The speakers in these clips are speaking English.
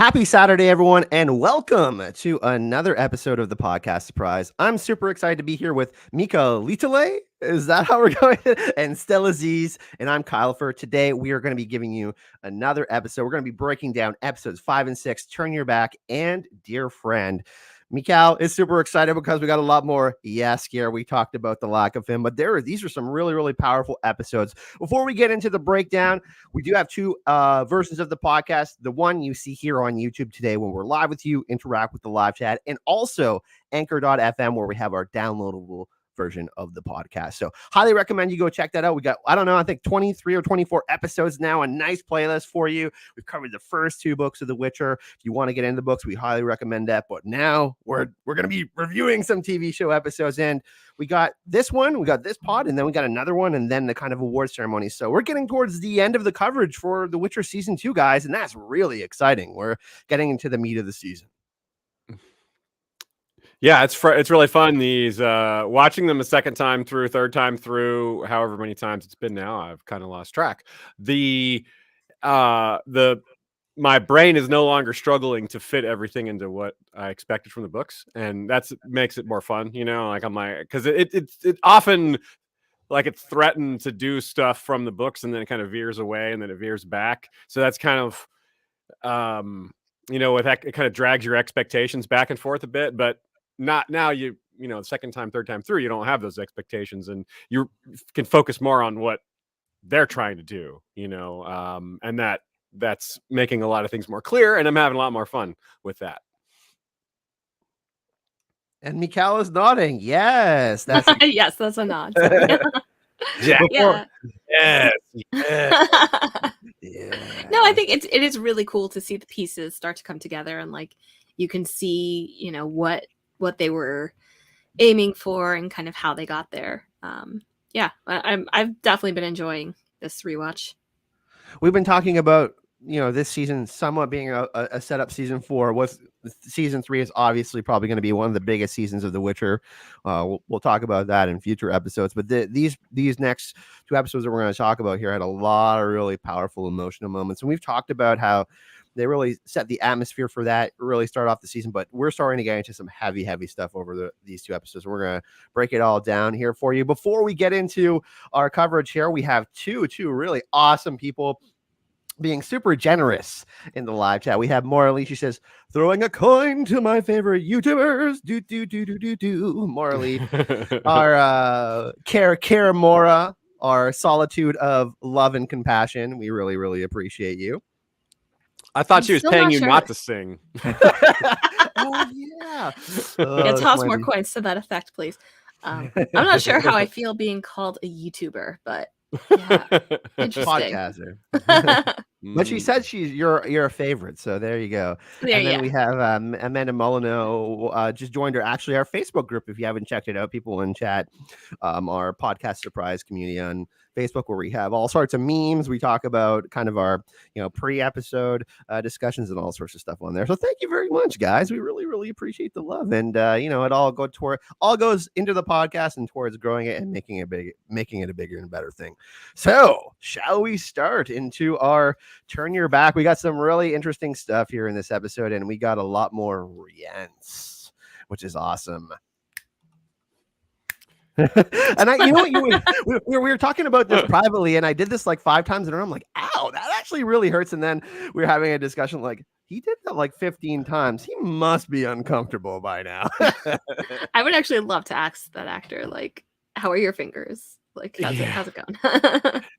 Happy Saturday, everyone, and welcome to another episode of the podcast Surprise. I'm super excited to be here with Michal. Is that how we're going? And Stella Aziz, and I'm Kyle. For today, we are going to be giving you another episode. We're going to be breaking down episodes 5 and 6, Turn Your Back, and Dear Friend. Michal is super excited because we got a lot more. Yes, here we talked about the lack of him, but these are some really, really powerful episodes. Before we get into the breakdown, we do have two versions of the podcast. The one you see here on YouTube today when we're live with you, interact with the live chat, and also anchor.fm where we have our downloadable version of the podcast. So highly recommend you go check that out. We got, I think 23 or 24 episodes now, a nice playlist for you. We've covered the first 2 books of The Witcher. If you want to get into the books, we highly recommend that. But now we're going to be reviewing some TV show episodes, and we got this one, we got this pod, and then we got another one, and then the kind of award ceremony. So we're getting towards the end of the coverage for The Witcher season 2, guys, and that's really exciting. We're getting into the meat of the season. Yeah, it's really fun. These watching them a second time through, third time through, however many times it's been now, I've kind of lost track. My brain is no longer struggling to fit everything into what I expected from the books, and that's makes it more fun. You know, like I'm like, because it often like it's threatened to do stuff from the books, and then it kind of veers away, and then it veers back. So that's kind of with that, it kind of drags your expectations back and forth a bit, but not now. The second time, third time through, you don't have those expectations, and you can focus more on what they're trying to do, and that's making a lot of things more clear, and I'm having a lot more fun with that. And Michal is nodding. Yes, that's yes, that's a nod. Yeah. Yes. Yeah. No, I think it is really cool to see the pieces start to come together, and like you can see, what they were aiming for and kind of how they got there. I've definitely been enjoying this rewatch. We've been talking about this season somewhat being a setup season for what season 3 is obviously probably going to be one of the biggest seasons of The Witcher. We'll talk about that in future episodes, but these next 2 episodes that we're going to talk about here had a lot of really powerful emotional moments, and we've talked about how they really set the atmosphere for that, really start off the season, but we're starting to get into some heavy stuff over these 2 episodes. We're going to break it all down here for you. Before we get into our coverage here, we have two really awesome people being super generous in the live chat. We have Morley. She says, throwing a coin to my favorite YouTubers. Do. Morley. Our Kaer Mora, our solitude of love and compassion. We really, really appreciate you. I thought she was paying you not to sing. Oh, yeah. Toss more coins to that effect, please. I'm not sure how I feel being called a YouTuber, but yeah, interesting. Podcaster. But she said you're a favorite, so there you go. We have Amanda Molyneux just joined her. Actually, our Facebook group, if you haven't checked it out, people in chat, our podcast Surprise community on Facebook, where we have all sorts of memes. We talk about kind of our pre-episode discussions and all sorts of stuff on there. So thank you very much, guys. We really, really appreciate the love, and it all goes into the podcast and towards growing it and making it a bigger and better thing. So shall we start into our Turn Your Back? We got some really interesting stuff here in this episode, and we got a lot more Rience, which is awesome. And we were talking about this privately, and I did this like 5 times in a row. I'm like, ow, that actually really hurts. And then we were having a discussion like, he did that like 15 times. He must be uncomfortable by now. I would actually love to ask that actor, like, how are your fingers? Like, how's it going?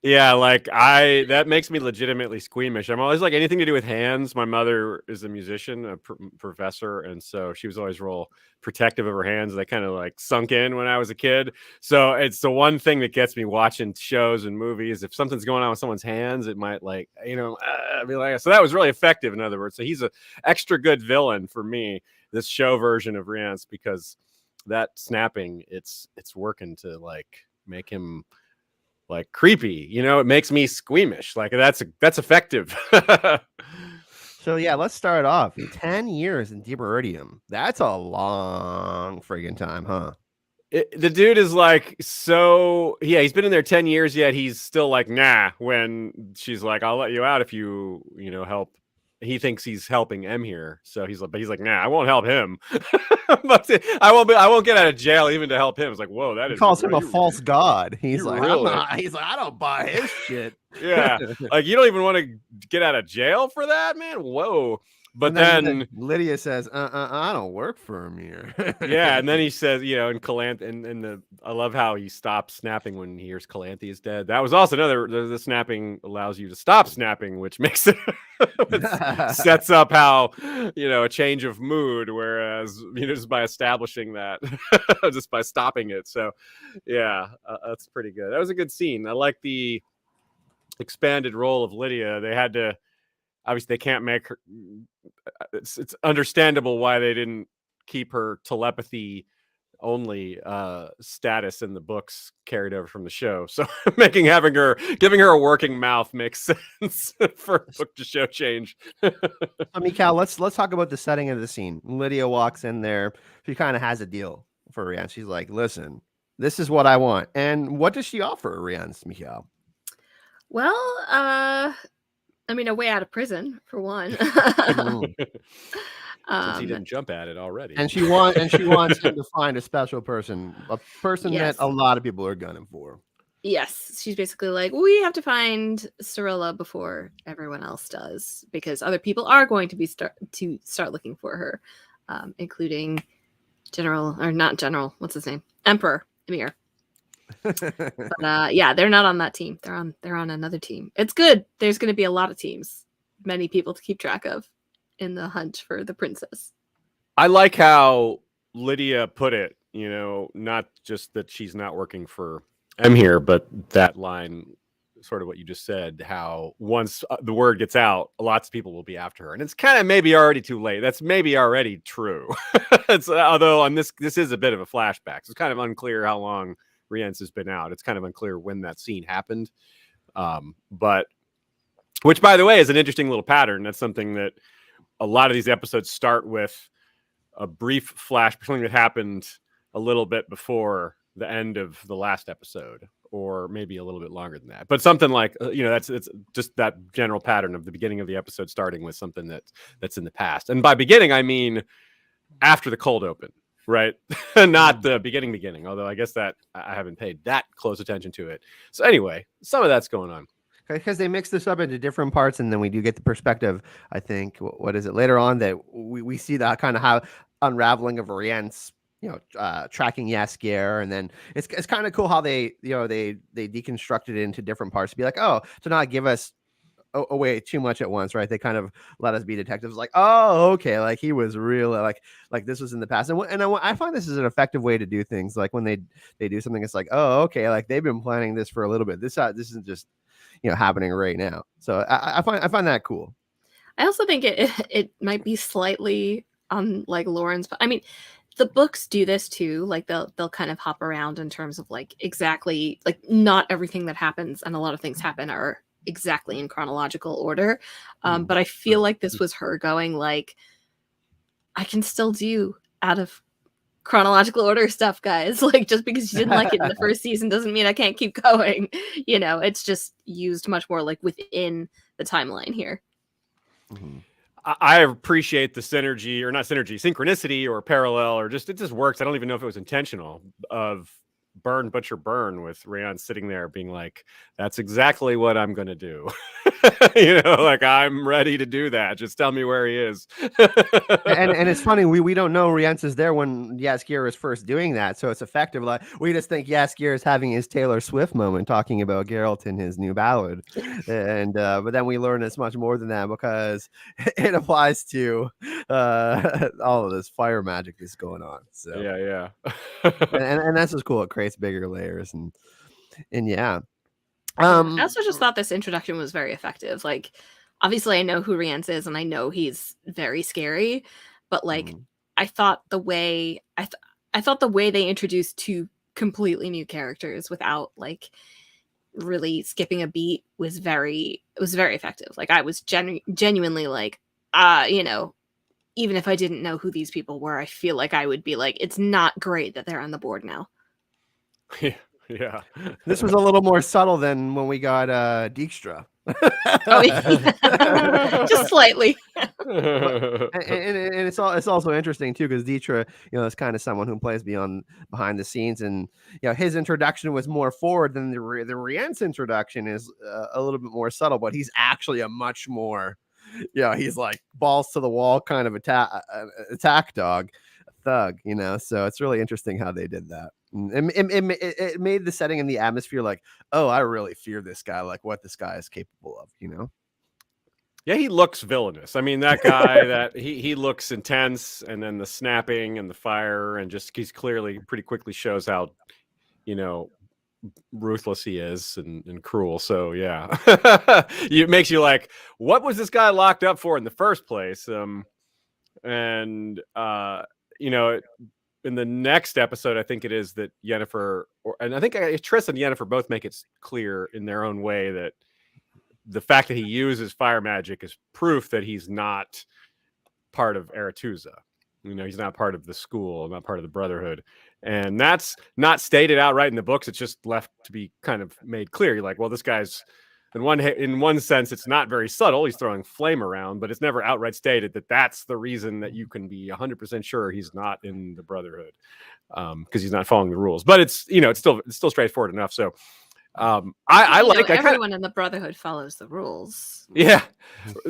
Yeah, like that makes me legitimately squeamish. I'm always like anything to do with hands. My mother is a musician, a professor, and so she was always real protective of her hands. They kind of like sunk in when I was a kid. So it's the one thing that gets me watching shows and movies. If something's going on with someone's hands, it might be like, so that was really effective. In other words, so he's an extra good villain for me, this show version of Rience, because that snapping, it's working to like make him like creepy, it makes me squeamish. Like that's effective. So yeah, let's start off. 10 years in Deathless. That's a long friggin' time, huh? The dude is like, so yeah, he's been in there 10 years, yet he's still like, nah, when she's like, I'll let you out if you help he thinks he's helping M here. So he's like, nah, I won't help him. But I won't get out of jail even to help him. It's like, whoa, that he is calls him a false god. He's like, really- I'm not. He's like, I don't buy his shit. Yeah, like you don't even want to get out of jail for that, man. Whoa. But then Lydia says, I don't work for him here. Yeah, and then he says, you know, and I love how he stops snapping when he hears Calanthe is dead. That was also another, the snapping allows you to stop snapping, which makes it, sets up how, you know, a change of mood, whereas, you know, just by establishing that, just by stopping it. So, yeah, that's pretty good. That was a good scene. I like the expanded role of Lydia. They had to, obviously, they can't make her. It's understandable why they didn't keep her telepathy only status in the books carried over from the show. So giving her a working mouth makes sense for book to show change. Michal, let's talk about the setting of the scene. Lydia walks in there. She kind of has a deal for Rience. She's like, "Listen, this is what I want." And what does she offer Rience, Michal? Well, I mean, a way out of prison for one. Since he didn't jump at it already. And she wants him to find a special person, a person Yes. that a lot of people are gunning for. Yes, she's basically like, we have to find Cirilla before everyone else does, because other people are going to start looking for her, including what's his name? Emperor Emir. But yeah, they're not on that team. They're on another team. It's good. There's going to be a lot of teams, many people to keep track of in the hunt for the princess. I like how Lydia put it, you know, not just that she's not working for M here, but that line, sort of what you just said, how once the word gets out, lots of people will be after her. And it's kind of maybe already too late. That's maybe already true. Although on this is a bit of a flashback. So it's kind of unclear how long Rience has been out. It's kind of unclear when that scene happened. But which, by the way, is an interesting little pattern. That's something that a lot of these episodes start with a brief flash, something that happened a little bit before the end of the last episode, or maybe a little bit longer than that. But something like, you know, it's just that general pattern of the beginning of the episode starting with something that's in the past. And by beginning, I mean after the cold open. Right. Not the beginning, although I guess that I haven't paid that close attention to it. So anyway, some of that's going on. Because they mix this up into different parts, and then we do get the perspective, I think, what is it, later on, that we see that kind of how unraveling of Rience, you know, tracking Jaskier, and then it's kind of cool how they deconstructed it into different parts to be like, oh, to not give us away too much at once, right? They kind of let us be detectives, like, oh, okay, like he was real, like this was in the past, and I find this is an effective way to do things. Like when they do something, it's like, oh, okay, like they've been planning this for a little bit. This isn't just, you know, happening right now. So I find that cool. I also think it might be slightly on like Lauren's. I mean, the books do this too. Like they'll kind of hop around in terms of like exactly, like not everything that happens and a lot of things happen are exactly in chronological order. But I feel like this was her going like, I can still do out of chronological order stuff, guys. Like just because you didn't like it in the first season doesn't mean I can't keep going. You know, it's just used much more like within the timeline here. Mm-hmm. I appreciate the synergy, or not synergy, synchronicity or parallel, or just, it just works. I don't even know if it was intentional, of burn, butcher, burn, with Rience sitting there being like, that's exactly what I'm going to do. You know, like, I'm ready to do that. Just tell me where he is. and it's funny, we don't know Rience is there when Jaskier is first doing that, so it's effective. Like we just think Jaskier is having his Taylor Swift moment talking about Geralt in his new ballad, and but then we learn it's much more than that, because it applies to all of this fire magic that's going on. So yeah. and that's just cool. It creates bigger layers, and yeah. I also just thought this introduction was very effective. Like, obviously, I know who Rience is, and I know he's very scary. But like, I thought the way they introduced two completely new characters without like really skipping a beat was very effective. Like, I was genuinely like, you know, even if I didn't know who these people were, I feel like I would be like, it's not great that they're on the board now. Yeah. This was a little more subtle than when we got Dijkstra. Oh, yeah. Just slightly. and it's also interesting too because Dietra, is kind of someone who plays behind the scenes, and his introduction was more forward than the Rience introduction is a little bit more subtle, but he's actually a much more, he's like balls to the wall kind of attack dog, a thug, So it's really interesting how they did that. It made the setting and the atmosphere like, oh, I really fear this guy, like what this guy is capable of, Yeah, he looks villainous. I mean, that guy that he looks intense, and then the snapping and the fire, and just he's clearly pretty quickly shows how, ruthless he is and cruel. So yeah, it makes you like, what was this guy locked up for in the first place? And in the next episode, I think it is that Yennefer, and I think Triss and Yennefer both make it clear in their own way that the fact that he uses fire magic is proof that he's not part of Aretuza. He's not part of the school, not part of the Brotherhood. And that's not stated outright in the books. It's just left to be kind of made clear. You're like, well, this guy's, in one sense, it's not very subtle. He's throwing flame around, but it's never outright stated that that's the reason that you can be 100% sure he's not in the Brotherhood, because he's not following the rules. But it's, it's still straightforward enough. So I like everyone in the Brotherhood follows the rules. Yeah,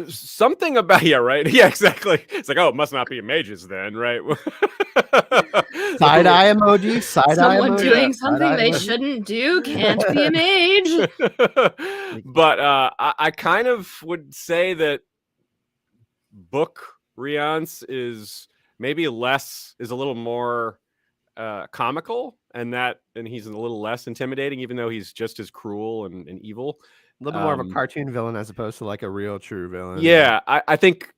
something about right. Yeah, exactly. It's like, oh, it must not be mages then, right? Side eye emoji. Someone doing something they shouldn't do can't be a mage. But I kind of would say that book Rience is maybe is a little more comical, and he's a little less intimidating, even though he's just as cruel and evil. A little bit more of a cartoon villain as opposed to like a real true villain. Yeah, I think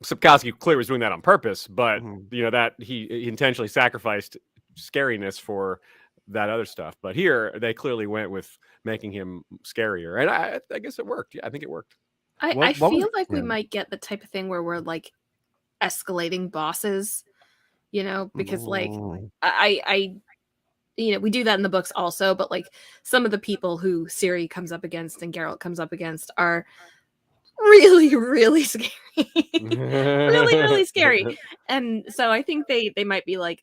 Sapkowski clearly was doing that on purpose, but that he intentionally sacrificed scariness for that other stuff. But here they clearly went with making him scarier, and I guess it worked. Yeah, I think it worked. I feel like we might get the type of thing where we're like escalating bosses, because like I we do that in the books also, but like some of the people who Ciri comes up against and Geralt comes up against are really, really scary. really, really scary. And so I think they might be like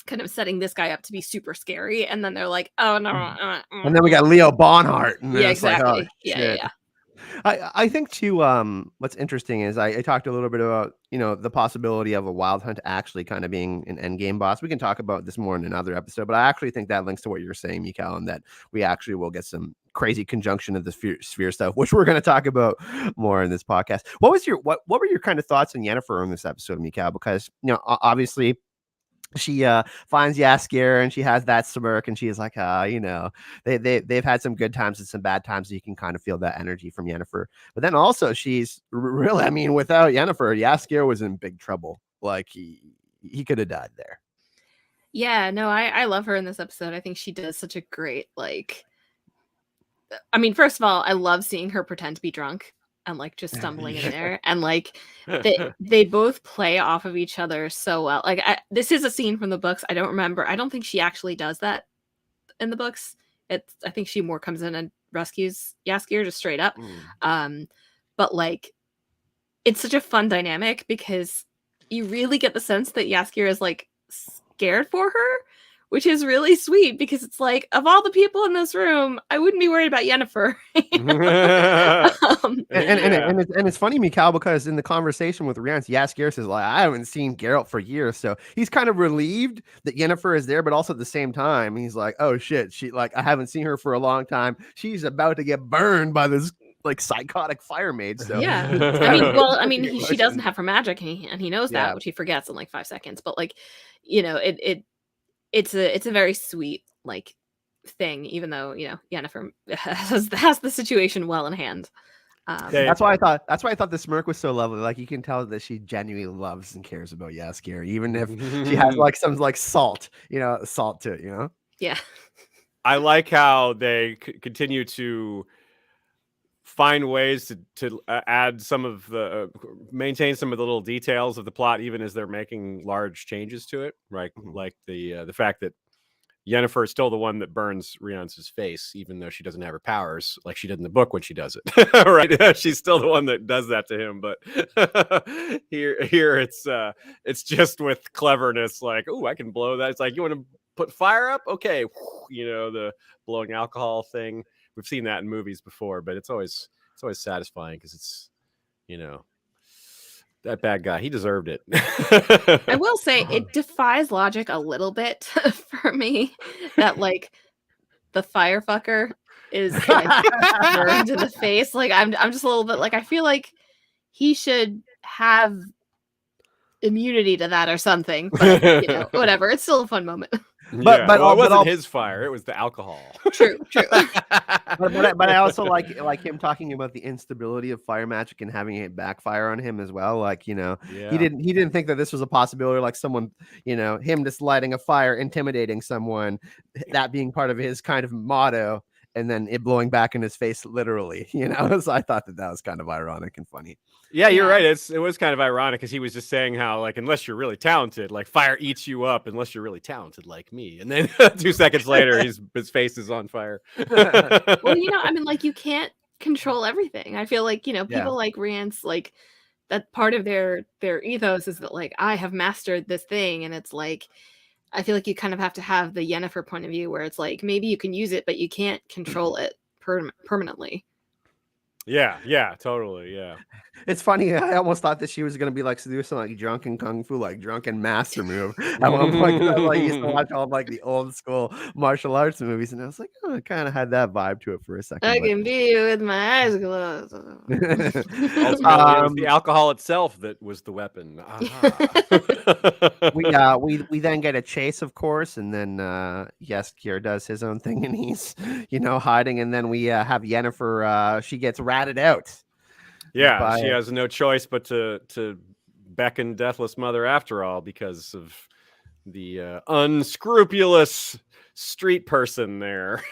kind of setting this guy up to be super scary, and then they're like, oh no. And then we got Leo Bonhart. And yeah, exactly. Like, oh, yeah. I think too, what's interesting is I talked a little bit about, the possibility of a Wild Hunt actually kind of being an endgame boss. We can talk about this more in another episode, but I actually think that links to what you're saying, Michal, and that we actually will get some crazy conjunction of the sphere stuff, which we're going to talk about more in this podcast. What were your kind of thoughts on Yennefer in this episode, Michal? Because, obviously she finds Jaskier and she has that smirk and she is like, they've had some good times and some bad times. So you can kind of feel that energy from Yennefer. But then also she's really, without Yennefer, Jaskier was in big trouble. Like he could have died there. Yeah, no, I love her in this episode. I think she does such a great, first of all, I love seeing her pretend to be drunk and like just stumbling in there, and like they both play off of each other so well. Like this is a scene from the books. I don't remember. I don't think she actually does that in the books. I think she more comes in and rescues Jaskier just straight up. But like it's such a fun dynamic because you really get the sense that Jaskier is like scared for her, which is really sweet because it's like, of all the people in this room, I wouldn't be worried about Yennefer. And it's funny, Michal, because in the conversation with Rience, Jaskier says, like, I haven't seen Geralt for years. So he's kind of relieved that Yennefer is there, but also at the same time, he's like, oh shit, I haven't seen her for a long time. She's about to get burned by this like psychotic fire maid. So yeah, she doesn't have her magic, and he knows that, which he forgets in like 5 seconds. But like, it's a very sweet like thing, even though Yennefer has the situation well in hand. That's why I thought the smirk was so lovely. Like you can tell that she genuinely loves and cares about Jaskier, even if she has like some like salt to it. Yeah, I like how they continue to find ways to add some of the maintain some of the little details of the plot, even as they're making large changes to it, right? Like the fact that Yennefer is still the one that burns Rience's face, even though she doesn't have her powers like she did in the book when she does it. Right? She's still the one that does that to him. But here it's just with cleverness, like, oh, I can blow that. It's like, you want to put fire up? Okay, the blowing alcohol thing. We've seen that in movies before, but it's always satisfying because it's, that bad guy, he deserved it. I will say it defies logic a little bit for me that like the firefucker is like burned in the face. Like I'm just a little bit like, I feel like he should have immunity to that or something. But whatever. It's still a fun moment. But it wasn't his fire; it was the alcohol. True. but I also like him talking about the instability of fire magic and having it backfire on him as well. Like, he didn't think that this was a possibility. Like someone, him just lighting a fire, intimidating someone, that being part of his kind of motto, and then it blowing back in his face, literally. So I thought that was kind of ironic and funny. Yeah, you're right. It was kind of ironic because he was just saying how, like, unless you're really talented, like fire eats you up unless you're really talented like me. And then 2 seconds later, his face is on fire. Well, like you can't control everything. I feel like, people like Rience, like that part of their ethos is that like, I have mastered this thing. And it's like, I feel like you kind of have to have the Yennefer point of view where it's like, maybe you can use it, but you can't control it permanently. Yeah, totally. Yeah. It's funny. I almost thought that she was going to be like, do some like drunken kung fu, like drunken master move. At one point, I used to watch all like the old school martial arts movies, and I was like, oh, I kind of had that vibe to it for a second. I can be with my eyes closed. Ultimately, it was the alcohol itself that was the weapon. We then get a chase, of course, and then Kaer does his own thing, and he's hiding, and then we have Yennefer. She gets ratted out. Yeah, she has no choice but to beckon Deathless Mother after all because of the unscrupulous street person there.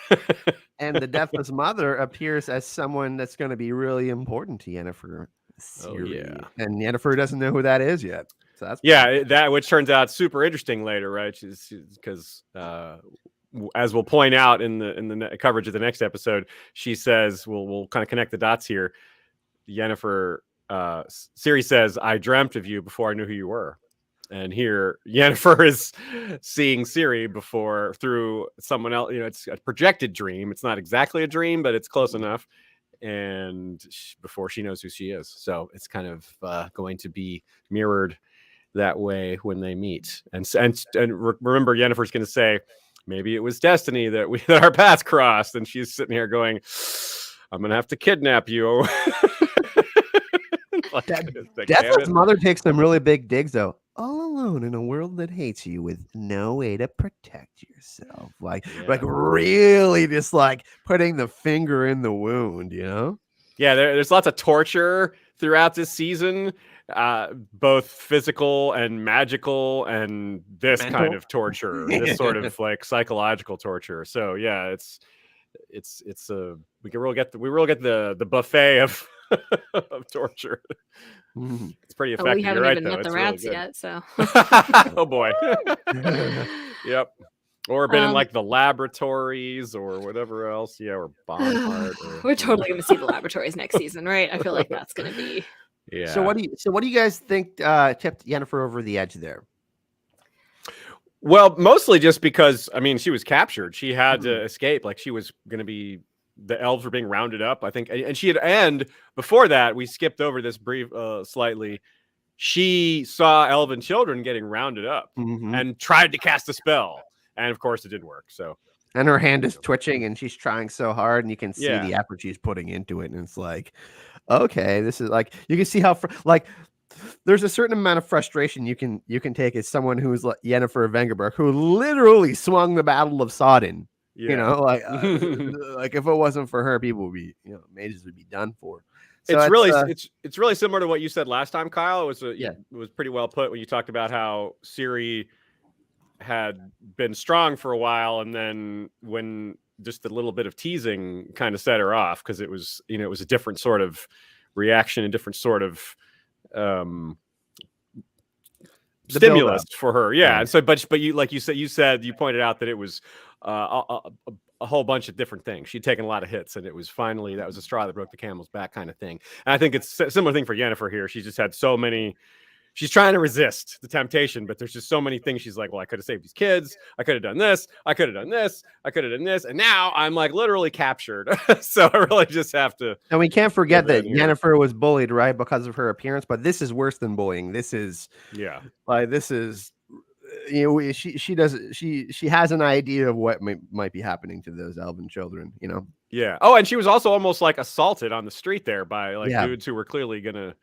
And the Deathless Mother appears as someone that's going to be really important to Yennefer. Ciri. And Yennefer doesn't know who that is yet. So that's that which turns out super interesting later, right? Because as we'll point out in the coverage of the next episode, she says we'll kind of connect the dots here. Yennefer, Ciri says, "I dreamt of you before I knew who you were," and here Yennefer is seeing Ciri through someone else. It's a projected dream. It's not exactly a dream, but it's close enough. And before she knows who she is, so it's kind of going to be mirrored that way when they meet. And remember, Yennefer's going to say, "Maybe it was destiny that our paths crossed," and she's sitting here going, "I'm going to have to kidnap you." Deathless Mother takes some really big digs, though. All alone in a world that hates you with no way to protect yourself. Like really just like putting the finger in the wound, Yeah, there's lots of torture throughout this season, both physical and magical, and this mental kind of torture, this sort of like psychological torture. So yeah, it's we really get the buffet of of torture. It's pretty effective. We haven't even met the rats yet, so. Oh boy. Yep. Or been in like the laboratories or whatever else. Yeah, or Bonfire. We're totally going to see the laboratories next season, right? I feel like that's going to be. Yeah. So what do you guys think tipped Yennefer over the edge there? Well, mostly just because she was captured. She had to escape. Like she was going to be. The elves were being rounded up, I think, and before that, we skipped over this brief slightly. She saw elven children getting rounded up and tried to cast a spell, and of course, it didn't work. So, and her hand is twitching, and she's trying so hard, and you can see the effort she's putting into it, and it's like, okay, this is like you can see how there's a certain amount of frustration you can take as someone who's like Yennefer of Vengerberg, who literally swung the Battle of Sodden. Yeah. Like if it wasn't for her, people would be, mages would be done for. So it's really similar to what you said last time, Kyle. It was pretty well put when you talked about how Ciri had been strong for a while, and then when just a little bit of teasing kind of set her off because it was it was a different sort of reaction, a different sort of stimulus for her. And so but you like you said you pointed out that it was a whole bunch of different things. She'd taken a lot of hits, and it was finally that was a straw that broke the camel's back kind of thing. And I think it's a similar thing for Yennefer here. She's just had so many. She's trying to resist the temptation, but there's just so many things. She's like, well, I could have saved these kids. I could have done this. I could have done this. I could have done this. And now I'm like literally captured. So I really just have to. And we can't forget that Yennefer was bullied, right, because of her appearance. But this is worse than bullying. This is, this is, she has an idea of what might be happening to those elven children, Yeah. Oh, and she was also almost like assaulted on the street there by dudes who were clearly gonna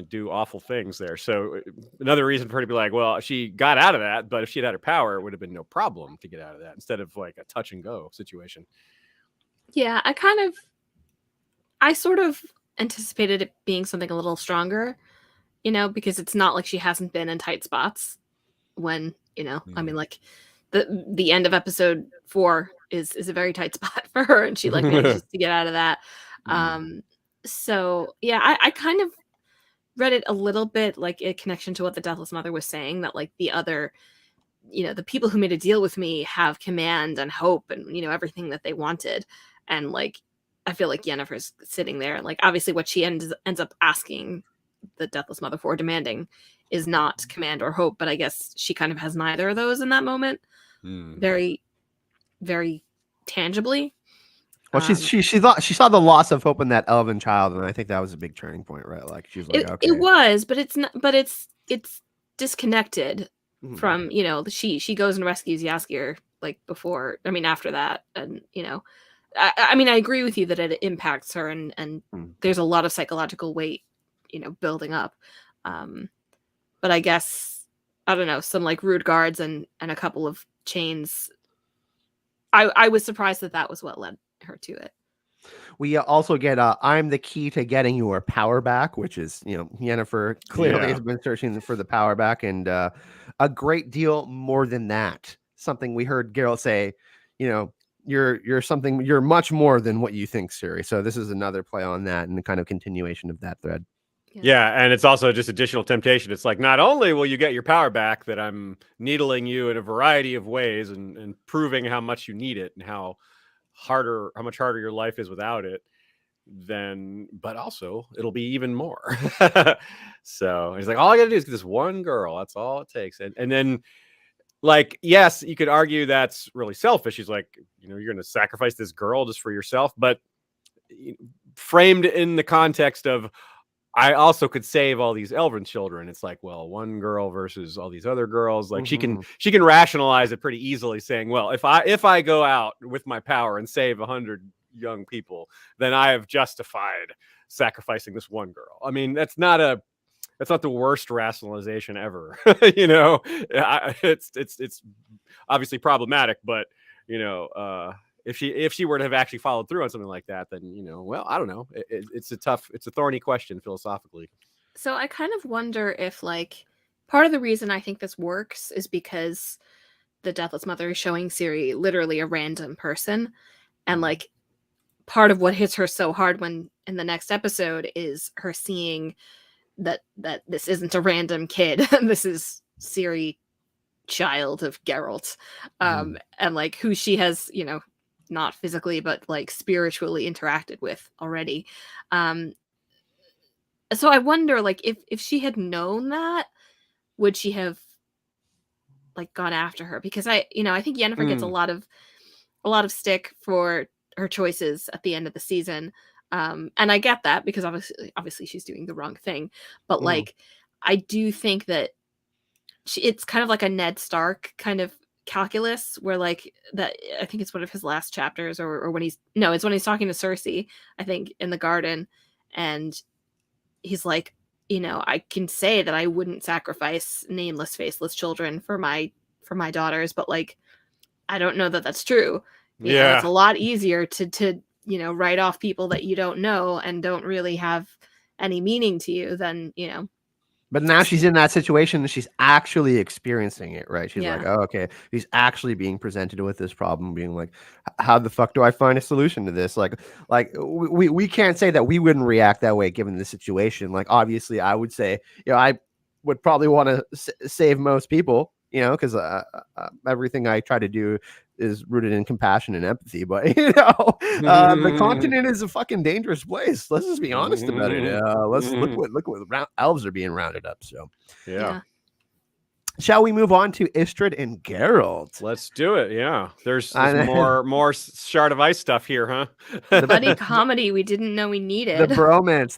do awful things there. So another reason for her to be like, well, she got out of that, but if she had her power, it would have been no problem to get out of that instead of like a touch and go situation. Yeah, I sort of anticipated it being something a little stronger, because it's not like she hasn't been in tight spots when, I mean, like the end of episode 4 is a very tight spot for her, and she like manages to get out of that. So yeah, I kind of read it a little bit like a connection to what the Deathless Mother was saying, that like the other, the people who made a deal with me have command and hope and, everything that they wanted. And like, I feel like Yennefer's sitting there, and like, obviously what she ends up asking the Deathless Mother for, demanding, is not command or hope, but I guess she kind of has neither of those in that moment. Very, very tangibly. Well, she saw the loss of hope in that elven child, and I think that was a big turning point, right? Like she's like, okay, it was, but it's not, but it's disconnected from, she goes and rescues Jaskier like before, I mean after that, and I mean I agree with you that it impacts her, and there's a lot of psychological weight, building up, but I guess I don't know, some like rude guards and a couple of chains. I was surprised that was what led her to it. We also get I'm the key to getting your power back, which is, Yennefer clearly has been searching for the power back, and a great deal more than that. Something we heard Geralt say, you're much more than what you think, Ciri. So this is another play on that and the kind of continuation of that thread. Yeah, and it's also just additional temptation. It's like, not only will you get your power back, that I'm needling you in a variety of ways and proving how much you need it and how much harder your life is without it, but also it'll be even more. So he's like, all I gotta do is get this one girl. That's all it takes. And then, like, yes, you could argue that's really selfish. He's like, you're gonna sacrifice this girl just for yourself, but framed in the context of, I also could save all these elven children. It's like, well, one girl versus all these other girls. Like she can rationalize it pretty easily, saying, well, if I go out with my power and save 100 young people, then I have justified sacrificing this one girl. I mean, that's not the worst rationalization ever. It's obviously problematic, but if she were to have actually followed through on something like that, then, well, I don't know. It's a thorny question philosophically. So I kind of wonder if, like, part of the reason I think this works is because the Deathless Mother is showing Ciri literally a random person. And, like, part of what hits her so hard when in the next episode is her seeing that this isn't a random kid. This is Ciri, child of Geralt. And, like, who she has, not physically, but like spiritually interacted with already. So I wonder, like, if she had known that, would she have like gone after her? Because I think Yennefer gets a lot of stick for her choices at the end of the season. And I get that, because obviously she's doing the wrong thing. But like, I do think that it's kind of like a Ned Stark kind of calculus, where like that, I think it's one of his last chapters, or when it's when he's talking to Cersei, I think, in the garden, and he's like, I can say that I wouldn't sacrifice nameless, faceless children for my daughters, but like, I don't know that that's true. It's a lot easier to write off people that you don't know and don't really have any meaning to you than But now she's in that situation and she's actually experiencing it, right? She's like, oh, okay. She's actually being presented with this problem, being like, how the fuck do I find a solution to this? Like we can't say that we wouldn't react that way given the situation. Like, obviously, I would say, I would probably want to save most people, you know, because everything I try to do is rooted in compassion and empathy. But you know, the continent is a fucking dangerous place. Let's just be honest about it. Let's look what elves are being rounded up. So Yeah. shall we move on to Istredd and Geralt? Let's do it. Yeah, there's I- more Shard of Ice stuff here, huh? The Buddy comedy we didn't know we needed. the bromance.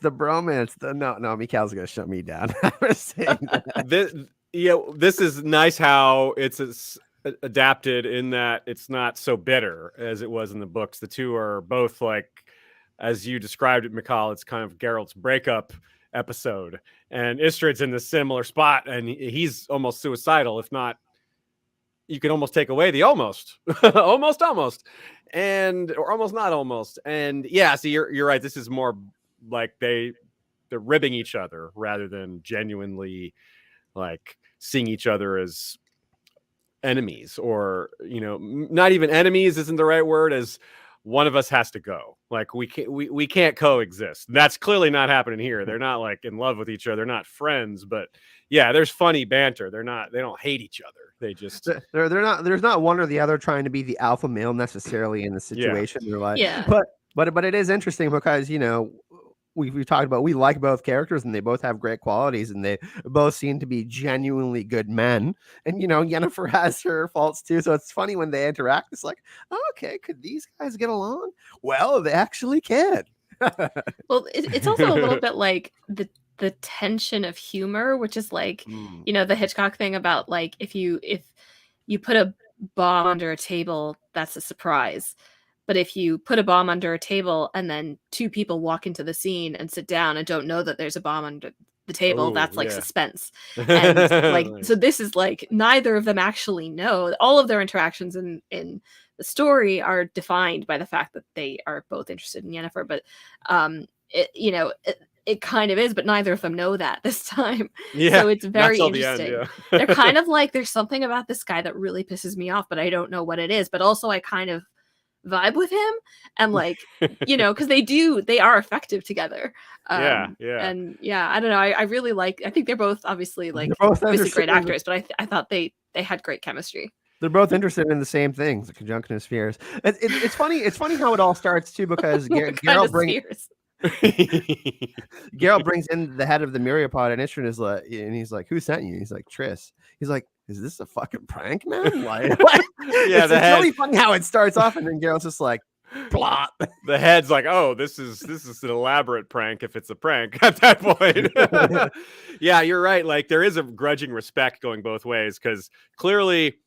No, Michal's gonna shut me down. I was saying that. This is nice how it's adapted in that it's not so bitter as it was in the books. The two are both like, as you described it, Michal, it's kind of Geralt's breakup episode, and Istredd's in the similar spot, and he's almost suicidal, if not, you can almost take away the almost and or almost not almost. And yeah, so you're right, this is more like they're ribbing each other rather than genuinely like seeing each other as enemies, or you know, not even enemies isn't the right word, as one of us has to go. Like we can't coexist. That's clearly not happening here. They're not like in love with each other. They're not friends, but yeah, there's funny banter. They don't hate each other. They just they're not. There's not one or the other trying to be the alpha male necessarily in the situation. They're like, but it is interesting because, you know, we've talked about, we like both characters and they both have great qualities and they both seem to be genuinely good men. And, you know, Yennefer has her faults too. So it's funny when they interact. It's like, oh, okay, could these guys get along? Well, they actually can. Well, it's also a little bit like the tension of humor, which is like, you know, the Hitchcock thing about like, if you put a bomb under a table, that's a surprise. But if you put a bomb under a table and then two people walk into the scene and sit down and don't know that there's a bomb under the table, that's like suspense. And like, so this is like, neither of them actually know. All of their interactions in the story are defined by the fact that they are both interested in Yennefer. But it kind of is, but neither of them know that this time. So it's very interesting. They're kind of like, there's something about this guy that really pisses me off, but I don't know what it is. But also I kind of vibe with him, and like, you know, because they are effective together. And I don't know, I really like, I think they're both obviously like obviously great actors, but I thought they had great chemistry. They're both interested in the same things, the conjunction spheres. It's funny how it all starts too, because Geralt brings in the head of the myriapod, and Istredd is like, and he's like, "Who sent you?" He's like, "Triss." He's like, "Is this a fucking prank, man?" Like, it's really funny how it starts off, and then Geralt's just like, plot. The head's like, "Oh, this is an elaborate prank if it's a prank." At that point, yeah, you're right. Like there is a grudging respect going both ways, because clearly,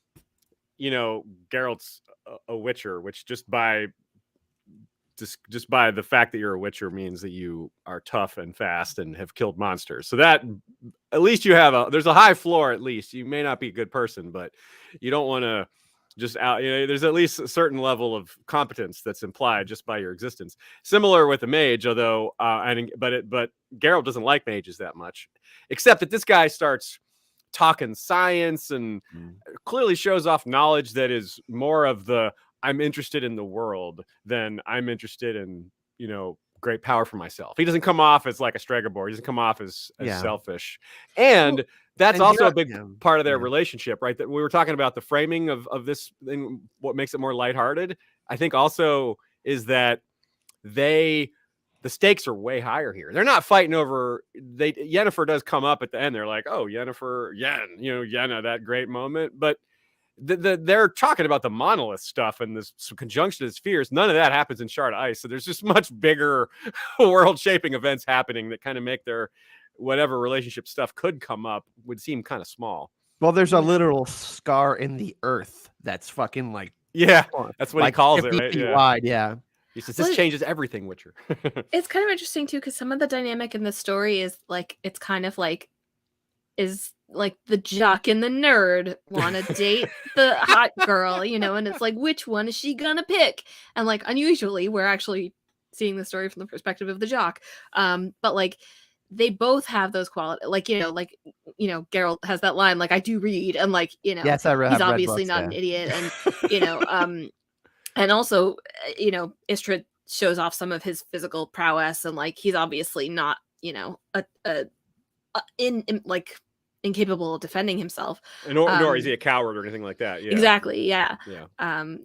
you know, Geralt's a Witcher, which just by the fact that you're a Witcher means that you are tough and fast and have killed monsters. So that at least you have there's a high floor. At least you may not be a good person, but you don't want to just out. You know, there's at least a certain level of competence that's implied just by your existence. Similar with the mage, although but Geralt doesn't like mages that much, except that this guy starts talking science and clearly shows off knowledge that is more of the I'm interested in the world than I'm interested in, you know, great power for myself. He doesn't come off as like a Stregobor. He doesn't come off as selfish. And that's also a big part of their relationship, right? That we were talking about the framing of this thing, what makes it more lighthearted, I think also is that the stakes are way higher here. They're not fighting over, Yennefer does come up at the end. They're like, oh, Yennefer, Yenna, that great moment. But they're talking about the monolith stuff and this conjunction of spheres. None of that happens in Shard of Ice. So there's just much bigger world shaping events happening that kind of make their whatever relationship stuff could come up would seem kind of small. Well, there's a literal scar in the earth that's fucking like, that's what like he calls it, right? Feet wide, He says this changes everything, Witcher. It's kind of interesting too, because some of the dynamic in the story is like, it's kind of like, is like the jock and the nerd want to date the hot girl, you know, and it's like, which one is she gonna pick? And like, unusually, we're actually seeing the story from the perspective of the jock. But like, they both have those qualities. Like, you know, Geralt has that line, like, I do read, and like, you know, he's obviously not an idiot, and you know, and also, you know, Istredd shows off some of his physical prowess, and like, he's obviously not, you know, in like incapable of defending himself. Nor is he a coward or anything like that. Yeah. Exactly. Yeah.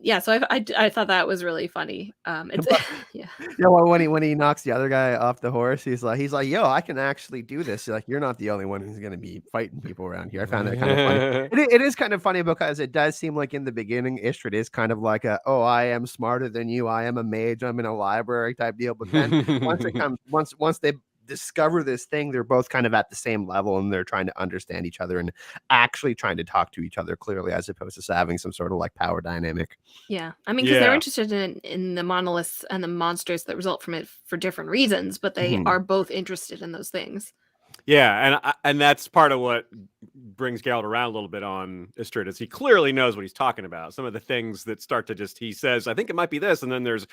Yeah. So I thought that was really funny. It's yeah. Well, when he knocks the other guy off the horse, he's like, yo, I can actually do this. Like, you're not the only one who's gonna be fighting people around here. I found that kind of funny. It is kind of funny because it does seem like in the beginning, Istredd is kind of like I am smarter than you. I am a mage. I'm in a library type deal. But then once they discover this thing, they're both kind of at the same level and they're trying to understand each other and actually trying to talk to each other clearly, as opposed to having some sort of like power dynamic. Yeah, I mean, because they're interested in the monoliths and the monsters that result from it for different reasons, but they are both interested in those things. Yeah, and that's part of what brings Geralt around a little bit on Istredd, is he clearly knows what he's talking about. Some of the things that start to he says, I think it might be this, and then there's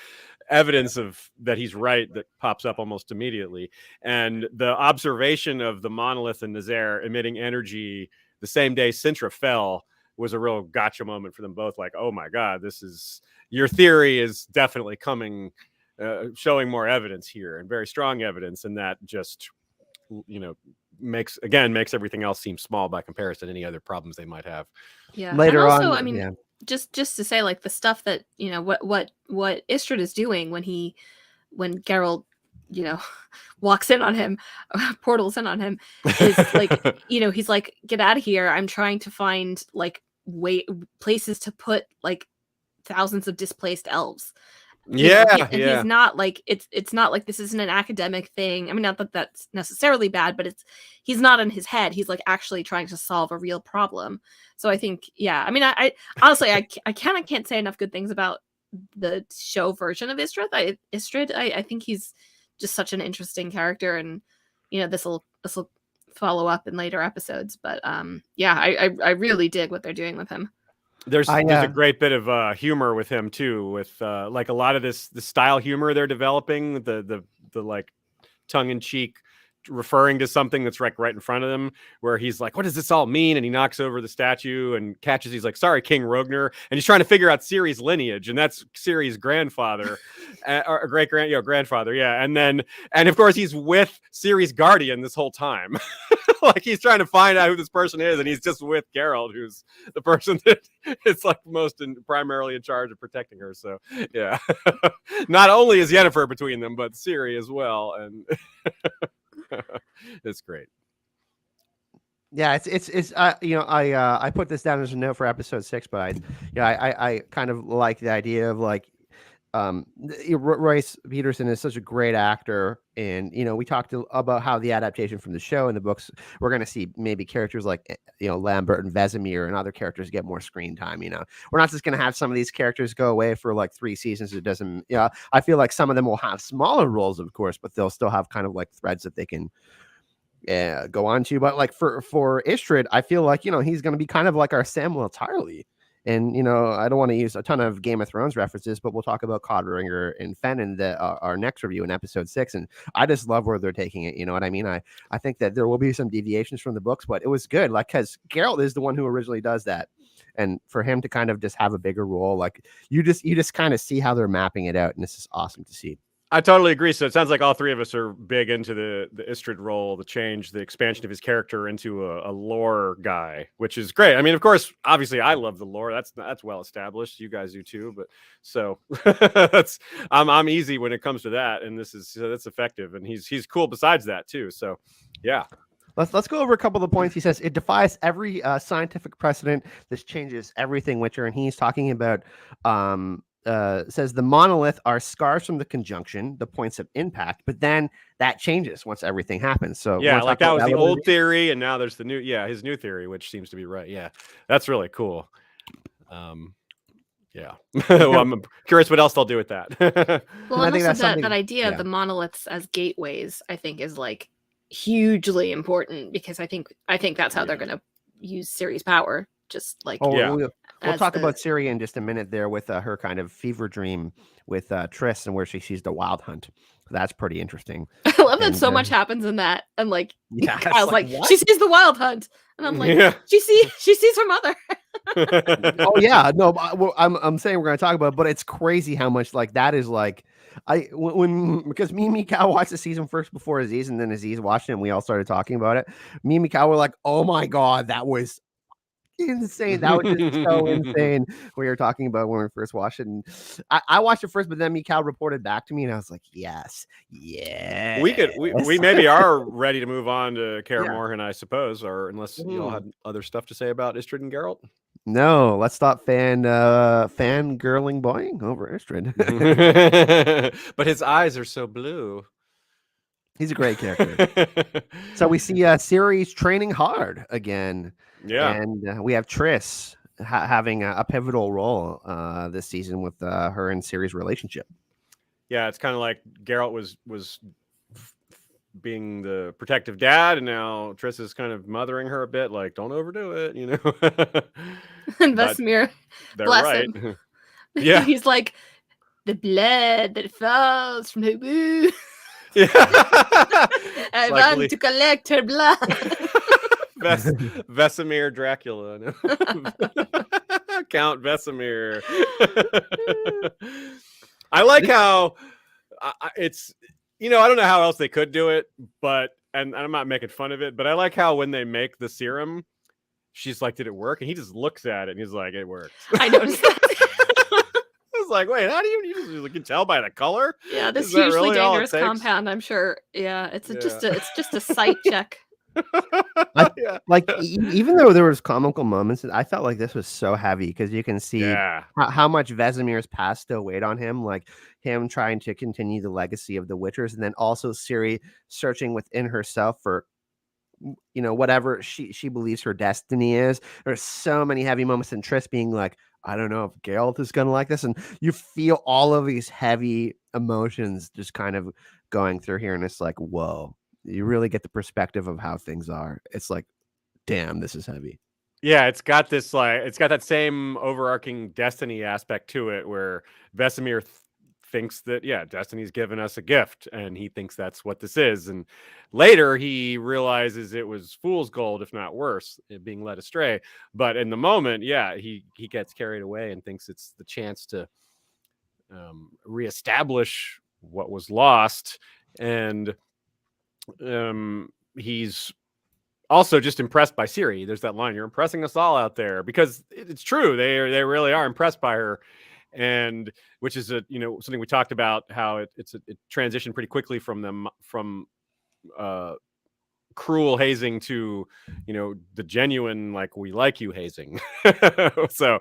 evidence of that he's right that pops up almost immediately. And the observation of the monolith and Nazaire emitting energy the same day Cintra fell was a real gotcha moment for them both. Like, oh my God, your theory is definitely coming, showing more evidence here, and very strong evidence, and that just makes everything else seem small by comparison to any other problems they might have. Yeah. Later and also, on, I mean, just to say, like, the stuff that what Istredd is doing when Geralt walks in on him, portals in on him, is like he's like, get out of here, I'm trying to find like places to put like thousands of displaced elves. He's not like it's not like this isn't an academic thing. I mean, not that that's necessarily bad, but he's not in his head. He's like actually trying to solve a real problem. So I think, I mean, I honestly I can't say enough good things about the show version of Istredd. I think he's just such an interesting character, and this will follow up in later episodes. But I really dig what they're doing with him. There's a great bit of humor with him too, with like a lot of the style humor they're developing, the like tongue-in-cheek referring to something that's right in front of them, where he's like, what does this all mean? And he knocks over the statue and catches, he's like, sorry, King Rogner. And he's trying to figure out Ciri's lineage, and that's Ciri's grandfather, or grandfather. Yeah. And of course he's with Ciri's guardian this whole time. Like, he's trying to find out who this person is, and he's just with Geralt, who's the person that is like primarily in charge of protecting her. So yeah, not only is Yennefer between them, but Ciri as well. And it's great. Yeah, it's I put this down as a note for episode 6, but I kind of like the idea of like Royce Peterson is such a great actor, and we talked about how the adaptation from the show and the books, we're going to see maybe characters like Lambert and Vesemir and other characters get more screen time. We're not just going to have some of these characters go away for like 3 seasons. It doesn't I feel like some of them will have smaller roles, of course, but they'll still have kind of like threads that they can go on to. But like for Istredd, I feel like he's going to be kind of like our Samuel Tarly. And, I don't want to use a ton of Game of Thrones references, but we'll talk about Codringer and Fen in our next review in episode 6. And I just love where they're taking it. You know what I mean? I think that there will be some deviations from the books, but it was good. Like, because Geralt is the one who originally does that. And for him to kind of just have a bigger role, like you just kind of see how they're mapping it out. And this is awesome to see. I totally agree. So it sounds like all three of us are big into the Istredd role, the change, the expansion of his character into a lore guy, which is great. I mean, of course, obviously, I love the lore. That's well established. You guys do too. But so I'm easy when it comes to that, and that's effective. And he's cool besides that too. So yeah. Let's go over a couple of the points. He says it defies every scientific precedent. This changes everything, Witcher, and he's talking about. Says the monolith are scars from the conjunction, the points of impact, but then that changes once everything happens. So yeah, like that was the old theory, and now there's his new theory, which seems to be right. Yeah, that's really cool. Yeah. Well, I'm curious what else they'll do with that. Well, and also that idea of the monoliths as gateways, I think, is like hugely important, because I think that's how they're going to use Ciri's power. Just like we'll talk about Ciri in just a minute there with her kind of fever dream with Triss, and where she sees the wild hunt. That's pretty interesting. I love that so much happens in that, and like Kyle's like she sees the wild hunt, and I'm like she sees her mother. Oh yeah, no, I'm saying we're going to talk about it, but it's crazy how much like that is like Because me and Michal watched the season first before Aziz, and then Aziz watched it, and we all started talking about it. Me and Michal were like, "Oh my god, that was insane! That was just so insane." We were talking about when we first watched it, and I watched it first, but then Michal reported back to me, and I was like, "Yes, yeah." We maybe are ready to move on to Kaer Yeah. Morhen, I suppose, or unless y'all had other stuff to say about Istredd and Geralt. No, let's stop fangirling boying over Istredd. But his eyes are so blue. He's a great character. So we see Ciri's training hard again. Yeah. And we have Triss having a pivotal role this season with her and Ciri's relationship. Yeah, it's kind of like Geralt was being the protective dad, and now Triss is kind of mothering her a bit, like, don't overdo it, you know. And Vesemir, bless him. Yeah. He's like, the blood that falls from her womb. Yeah. I want to collect her blood. Vesemir Dracula. No? Count Vesemir. I like how it's, I don't know how else they could do it, but, and I'm not making fun of it, but I like how when they make the serum, she's like, did it work? And he just looks at it and he's like, it worked. I noticed that. I was like, wait, how do you can tell by the color? Yeah, this hugely dangerous compound, I'm sure. Yeah, it's just a sight check. Even though there was comical moments, I felt like this was so heavy because you can see how much Vesemir's past still weighed on him, like him trying to continue the legacy of the Witchers, and then also Ciri searching within herself for whatever she believes her destiny is. There's so many heavy moments, and Triss being like, I don't know if Geralt is gonna like this, and you feel all of these heavy emotions just kind of going through here, and it's like, whoa. You really get the perspective of how things are. It's like, damn, this is heavy. Yeah, it's got that same overarching destiny aspect to it, where Vesemir thinks that, destiny's given us a gift, and he thinks that's what this is. And later he realizes it was fool's gold, if not worse, being led astray. But in the moment, he gets carried away and thinks it's the chance to reestablish what was lost. And he's also just impressed by Ciri. There's that line, you're impressing us all out there, because it's true. They really are impressed by her, and which is something we talked about, how it transitioned pretty quickly from cruel hazing to the genuine, like, we like you hazing. So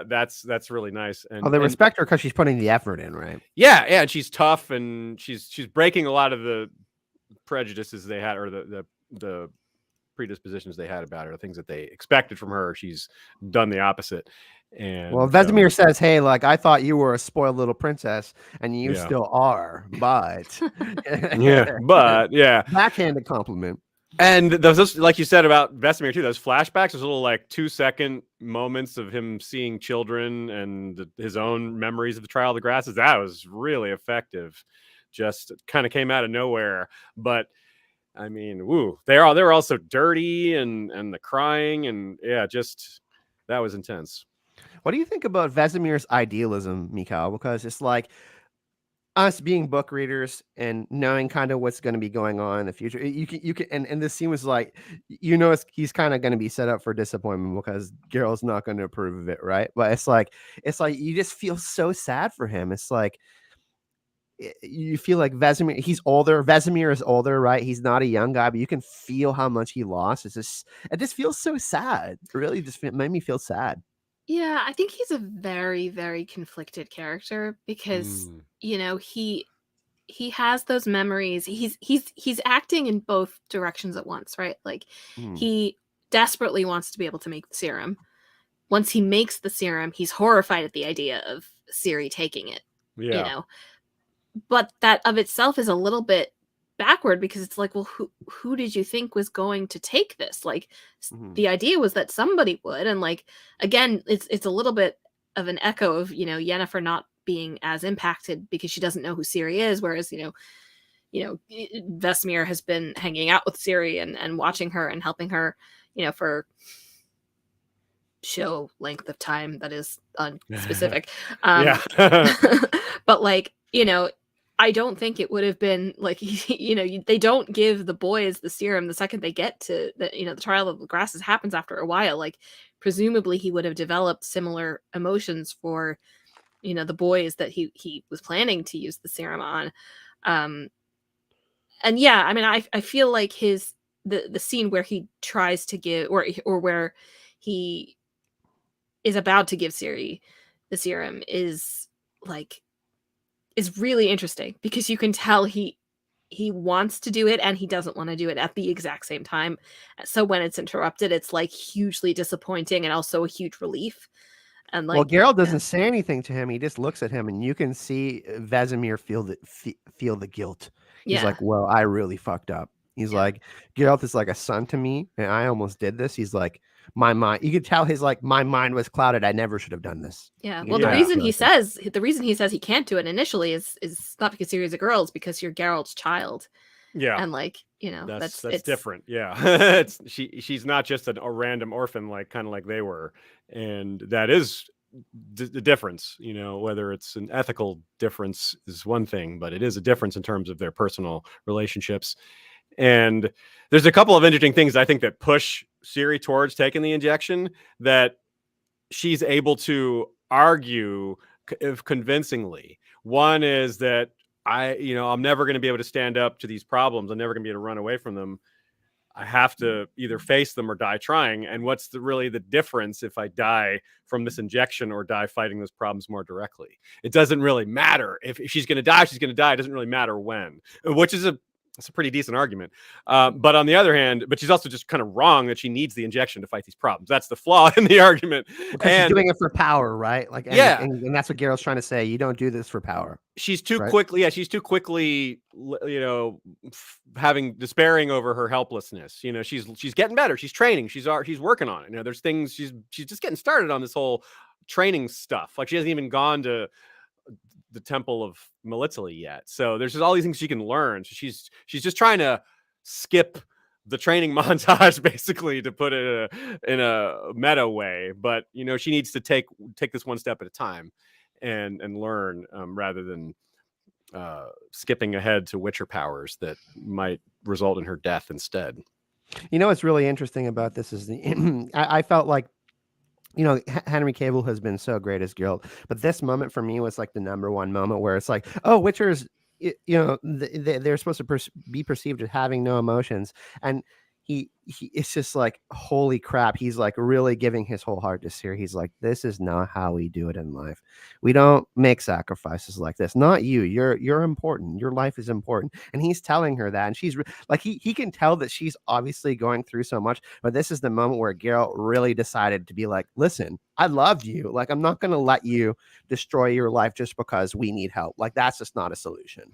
that's really nice. And they respect her because she's putting the effort in, right? Yeah, and she's tough, and she's breaking a lot of the prejudices they had, or the predispositions they had about her, the things that they expected from her. She's done the opposit. And Vesemir says, hey, like, I thought you were a spoiled little princess, and you still are, but backhanded compliment. And those, like you said about Vesemir too, those flashbacks, those little like 2-second moments of him seeing children and his own memories of the Trial of the Grasses, that was really effective. Just kind of came out of nowhere. But I mean, they're also dirty, and the crying, and just that was intense. What do you think about Vesemir's idealism, Michal? Because it's like us being book readers and knowing kind of what's going to be going on in the future. You can, and this scene was like, he's kind of going to be set up for disappointment because Geralt's not going to approve of it, right? But it's like you just feel so sad for him. It's like, you feel like Vesemir, he's older. Vesemir is older, right? He's not a young guy, but you can feel how much he lost. It just feels so sad. It really just made me feel sad. Yeah, I think he's a very, very conflicted character because he has those memories. He's acting in both directions at once, right? Like he desperately wants to be able to make the serum. Once he makes the serum, he's horrified at the idea of Ciri taking it. Yeah. But that of itself is a little bit backward, because it's like, well, who did you think was going to take this? Like the idea was that somebody would, and like, again, it's a little bit of an echo of Yennefer not being as impacted because she doesn't know who Ciri is, whereas Vesemir has been hanging out with Ciri and watching her and helping her for show length of time that is unspecific. But like you know, I don't think it would have been like, you know, they don't give the boys the serum the second they get to the, you know, the trial of the grasses happens after a while. Like, presumably he would have developed similar emotions for, you know, the boys that he was planning to use the serum on. And yeah, I mean, I feel like the scene where he tries to give, or where he is about to give Ciri the serum is like, is really interesting, because you can tell he wants to do it and he doesn't want to do it at the exact same time. So when it's interrupted, it's like hugely disappointing and also a huge relief. And Well, like, Geralt yeah, doesn't say anything to him. He just looks at him, and you can see Vesemir feel the guilt. He's yeah, like, "Well, I really fucked up." He's yeah, like, "Geralt is like a son to me, and I almost did this." He's like, "My mind." You could tell his like, "My mind was clouded. I never should have done this." yeah. You Well, could the kind Yeah. of reason feel he it there. says the reason he says he can't do it initially is not because Ciri is a girl, it's because you're Geralt's child. Yeah. And like, you know, That's it's different. Yeah. It's she's not just a random orphan, like kind of like they were. And that is the difference, you know, whether it's an ethical difference is one thing, but it is a difference in terms of their personal relationships. And there's a couple of interesting things I think that push Ciri towards taking the injection, that she's able to argue if convincingly. One is that I'm never going to be able to stand up to these problems. I'm never going to be able to run away from them. I have to either face them or die trying. And what's really the difference if I die from this injection or die fighting those problems more directly? It doesn't really matter. If she's going to die, she's going to die. It doesn't really matter when, which is that's a pretty decent argument. But on the other hand, but she's also just kind of wrong that she needs the injection to fight these problems. That's the flaw in the argument. Because she's And doing it for power, right? Like, yeah, and that's what Geralt's trying to say. You don't do this for power, she's too right? quickly. Yeah, she's too quickly, having despairing over her helplessness. You know, she's getting better. She's training. She's working on it. You know, there's things she's just getting started on this whole training stuff. Like, she hasn't even gone to the Temple of Melitele yet. So there's just all these things she can learn. So she's just trying to skip the training montage, basically, to put it in a meta way. But you know, she needs to take this one step at a time and learn, rather than skipping ahead to Witcher powers that might result in her death instead. You know what's really interesting about this is I felt like, you know, Henry Cavill has been so great as Geralt, but this moment for me was like the number one moment where it's like, oh, Witcher's, you know, they're supposed to be perceived as having no emotions, and he it's just like, holy crap, he's like really giving his whole heart to Ciri. He's like, this is not how we do it in life. We don't make sacrifices like this. Not you. You're important. Your life is important, and he's telling her that, and she's like, he can tell that she's obviously going through so much, but this is the moment where Geralt really decided to be like, listen, I love you. Like, I'm not going to let you destroy your life just because we need help. Like, that's just not a solution,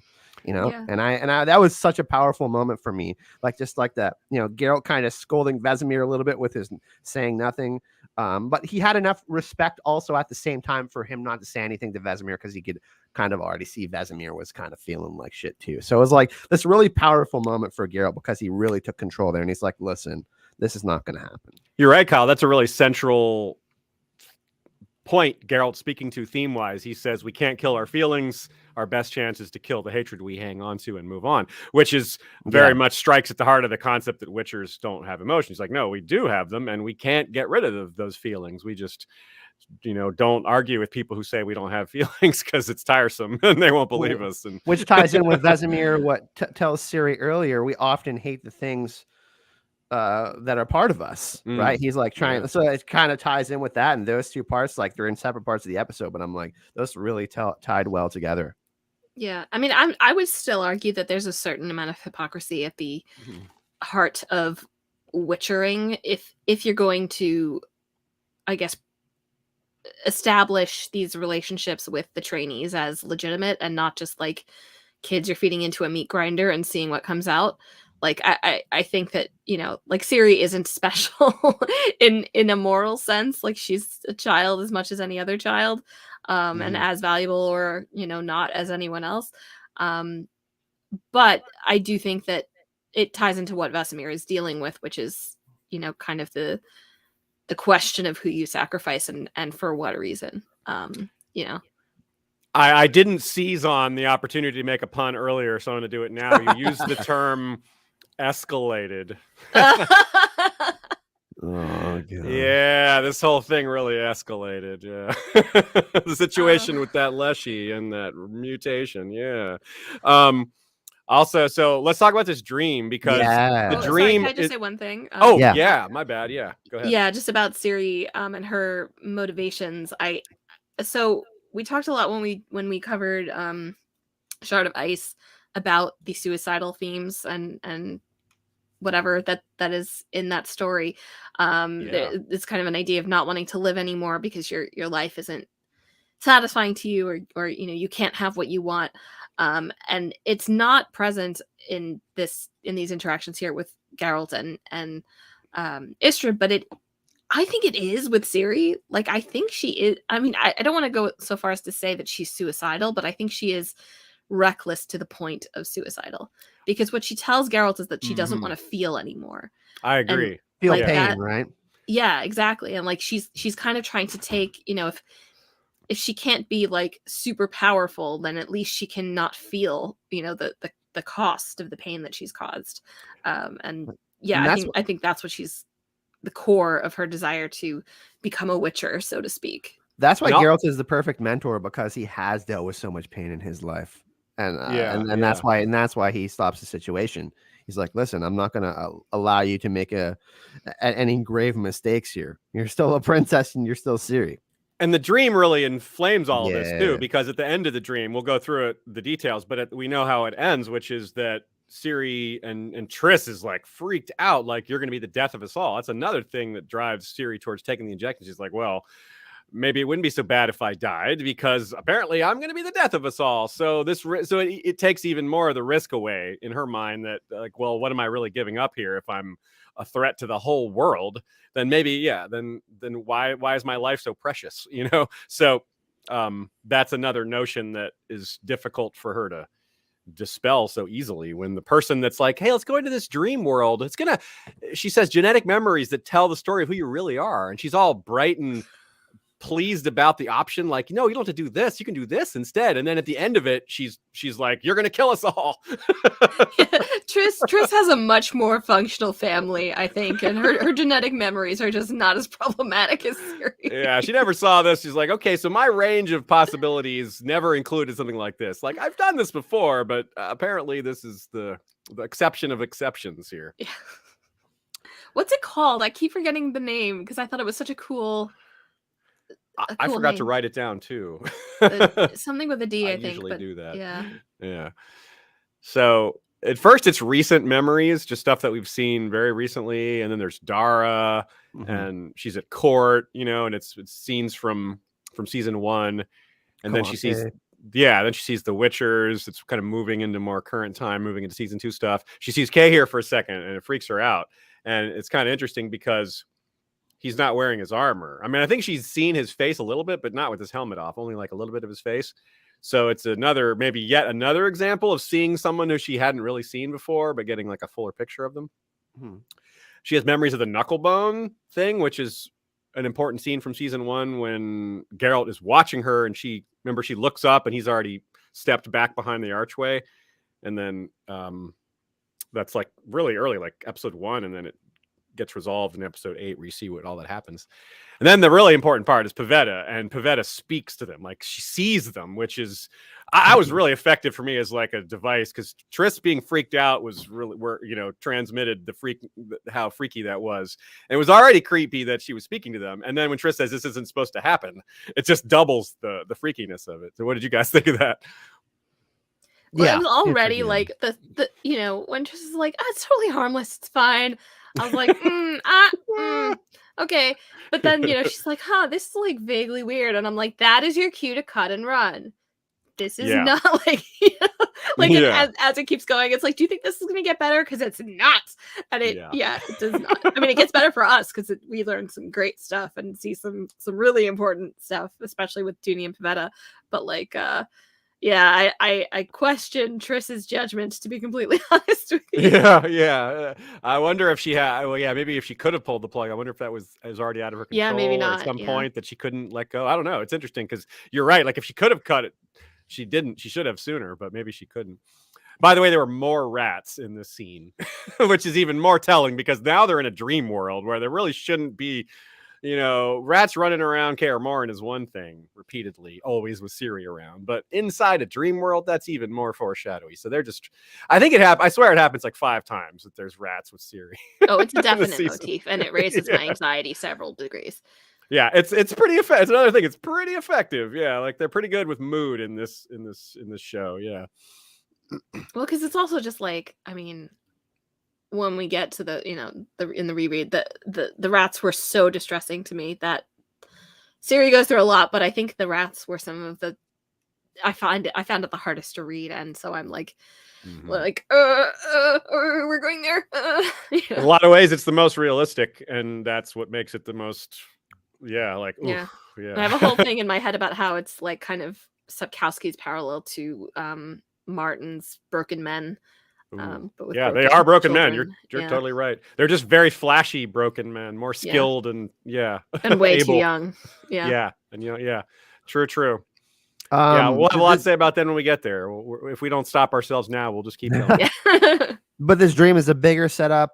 you know? yeah. And I that was such a powerful moment for me. Like, just like that, you know, Geralt kind of scolding Vesemir a little bit with his saying nothing. But he had enough respect also at the same time for him not to say anything to Vesemir, because he could kind of already see Vesemir was kind of feeling like shit too. So it was like this really powerful moment for Geralt, because he really took control there, and he's like, listen, this is not going to happen. You're right, Kyle. That's a really central point Geralt speaking to theme-wise. He says we can't kill our feelings. Our best chance is to kill the hatred we hang on to and move on, which is very much strikes at the heart of the concept that Witchers don't have emotions. Like, no, we do have them, and we can't get rid of those feelings. We just, don't argue with people who say we don't have feelings, because it's tiresome and they won't believe us. And which ties in with Vesemir, what tells Ciri earlier, we often hate the things that are part of us, right? He's like trying, so it kind of ties in with that, and those two parts, like, they're in separate parts of the episode, but I'm like, those really tied well together. Yeah, I mean, I would still argue that there's a certain amount of hypocrisy at the heart of witchering. If you're going to, I guess, establish these relationships with the trainees as legitimate and not just like kids you're feeding into a meat grinder and seeing what comes out. Like, I think that, like, Ciri isn't special in a moral sense. Like, she's a child as much as any other child, and as valuable or, not as anyone else. But I do think that it ties into what Vesemir is dealing with, which is, kind of the question of who you sacrifice and for what reason. I didn't seize on the opportunity to make a pun earlier, so I'm going to do it now. You used the term escalated. Oh, God. Yeah, this whole thing really escalated. Yeah. The situation with that Leshy and that mutation. Yeah. Also, so let's talk about this dream, because the Yeah. Sorry, dream can I just say one thing? Yeah, my bad. Yeah, go ahead. Yeah, just about Ciri and her motivations. So we talked a lot when we covered Shard of Ice about the suicidal themes and whatever that is in that story. It's kind of an idea of not wanting to live anymore because your life isn't satisfying to you, or you can't have what you want. And it's not present in these interactions here with Geralt and Istredd, but I think it is with Ciri. Like, I think she is. I mean, I don't want to go so far as to say that she's suicidal, but I think she is reckless to the point of suicidal, because what she tells Geralt is that she doesn't want to feel anymore. I agree. And, Feel like, pain, that, right? Yeah, exactly. And like she's kind of trying to take, if she can't be like super powerful, then at least she can not feel, the cost of the pain that she's caused. And I think that's what she's the core of her desire to become a witcher, so to speak. That's why Geralt is the perfect mentor, because he has dealt with so much pain in his life, and that's why he stops the situation. He's like, listen, I'm not going to allow you to make any grave mistakes here. You're still a princess and you're still Ciri. And the dream really inflames all of this too, because at the end of the dream, we'll go through the details, but we know how it ends, which is that Ciri and Triss is like freaked out, like, you're going to be the death of us all. That's another thing that drives Ciri towards taking the injection. She's like, well, maybe it wouldn't be so bad if I died, because apparently I'm going to be the death of us all. So it takes even more of the risk away in her mind, that like, well, what am I really giving up here? If I'm a threat to the whole world, then maybe, then why is my life so precious? So that's another notion that is difficult for her to dispel so easily, when the person that's like, hey, let's go into this dream world, she says genetic memories that tell the story of who you really are, and she's all bright and pleased about the option, like, no, you don't have to do this, you can do this instead. And then at the end of it, she's like, you're gonna kill us all. Triss has a much more functional family, I think, and her genetic memories are just not as problematic as Ciri. Yeah, she never saw this. She's like, okay, so my range of possibilities never included something like this. Like, I've done this before, but apparently this is the exception of exceptions here. Yeah. What's it called? I keep forgetting the name, because I thought it was such a cool I forgot to write it down too. Something with a D, I think. Usually do that. Yeah. So at first it's recent memories, just stuff that we've seen very recently, and then there's Dara, and she's at court, and it's scenes from season 1, and then she sees the Witchers. It's kind of moving into more current time, moving into season 2 stuff. She sees Cahir for a second, and it freaks her out, and it's kind of interesting because he's not wearing his armor. I mean, I think she's seen his face a little bit, but not with his helmet off, only like a little bit of his face. So it's yet another example of seeing someone who she hadn't really seen before, but getting like a fuller picture of them. She has memories of the knucklebone thing, which is an important scene from season 1 when Geralt is watching her, and she looks up and he's already stepped back behind the archway. And then that's like really early, like episode 1. And then it gets resolved in episode 8, where you see what all that happens. And then the really important part is Pavetta, and Pavetta speaks to them, like she sees them, which is I was really effective for me as like a device, because Triss being freaked out was really transmitted how freaky that was. And it was already creepy that she was speaking to them, and then when Triss says this isn't supposed to happen, it just doubles the freakiness of it. So what did you guys think of that? Well, it was already like the when Triss is like, oh, it's totally harmless, it's fine. I was like, okay. But then, she's like, this is like vaguely weird. And I'm like, that is your cue to cut and run. This is not like, as it keeps going, it's like, do you think this is going to get better? Because it's not. And it does not. I mean, it gets better for us because we learn some great stuff and see some really important stuff, especially with Dooney and Pavetta. But like, Yeah, I question Triss's judgment, to be completely honest with you. Yeah. I wonder if she had. Well, yeah, maybe if she could have pulled the plug. I wonder if that was already out of her control. Yeah, maybe Or not. at some Yeah. point that she couldn't let go. I don't know. It's interesting because you're right. Like if she could have cut it, she didn't. She should have sooner, but maybe she couldn't. By the way, there were more rats in this scene, which is even more telling because now they're in a dream world where there really shouldn't be. Rats running around Kaer Morhen is one thing repeatedly, always with Ciri around. But inside a dream world, that's even more foreshadowy. So they're just, I think it happens. I swear it happens like 5 times that there's rats with Ciri. Oh, it's a definite season. motif, and it raises my anxiety several degrees. Yeah, it's pretty effective. It's another thing. It's pretty effective. Yeah, like they're pretty good with mood in this show. Yeah. Well, because it's also just like, I mean, when we get to the in the reread, the rats were so distressing to me that Ciri goes through a lot, but I think the rats were some of the I found it the hardest to read, and so I'm like we're going there. In a lot of ways, it's the most realistic, and that's what makes it the most like yeah. yeah. I have a whole thing in my head about how it's like kind of Sapkowski's parallel to Martin's Broken Men. But with they are broken children. men. You're totally right. They're just very flashy broken men, more skilled and and way too young. Yeah, and true. Yeah, we'll have a lot to say about that when we get there. If we don't stop ourselves now, we'll just keep going. But this dream is a bigger setup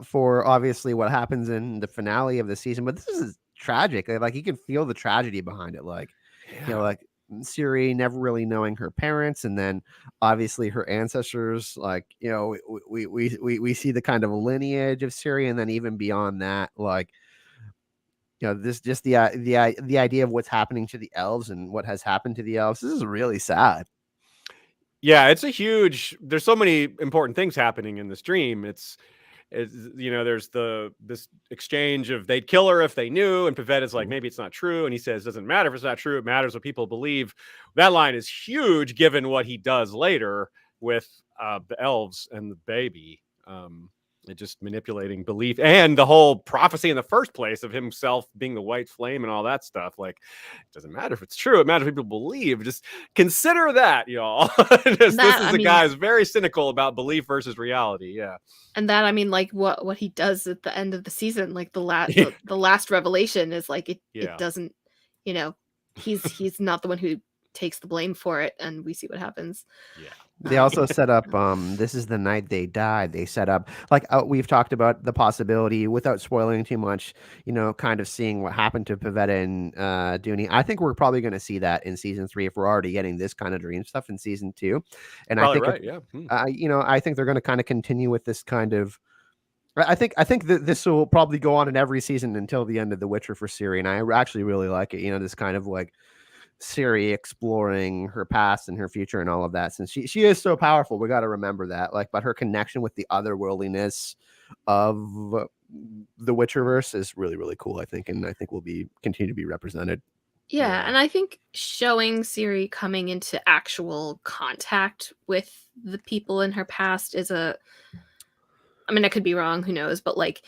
for obviously what happens in the finale of the season. But this is tragic. Like you can feel the tragedy behind it. Like like Ciri never really knowing her parents, and then obviously her ancestors. Like we see the kind of lineage of Ciri, and then even beyond that, like this just the idea of what's happening to the elves and what has happened to the elves. This is really sad. Yeah, it's a huge. There's so many important things happening in this dream. It's there's this exchange of they'd kill her if they knew, and Pavetta's like, maybe it's not true, and he says, doesn't matter if it's not true, it matters what people believe. That line is huge given what he does later with the elves and the baby. It just manipulating belief and the whole prophecy in the first place of himself being the white flame and all that stuff. Like, it doesn't matter if it's true, it matters what people believe. Just consider that, y'all. This is a guy who's very cynical about belief versus reality. Yeah. And that, I mean, like what he does at the end of the season, like the last revelation is like it doesn't, he's not the one who takes the blame for it, and we see what happens. Yeah. They also set up this is the night they died. They set up like we've talked about the possibility, without spoiling too much, kind of seeing what happened to Pavetta and Dooney. I think we're probably going to see that in season 3 if we're already getting this kind of dream stuff in season 2. And probably I think I think they're going to kind of continue with this kind of I think that this will probably go on in every season until the end of The Witcher for Ciri, and I actually really like it. This kind of like Ciri exploring her past and her future and all of that, since she is so powerful. We got to remember that, but her connection with the otherworldliness of the Witcherverse is really, really cool, I think, and I think will continue to be represented. Yeah, and I think showing Ciri coming into actual contact with the people in her past is I mean, I could be wrong, who knows, but like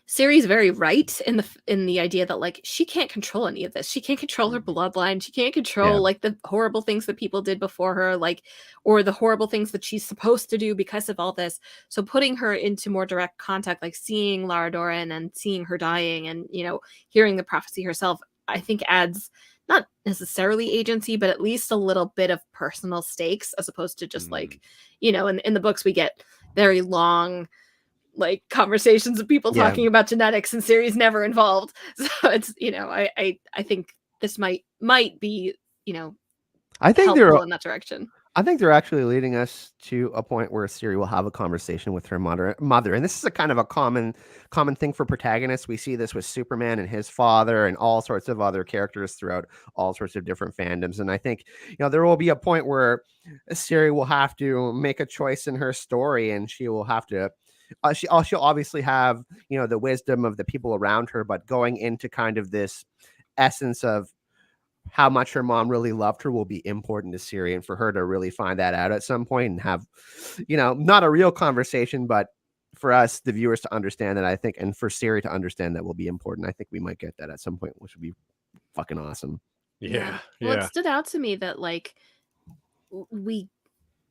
Ciri's very right in the idea that like she can't control any of this. She can't control her bloodline. She can't control like the horrible things that people did before her, like, or the horrible things that she's supposed to do because of all this. So putting her into more direct contact, like seeing Lara Dorren and seeing her dying and hearing the prophecy herself, I think adds not necessarily agency, but at least a little bit of personal stakes, as opposed to just like in the books we get very long like conversations of people talking about genetics, and Ciri's never involved. So it's I think this might be I think helpful in that direction. I think they're actually leading us to a point where Ciri will have a conversation with her mother, and this is a kind of a common thing for protagonists. We see this with Superman and his father, and all sorts of other characters throughout all sorts of different fandoms. And I think there will be a point where Ciri will have to make a choice in her story, and she will have to. She'll obviously have, the wisdom of the people around her, but going into kind of this essence of how much her mom really loved her will be important to Ciri, and for her to really find that out at some point and have, not a real conversation, but for us, the viewers, to understand that, I think, and for Ciri to understand that will be important. I think we might get that at some point, which would be fucking awesome. Yeah. Well, it stood out to me that like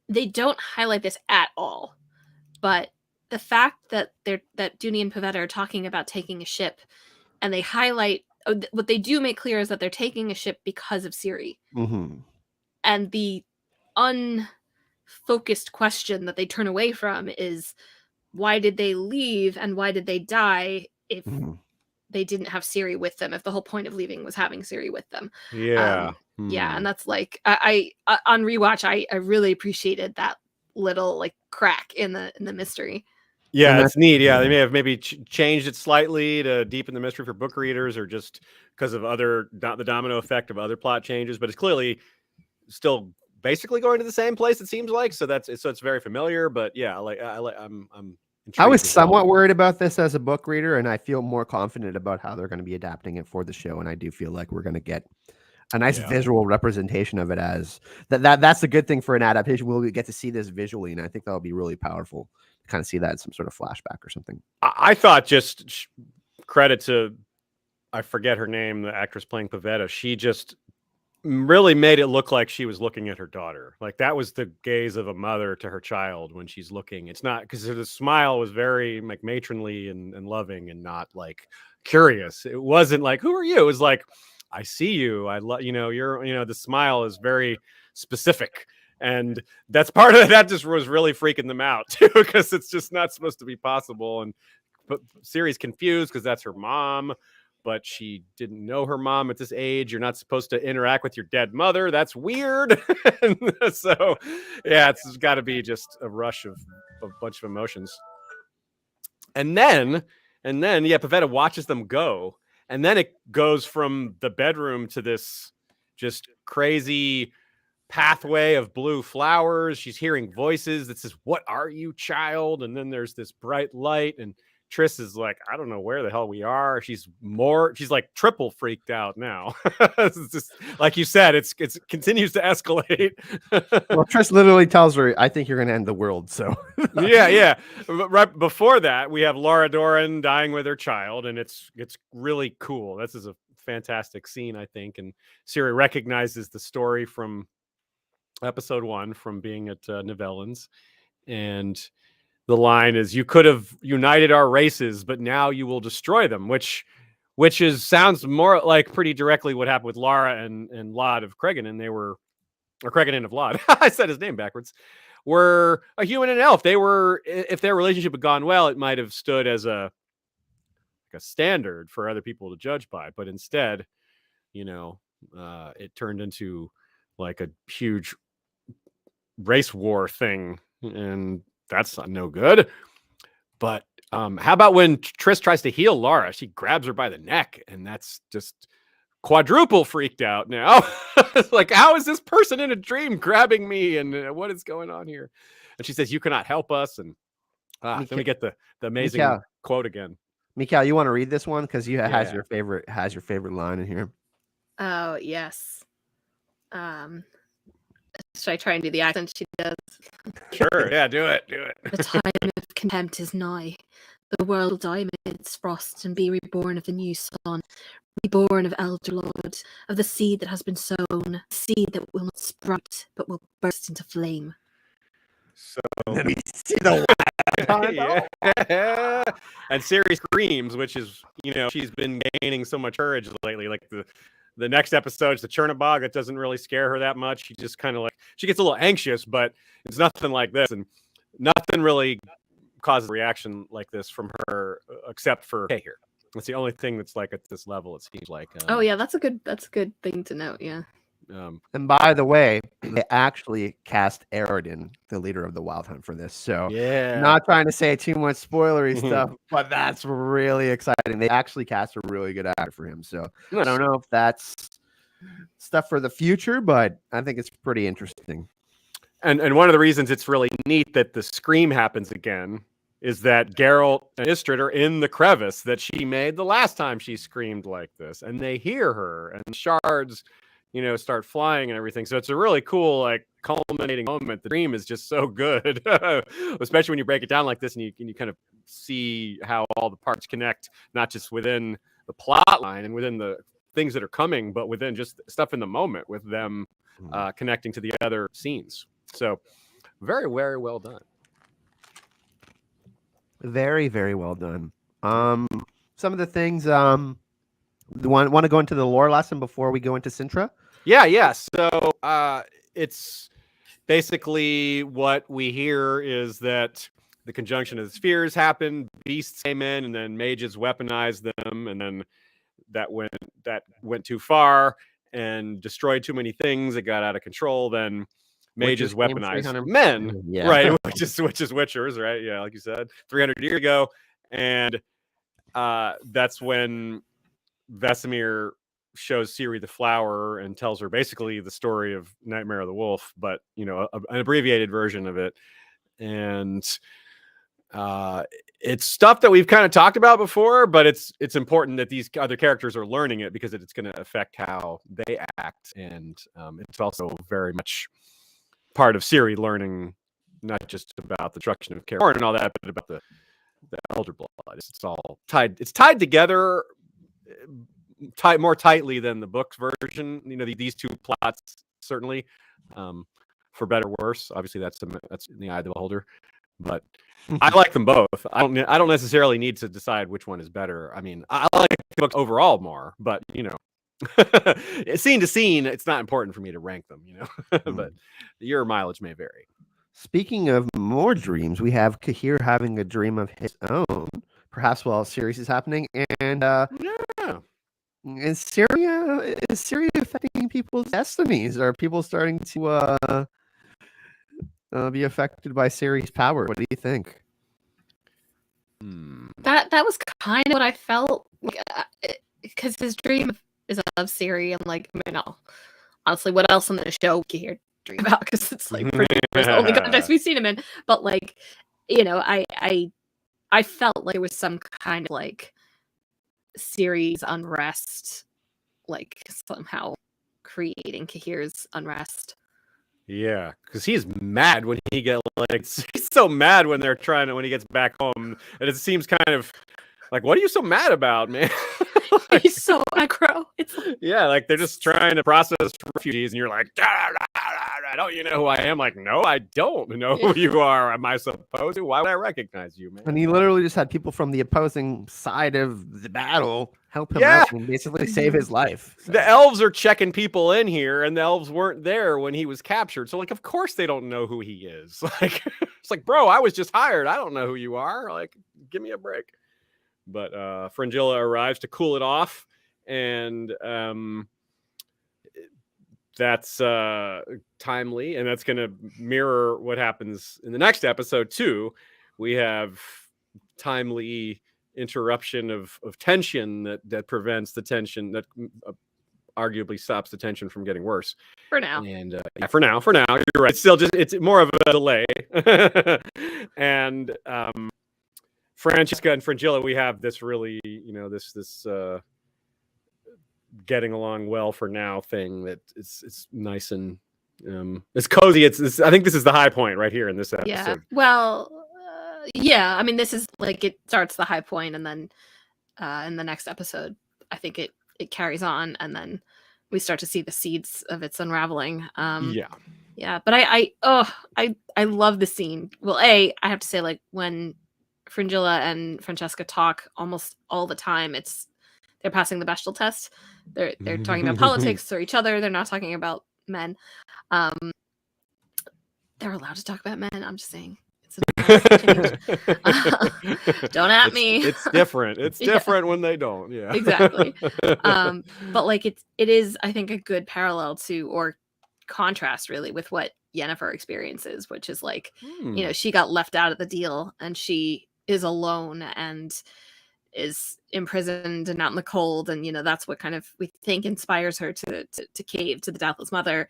they don't highlight this at all, but the fact that Dooney and Pavetta are talking about taking a ship, and they highlight what they do make clear is that they're taking a ship because of Ciri. Mm-hmm. And the unfocused question that they turn away from is, why did they leave and why did they die if they didn't have Ciri with them, if the whole point of leaving was having Ciri with them? Yeah. Yeah, and that's like I on rewatch I really appreciated that little like crack in the mystery. Yeah, it's neat. Yeah, they may have maybe changed it slightly to deepen the mystery for book readers, or just because of the domino effect of other plot changes. But it's clearly still basically going to the same place. It seems like it's very familiar. But yeah, I'm I was somewhat worried about this as a book reader, and I feel more confident about how they're going to be adapting it for the show. And I do feel like we're going to get a nice visual representation of it as that's a good thing for an adaptation. We'll get to see this visually, and I think that'll be really powerful to kind of see that in some sort of flashback or something. I thought, just credit to, I forget her name, the actress playing Pavetta. She just really made it look like she was looking at her daughter. Like that was the gaze of a mother to her child when she's looking. It's not, because the smile was very like matronly and loving, and not like curious. It wasn't like, who are you? It was like, I see you. I love, the smile is very specific. And that's part of it. That just was really freaking them out too, because it's just not supposed to be possible. But Ciri's confused because that's her mom, but she didn't know her mom at this age. You're not supposed to interact with your dead mother. That's weird. So yeah, it's got to be just a rush of a bunch of emotions. And then Pavetta watches them go. And then it goes from the bedroom to this just crazy pathway of blue flowers. She's hearing voices that says, "What are you, child?" And then there's this bright light, and Triss is like, I don't know where the hell we are. She's like triple freaked out now. It's just, like you said, it continues to escalate. Well, Triss literally tells her, I think you're going to end the world. So yeah. Right before that, we have Lara Dorren dying with her child, and it's really cool. This is a fantastic scene, I think. And Ciri recognizes the story from episode 1 from being at Nivellans, and the line is, "You could have united our races, but now you will destroy them," which sounds more like pretty directly what happened with Lara and Lod of Cregan. Or Cregan of Lod. I said his name backwards. Were a human and an elf. They were, if their relationship had gone well, it might have stood as a standard for other people to judge by. But instead, it turned into like a huge race war thing, and that's no good. But how about when Triss tries to heal Lara? She grabs her by the neck, and that's just quadruple freaked out now. It's like, how is this person in a dream grabbing me, and what is going on here? And she says, "You cannot help us." And then we get the amazing quote again. Michal, you want to read this one because has your favorite line in here? Oh yes. Should I try and do the accent she does? Sure, yeah, do it. The time of contempt is nigh. The world will die amidst frost and be reborn of the new sun, reborn of elder lord, of the seed that has been sown, seed that will not sprout but will burst into flame. So let me see the yeah. And Ciri screams, which is, she's been gaining so much courage lately. Like the next episode's the Chernobog. That doesn't really scare her that much. She just kind of like, she gets a little anxious, but it's nothing like this, and nothing really causes a reaction like this from her except for Cahir. That's the only thing that's like at this level, it seems like. Oh yeah, that's a good thing to note. Yeah. And by the way, they actually cast Aradin, the leader of the Wild Hunt, for this. So yeah, not trying to say too much spoilery stuff, but that's really exciting. They actually cast a really good actor for him. So I don't know if that's stuff for the future, but I think it's pretty interesting. And one of the reasons it's really neat that the scream happens again is that Geralt and Istredd are in the crevice that she made the last time she screamed like this, and they hear her, and shards start flying and everything. So it's a really cool, like, culminating moment. The dream is just so good, especially when you break it down like this, and you kind of see how all the parts connect, not just within the plot line and within the things that are coming, but within just stuff in the moment with them connecting to the other scenes. So very, very well done. Very, very well done. Some of the things want to go into the lore lesson before we go into Cintra? Yeah. So it's basically what we hear is that the conjunction of the spheres happened, beasts came in, and then mages weaponized them, and then that went too far and destroyed too many things. It got out of control. Then mages weaponized men, right? which is witchers, right? Yeah, like you said, 300 years ago, and that's when Vesemir shows Ciri the flower and tells her basically the story of Nightmare of the Wolf, but an abbreviated version of it. And it's stuff that we've kind of talked about before, but it's important that these other characters are learning it because it's going to affect how they act. And it's also very much part of Ciri learning not just about the destruction of Kaer and all that, but about the elder blood. It's all tied. It's tied together more tightly than the book's version. These two plots certainly, for better or worse. Obviously, that's in the eye of the beholder. But I like them both. I don't necessarily need to decide which one is better. I mean, I like the book overall more, but scene to scene, it's not important for me to rank them. But your mileage may vary. Speaking of more dreams, we have Cahir having a dream of his own, perhaps while Ciri's is happening, and is Ciri affecting people's destinies? Are people starting to be affected by Ciri's power? What do you think? That was kind of what I felt, because his dream is of Ciri, and honestly, what else in the show can you dream about? Because it's pretty much the only context we've seen him in. But I felt like there was some kind of Ciri's unrest, somehow creating Cahir's unrest. Yeah, because he's mad when he he's so mad when when he gets back home, and it seems kind of what are you so mad about, man? He's so aggro. Yeah, they're just trying to process refugees, and you're like, don't you know who I am? No, I don't know who you are. Am I supposed to? Why would I recognize you, man? And he literally just had people from the opposing side of the battle help him out and basically save his life. So. The elves are checking people in here, and the elves weren't there when he was captured. So, of course they don't know who he is. It's bro, I was just hired. I don't know who you are. Give me a break. But Fringilla arrives to cool it off, and that's timely, and that's going to mirror what happens in the next episode too. We have timely interruption of tension that prevents the tension, that arguably stops the tension from getting worse. For now. And for now, you're right. It's more of a delay. And Francesca and Fringilla, we have this really, this getting along well for now thing that it's nice and it's cozy. I think this is the high point right here in this episode. Yeah. Well, yeah. I mean, this is it starts the high point, and then in the next episode, I think it carries on, and then we start to see the seeds of its unraveling. Yeah. But I love the scene. Well, I have to say, when Fringilla and Francesca talk almost all the time, they're passing the Bechdel test. They're talking about politics or each other. They're not talking about men. They're allowed to talk about men. I'm just saying. Don't at me. It's different. It's different when they don't. Yeah, exactly. But it is, I think, a good parallel to, or contrast really, with what Yennefer experiences, which is she got left out of the deal, and she is alone and is imprisoned and out in the cold, and that's what kind of we think inspires her to cave to the Deathless Mother,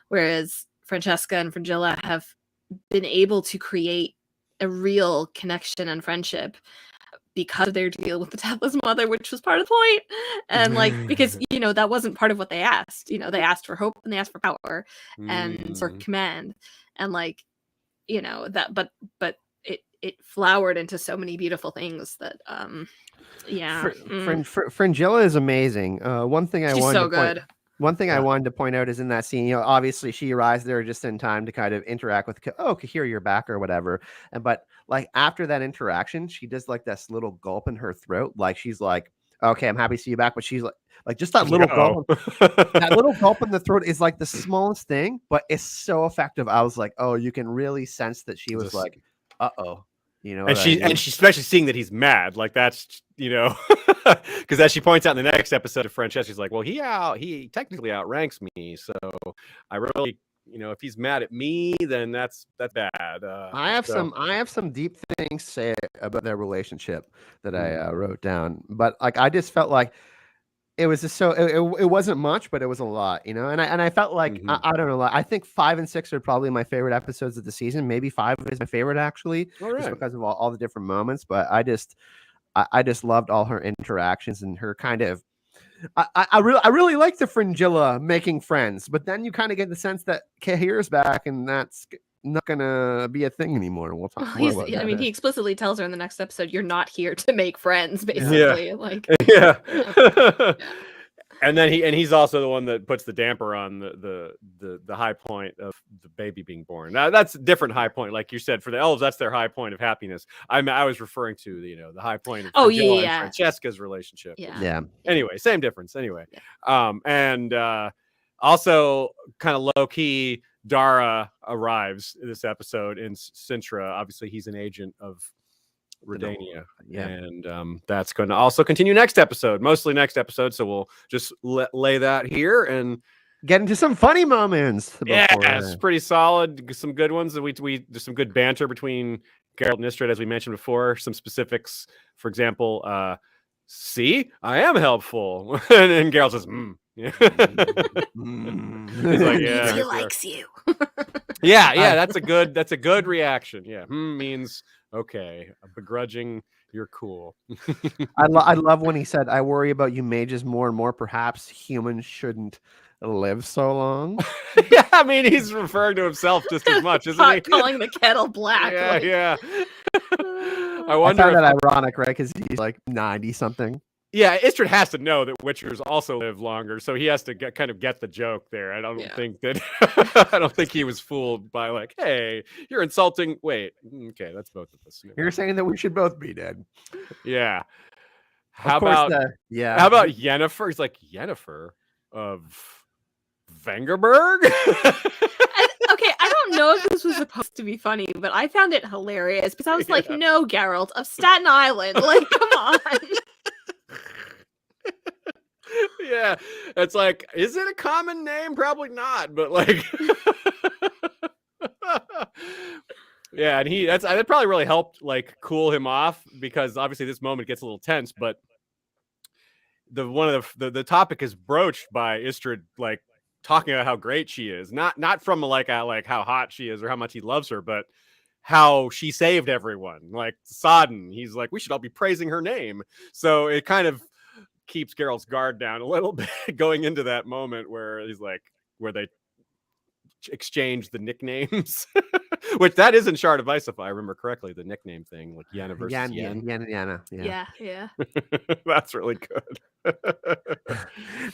whereas Francesca and Fringilla have been able to create a real connection and friendship because of their deal with the Deathless Mother, which was part of the point. And because that wasn't part of what they asked. They asked for hope, and they asked for power and for command, and that, but it flowered into so many beautiful things that Fringilla is amazing. One thing I She's wanted so to point, good. One thing I wanted to point out is in that scene, obviously she arrives there just in time to kind of interact with, Cahir, you're back or whatever. But like after that interaction, she does like this little gulp in her throat. Like she's like, okay, I'm happy to see you back. But she's like just that little gulp. That little gulp in the throat is like the smallest thing, but it's so effective. I was like, oh, you can really sense that she was like, uh-oh. And she's especially seeing that he's mad, like that's because as she points out in the next episode of Francesca's like, well, he technically outranks me, so I really, if he's mad at me, then that's bad. I have some deep things to say about their relationship that I wrote down, but like I just felt like it was just it wasn't much, but it was a lot, and I felt like I don't know, I think 5 and 6 are probably my favorite episodes of the season. Maybe 5 is my favorite actually, just because of all the different moments. But I just loved all her interactions and her kind of. I really like the Fringilla making friends, but then you kind of get the sense that Cahir's back, and that's not gonna be a thing anymore. We'll talk more about that. I mean, he explicitly tells her in the next episode, "You're not here to make friends." Basically, yeah. And then he's also the one that puts the damper on the high point of the baby being born. Now that's a different high point, like you said. For the elves, that's their high point of happiness. I was referring to the high point of Jill and Francesca's relationship. Yeah. Anyway, same difference. Anyway, and also kind of low key, Dara arrives in this episode in Cintra. Obviously, he's an agent of Redania, and that's going to also continue next episode, mostly next episode. So we'll just lay that here and get into some funny moments. It's pretty solid. Some good ones. There's some good banter between Geralt and Istredd, as we mentioned before. Some specifics, for example, see, I am helpful, and Geralt says, He's like, yeah, he likes you. yeah, that's a good reaction. Yeah, means okay, begrudging, you're cool. I love when he said, I worry about you mages more and more. Perhaps humans shouldn't live so long. Yeah, I mean, he's referring to himself just as much, isn't he? Calling the kettle black. Yeah. I wonder. I found that ironic, right? Because he's like 90 something. Yeah, Istredd has to know that Witchers also live longer, so he has to kind of get the joke there. I don't think he was fooled by like, hey, you're insulting. Wait, okay, that's both of us. You're saying that we should both be dead. Yeah. How about Yennefer? He's like, Yennefer of Vengerberg? Okay, I don't know if this was supposed to be funny, but I found it hilarious because I was like, no, Geralt of Staten Island. Like, come on. Yeah, it's like, is it a common name? Probably not, but like, yeah, and that probably really helped like cool him off, because obviously this moment gets a little tense, but the topic is broached by Istredd, like talking about how great she is, not from like how hot she is or how much he loves her, but how she saved everyone, like Sodden. He's like, we should all be praising her name. So it kind of keeps Geralt's guard down a little bit going into that moment where they exchange the nicknames, which that is in Shard of Ice, if I remember correctly, the nickname thing, like Yenna versus Yen. Yeah. That's really good.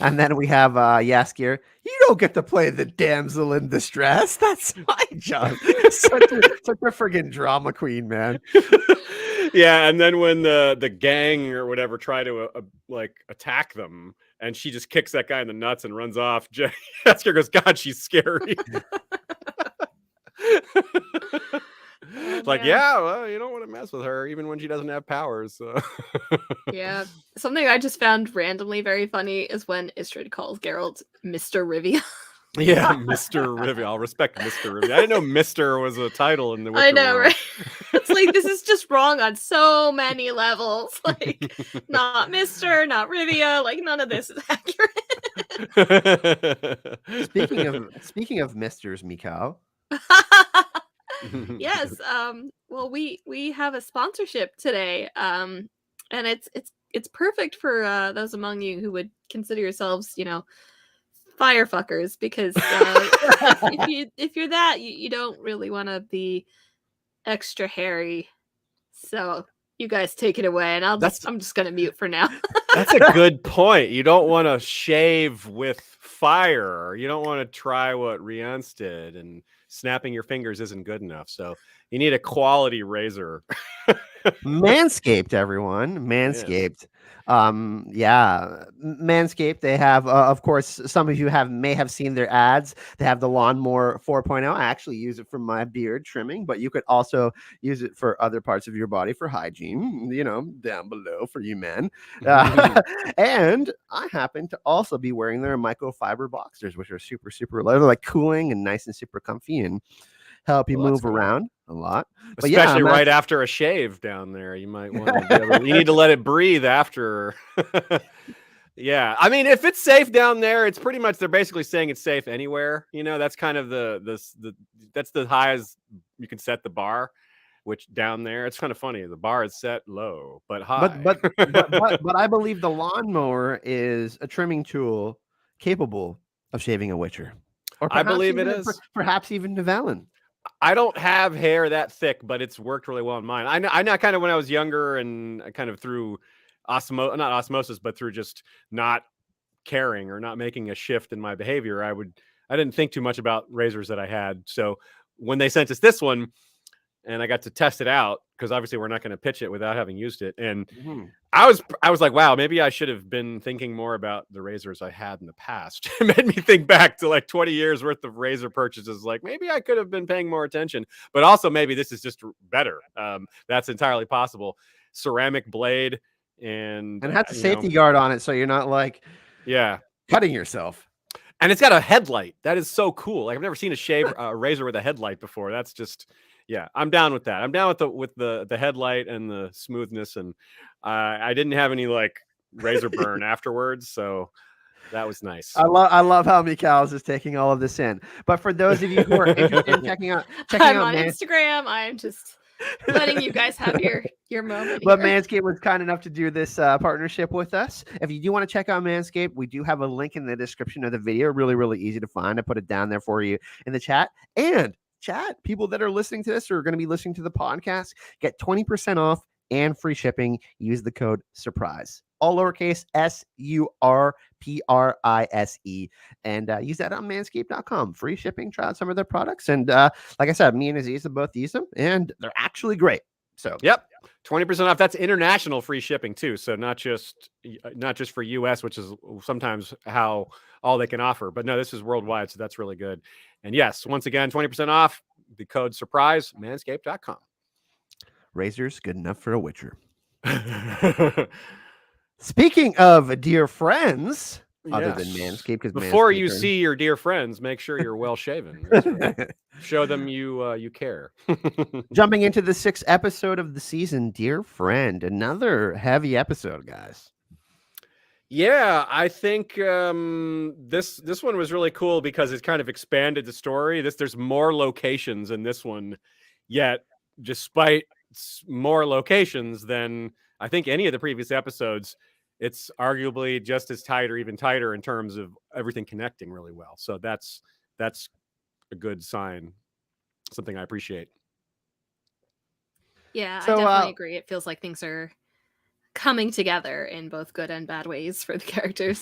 And then we have Jaskier. You don't get to play the damsel in distress. That's my job. such a friggin' drama queen, man. Yeah, and then when the gang or whatever try to attack them, and she just kicks that guy in the nuts and runs off, Jaskier goes, God, she's scary. Like, yeah, well, you don't want to mess with her even when she doesn't have powers. So. Yeah, something I just found randomly very funny is when Istredd calls Geralt Mr. Rivia. Yeah, Mr. Rivia. I'll respect Mr. Rivia. I didn't know Mr. was a title in the Witcher I know, world. right? It's like, this is just wrong on so many levels. Like, not Mr., not Rivia. Like, none of this is accurate. Speaking of Misters, Michal. Yes. Well, we have a sponsorship today. And it's perfect for those among you who would consider yourselves, firefuckers, because if you're that, you don't really want to be extra hairy. So You guys take it away, and I'm just gonna mute for now. That's a good point. You don't want to shave with fire. You don't want to try what Rience did, and snapping your fingers isn't good enough. So you need a quality razor. Manscaped, everyone. Manscaped. Manscaped. They have, of course, some of you may have seen their ads. They have the Lawnmower 4.0. I actually use it for my beard trimming, but you could also use it for other parts of your body for hygiene, down below for you men. And I happen to also be wearing their microfiber boxers, which are super, super light. They're like cooling and nice and super comfy and help you move around a lot. Especially right after a shave down there. You might want to you need to let it breathe after. Yeah. I mean, if it's safe down there, it's pretty much, they're basically saying it's safe anywhere. That's kind of that's the highest you can set the bar, which down there, it's kind of funny. The bar is set low, but high. But I believe the lawnmower is a trimming tool capable of shaving a witcher. Or I believe it is. Perhaps even Nivellen. I don't have hair that thick, but it's worked really well on mine. I know kind of when I was younger and kind of through not osmosis, but through just not caring or not making a shift in my behavior, I didn't think too much about razors that I had. So when they sent us this one and I got to test it out, because obviously we're not going to pitch it without having used it. And I was like, wow, maybe I should have been thinking more about the razors I had in the past. It made me think back to like 20 years worth of razor purchases. Like maybe I could have been paying more attention, but also maybe this is just better. That's entirely possible. Ceramic blade and it has a safety guard on it, so you're not like cutting yourself. And it's got a headlight. That is so cool. Like I've never seen a razor with a headlight before. That's just, I'm down with that. I'm down with the headlight and the smoothness, and I didn't have any like razor burn afterwards, so that was nice. I love how Michal is taking all of this in. But for those of you who are interested in checking out on Instagram, I'm just letting you guys have your moment. But Manscaped was kind enough to do this partnership with us. If you do want to check out Manscaped, we do have a link in the description of the video. Really, really easy to find. I put it down there for you in the chat. And people that are listening to this or are going to be listening to the podcast, get 20% off and free shipping. Use the code SURPRISE. All lowercase SURPRISE. And use that on manscaped.com. Free shipping. Try out some of their products. And like I said, me and Aziz have both used them, and they're actually great. So, 20% off. That's international free shipping too. So not just for US, which is sometimes how all they can offer, but no, this is worldwide. So that's really good. And yes, once again, 20% off, the code SURPRISE, manscaped.com. Razors good enough for a witcher. Speaking of dear friends, other than Manscaped, because before you see your dear friends, make sure you're well shaven. Right. Show them you care. Jumping into the 6th episode of the season, Dear Friend, another heavy episode, guys. Yeah, I think this one was really cool because it kind of expanded the story. There's more locations in this one, yet despite more locations than I think any of the previous episodes, it's arguably just as tight or even tighter in terms of everything connecting really well. So that's a good sign, something I appreciate. Yeah, so, I definitely agree. It feels like things are coming together in both good and bad ways for the characters.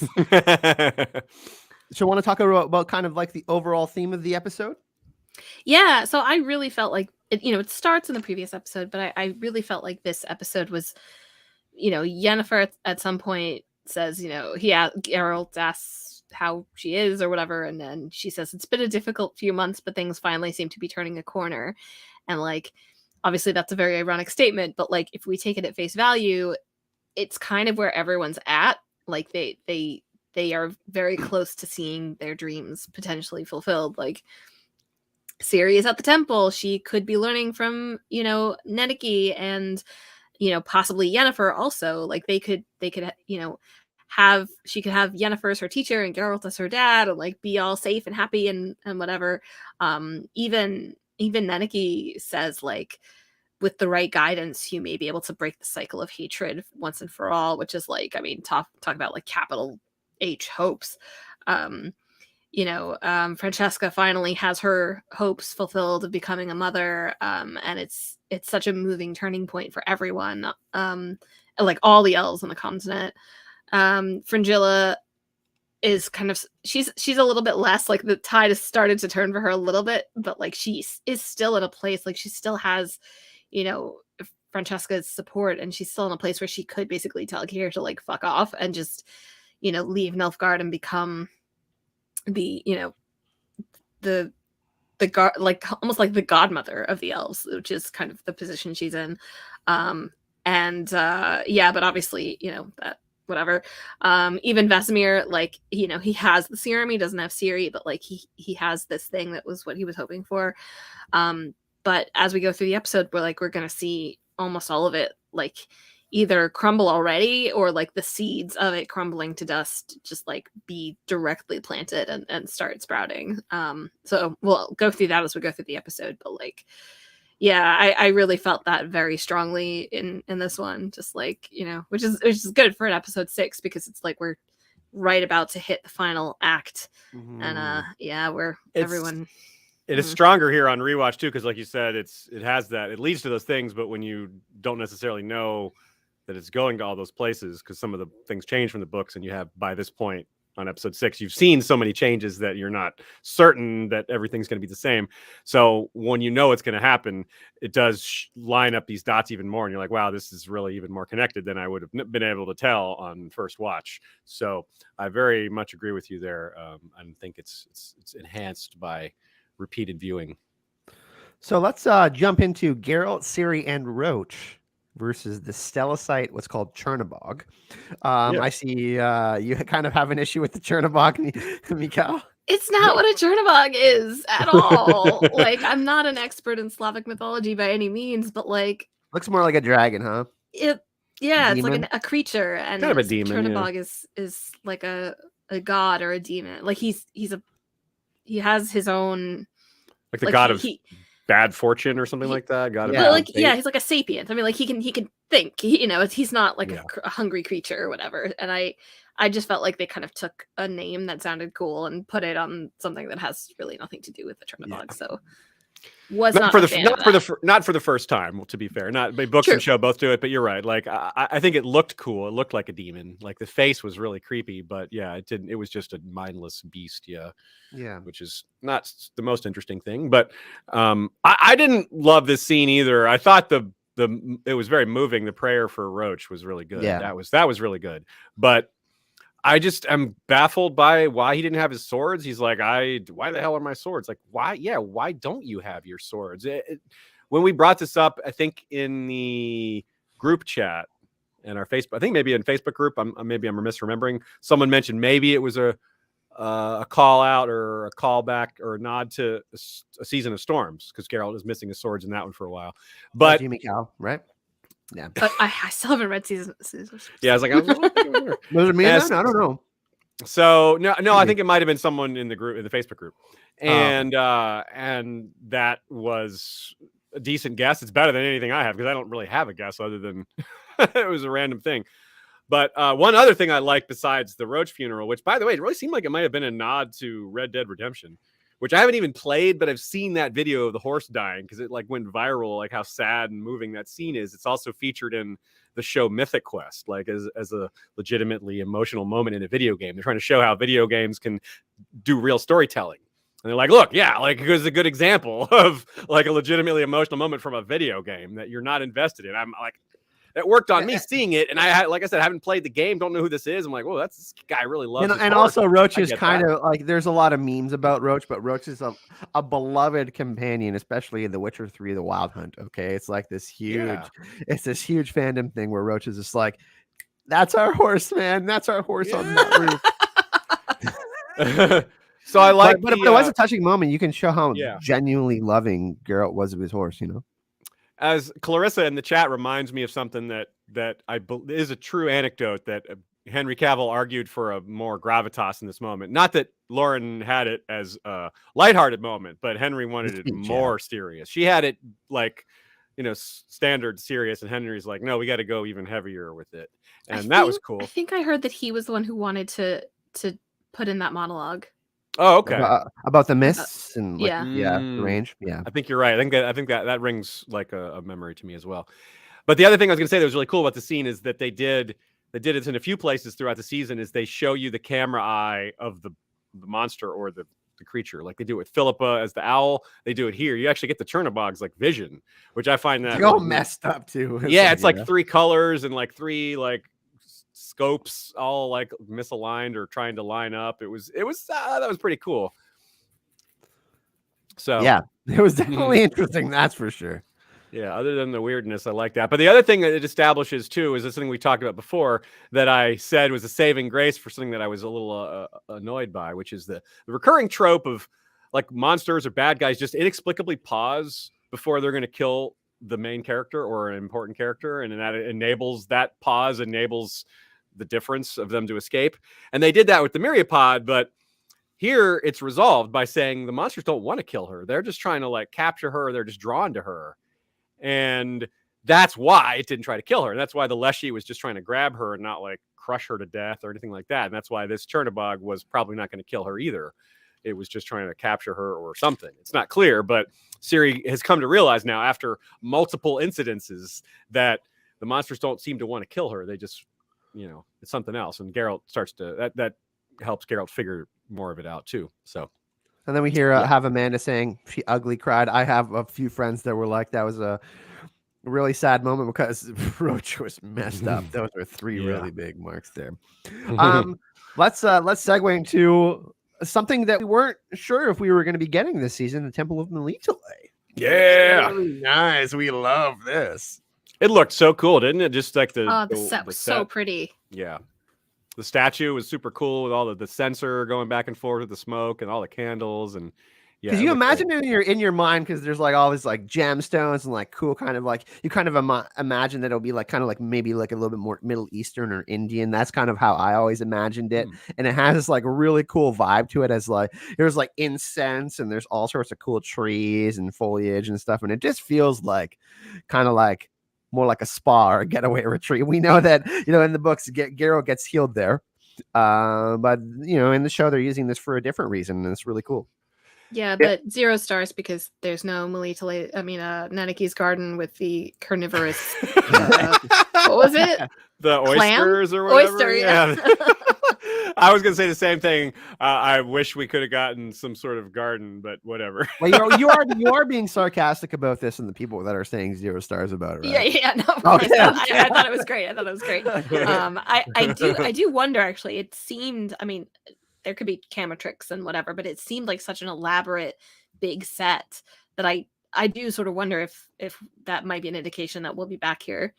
So want to talk about kind of like the overall theme of the episode? Yeah, so I really felt like it starts in the previous episode, but I really felt like this episode was, Yennefer at some point says, Geralt asks how she is or whatever, and then she says it's been a difficult few months, but things finally seem to be turning a corner. And like, obviously that's a very ironic statement, but like if we take it at face value, it's kind of where everyone's at. Like they are very close to seeing their dreams potentially fulfilled. Like Ciri is at the temple. She could be learning from, Neneki and, possibly Yennefer also. Like they could, she could have Yennefer as her teacher and Geralt as her dad and like be all safe and happy and whatever. Even Neneki says like, with the right guidance, you may be able to break the cycle of hatred once and for all, which is like, I mean, talk about like capital H hopes. Francesca finally has her hopes fulfilled of becoming a mother, and it's such a moving turning point for everyone, like all the elves on the continent. Fringilla is kind of she's a little bit less, like the tide has started to turn for her a little bit, but like she is still in a place, like she still has Francesca's support, and she's still in a place where she could basically tell Kaer to like fuck off and just leave Nilfgaard and become the god, like almost like the godmother of the elves, which is kind of the position she's in. But obviously that whatever. Even Vesemir, like he has the serum, he doesn't have Ciri, but like he has this thing that was what he was hoping for. But as we go through the episode, we're gonna see almost all of it like either crumble already, or like the seeds of it crumbling to dust just like be directly planted and start sprouting. So we'll go through that as we go through the episode, but like I really felt that very strongly in this one, just like which is good for an episode 6, because it's like we're right about to hit the final act. And everyone it is stronger here on rewatch too, because like you said, it leads to those things, but when you don't necessarily know that it's going to all those places, because some of the things change from the books, and you have, by this point on episode 6, you've seen so many changes that you're not certain that everything's going to be the same. So when it's going to happen, it does line up these dots even more, and you're like, wow, this is really even more connected than I would have been able to tell on first watch. So I very much agree with you there. I think it's enhanced by repeated viewing. So let's jump into Geralt, Ciri, and Roach versus the Stellacite, what's called Chernobog. I see you kind of have an issue with the Chernobog, Michal. It's not what a Chernobog is at all. Like, I'm not an expert in Slavic mythology by any means, but like looks more like a dragon, huh? It's like a creature, and kind of a demon. Chernobog is like a god or a demon. Like he has his own, like the god of bad fortune or something like that. He's like a sapient. I mean, like he can think. He's not like a hungry creature or whatever. And I just felt like they kind of took a name that sounded cool and put it on something that has really nothing to do with the Chernobog. So not for the first time. To be fair, not books and show both do it, but you're right. Like I think it looked cool. It looked like a demon. Like the face was really creepy, but it didn't. It was just a mindless beast. Yeah, which is not the most interesting thing. But I didn't love this scene either. I thought it was very moving. The prayer for Roach was really good. Yeah, that was really good. But I just am baffled by why he didn't have his swords. He's like, why the hell are my swords? Like, why? Yeah, why don't you have your swords? When we brought this up, I think in the group chat and our Facebook, I think maybe in Facebook group, maybe I'm misremembering. Someone mentioned maybe it was a call out or a callback or a nod to a Season of Storms, because Geralt is missing his swords in that one for a while. But Jimmy Cal, right? Yeah, but I still haven't read season. Yeah, I was like, was it me? I don't know. So no, I think it might have been someone in the group, in the Facebook group, and that was a decent guess. It's better than anything I have, because I don't really have a guess other than it was a random thing. But one other thing I like besides the Roach funeral, which by the way, it really seemed like it might have been a nod to Red Dead Redemption, which I haven't even played, but I've seen that video of the horse dying because it like went viral, like how sad and moving that scene is. It's also featured in the show Mythic Quest, like as a legitimately emotional moment in a video game. They're trying to show how video games can do real storytelling. And they're like, look, like here's a good example of like a legitimately emotional moment from a video game that you're not invested in. I'm like, that worked on me seeing it, and I like I said, I haven't played the game, don't know who this is. I'm like, well, this guy really loves. And also, Roach is kind of like, there's a lot of memes about Roach, but Roach is a beloved companion, especially in The Witcher 3: The Wild Hunt. Okay, it's like this huge, it's this huge fandom thing where Roach is just like, that's our horse, man, that's our horse on that roof. So I like, but it was a touching moment. You can show how genuinely loving Geralt was of his horse, As Clarissa in the chat reminds me of something that is a true anecdote, that Henry Cavill argued for a more gravitas in this moment. Not that Lauren had it as a lighthearted moment, but Henry wanted it more serious. She had it like, standard serious, and Henry's like, no, we got to go even heavier with it. And that was cool. I think I heard that he was the one who wanted to put in that monologue. Oh, okay. About the mists and like yeah. the range. Yeah. I think you're right. I think that rings like a memory to me as well. But the other thing I was going to say that was really cool about the scene is that they did it in a few places throughout the season. Is they show you the camera eye of the monster or the creature, like they do it with Philippa as the owl. They do it here. You actually get the Chernobog's like vision, which I find that They're all really messed up too. Yeah, it's like 3 colors and like 3 like scopes all like misaligned or trying to line up. It was that was pretty cool. So yeah, it was definitely interesting. That's for sure. Yeah, other than the weirdness, I like that. But the other thing that it establishes too is this thing we talked about before that I said was a saving grace for something that I was a little annoyed by, which is the recurring trope of like monsters or bad guys just inexplicably pause before they're going to kill the main character or an important character, and that enables the difference of them to escape. And they did that with the Myriapod, but here it's resolved by saying the monsters don't want to kill her. They're just trying to like capture her. They're just drawn to her. And that's why it didn't try to kill her. And that's why the Leshy was just trying to grab her and not like crush her to death or anything like that. And that's why this Chernobog was probably not going to kill her either. It was just trying to capture her or something. It's not clear, but Ciri has come to realize now after multiple incidences that the monsters don't seem to want to kill her. They just, it's something else. And Geralt starts to, that helps Geralt figure more of it out too. So. And then we hear have Amanda saying she ugly cried. I have a few friends that were like, that was a really sad moment because Roach was messed up. Those are 3 really big marks there. Let's segue into something that we weren't sure if we were going to be getting this season, the Temple of Melitele. Yeah. Really nice. We love this. It looked so cool, didn't it? Just like the set was so pretty. Yeah. The statue was super cool with all the sensor going back and forth with the smoke and all the candles. And because you imagine it in your mind, because there's like all these like gemstones and like cool kind of like you kind of imagine that it'll be like kind of like maybe like a little bit more Middle Eastern or Indian. That's kind of how I always imagined it. And it has this like really cool vibe to it, as like there's like incense and there's all sorts of cool trees and foliage and stuff. And it just feels like kind of like more like a spa or a getaway retreat. We know that, in the books, Geralt gets healed there. But, in the show, they're using this for a different reason. And it's really cool. Yeah, but 0 stars because there's no Melitele. I mean, Nanaki's garden with the carnivorous. What was it? The oysters or whatever. Oyster, yeah. I was gonna say the same thing. I wish we could have gotten some sort of garden, but whatever. Well, you are being sarcastic about this, and the people that are saying 0 stars about it, right? Yeah, no, of course. Okay. I thought it was great. I do wonder, actually. It seemed, I mean, there could be camera tricks and whatever, but it seemed like such an elaborate big set that I do sort of wonder if that might be an indication that we'll be back here.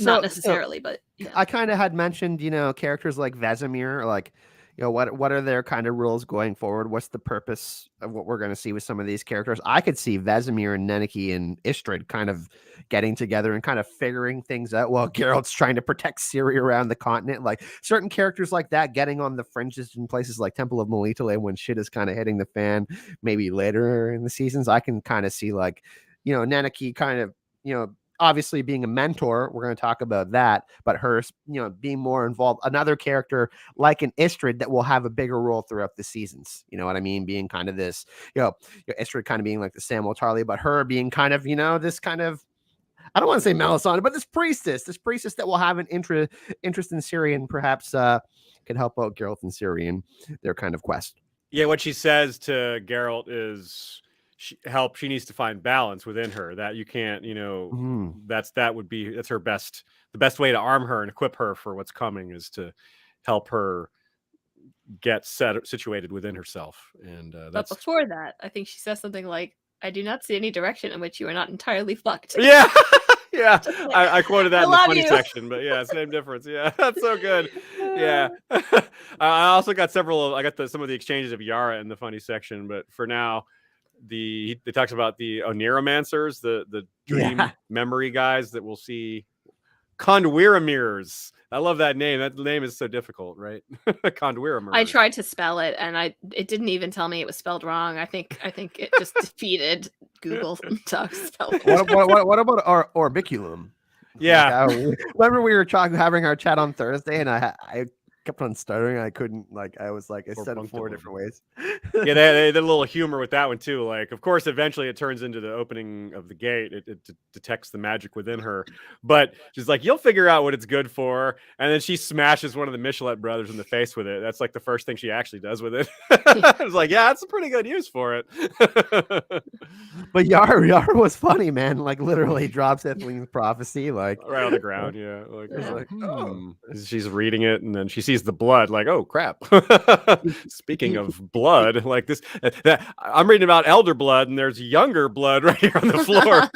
Not necessarily, but yeah. I kind of had mentioned, characters like Vesemir, like, what are their kind of rules going forward? What's the purpose of what we're going to see with some of these characters? I could see Vesemir and Neneki and Istredd kind of getting together and kind of figuring things out while Geralt's trying to protect Ciri around the continent. Like certain characters like that getting on the fringes in places like Temple of Melitele when shit is kind of hitting the fan, maybe later in the seasons. I can kind of see like, Neneki kind of, obviously being a mentor, we're going to talk about that, but her, being more involved, another character like an Istredd that will have a bigger role throughout the seasons. You know what I mean? Being kind of this, Istredd kind of being like the Samuel Tarly, but her being kind of, this kind of, I don't want to say Melisandre, but this priestess that will have an interest in Ciri and perhaps can help out Geralt and Ciri in their kind of quest. Yeah, what she says to Geralt is she needs to find balance within her, that you can't, that's her best, the best way to arm her and equip her for what's coming is to help her get situated within herself. And but before that, I think she says something like, I do not see any direction in which you are not entirely fucked. Yeah. Yeah, like, I quoted that in the funny section, but yeah, same difference. Yeah, that's so good. Yeah. I also got some of the exchanges of Yara in the funny section, but for now, it talks about the Oniromancers, the dream memory guys that we'll see. Conduiramirs. I love that name. That name is so difficult, right? Conduiramirs. I tried to spell it, and it didn't even tell me it was spelled wrong. I think it just defeated Google to spell it. What about our orbiculum? Yeah. Like, remember we were having our chat on Thursday, and I kept on stuttering. I couldn't I was I Or said it 4 different ways. Yeah, they did a little humor with that one too. Like, of course, eventually it turns into the opening of the gate. It detects the magic within her, but she's like, "You'll figure out what it's good for." And then she smashes one of the Michal brothers in the face with it. That's like the first thing she actually does with it. I was like, "Yeah, that's a pretty good use for it." But Yara was funny, man. Like literally drops Ethling's prophecy, like right on the ground. Yeah, oh. She's reading it, and then she sees the blood. Like, oh crap! Speaking of blood, like this, I'm reading about elder blood, and there's younger blood right here on the floor.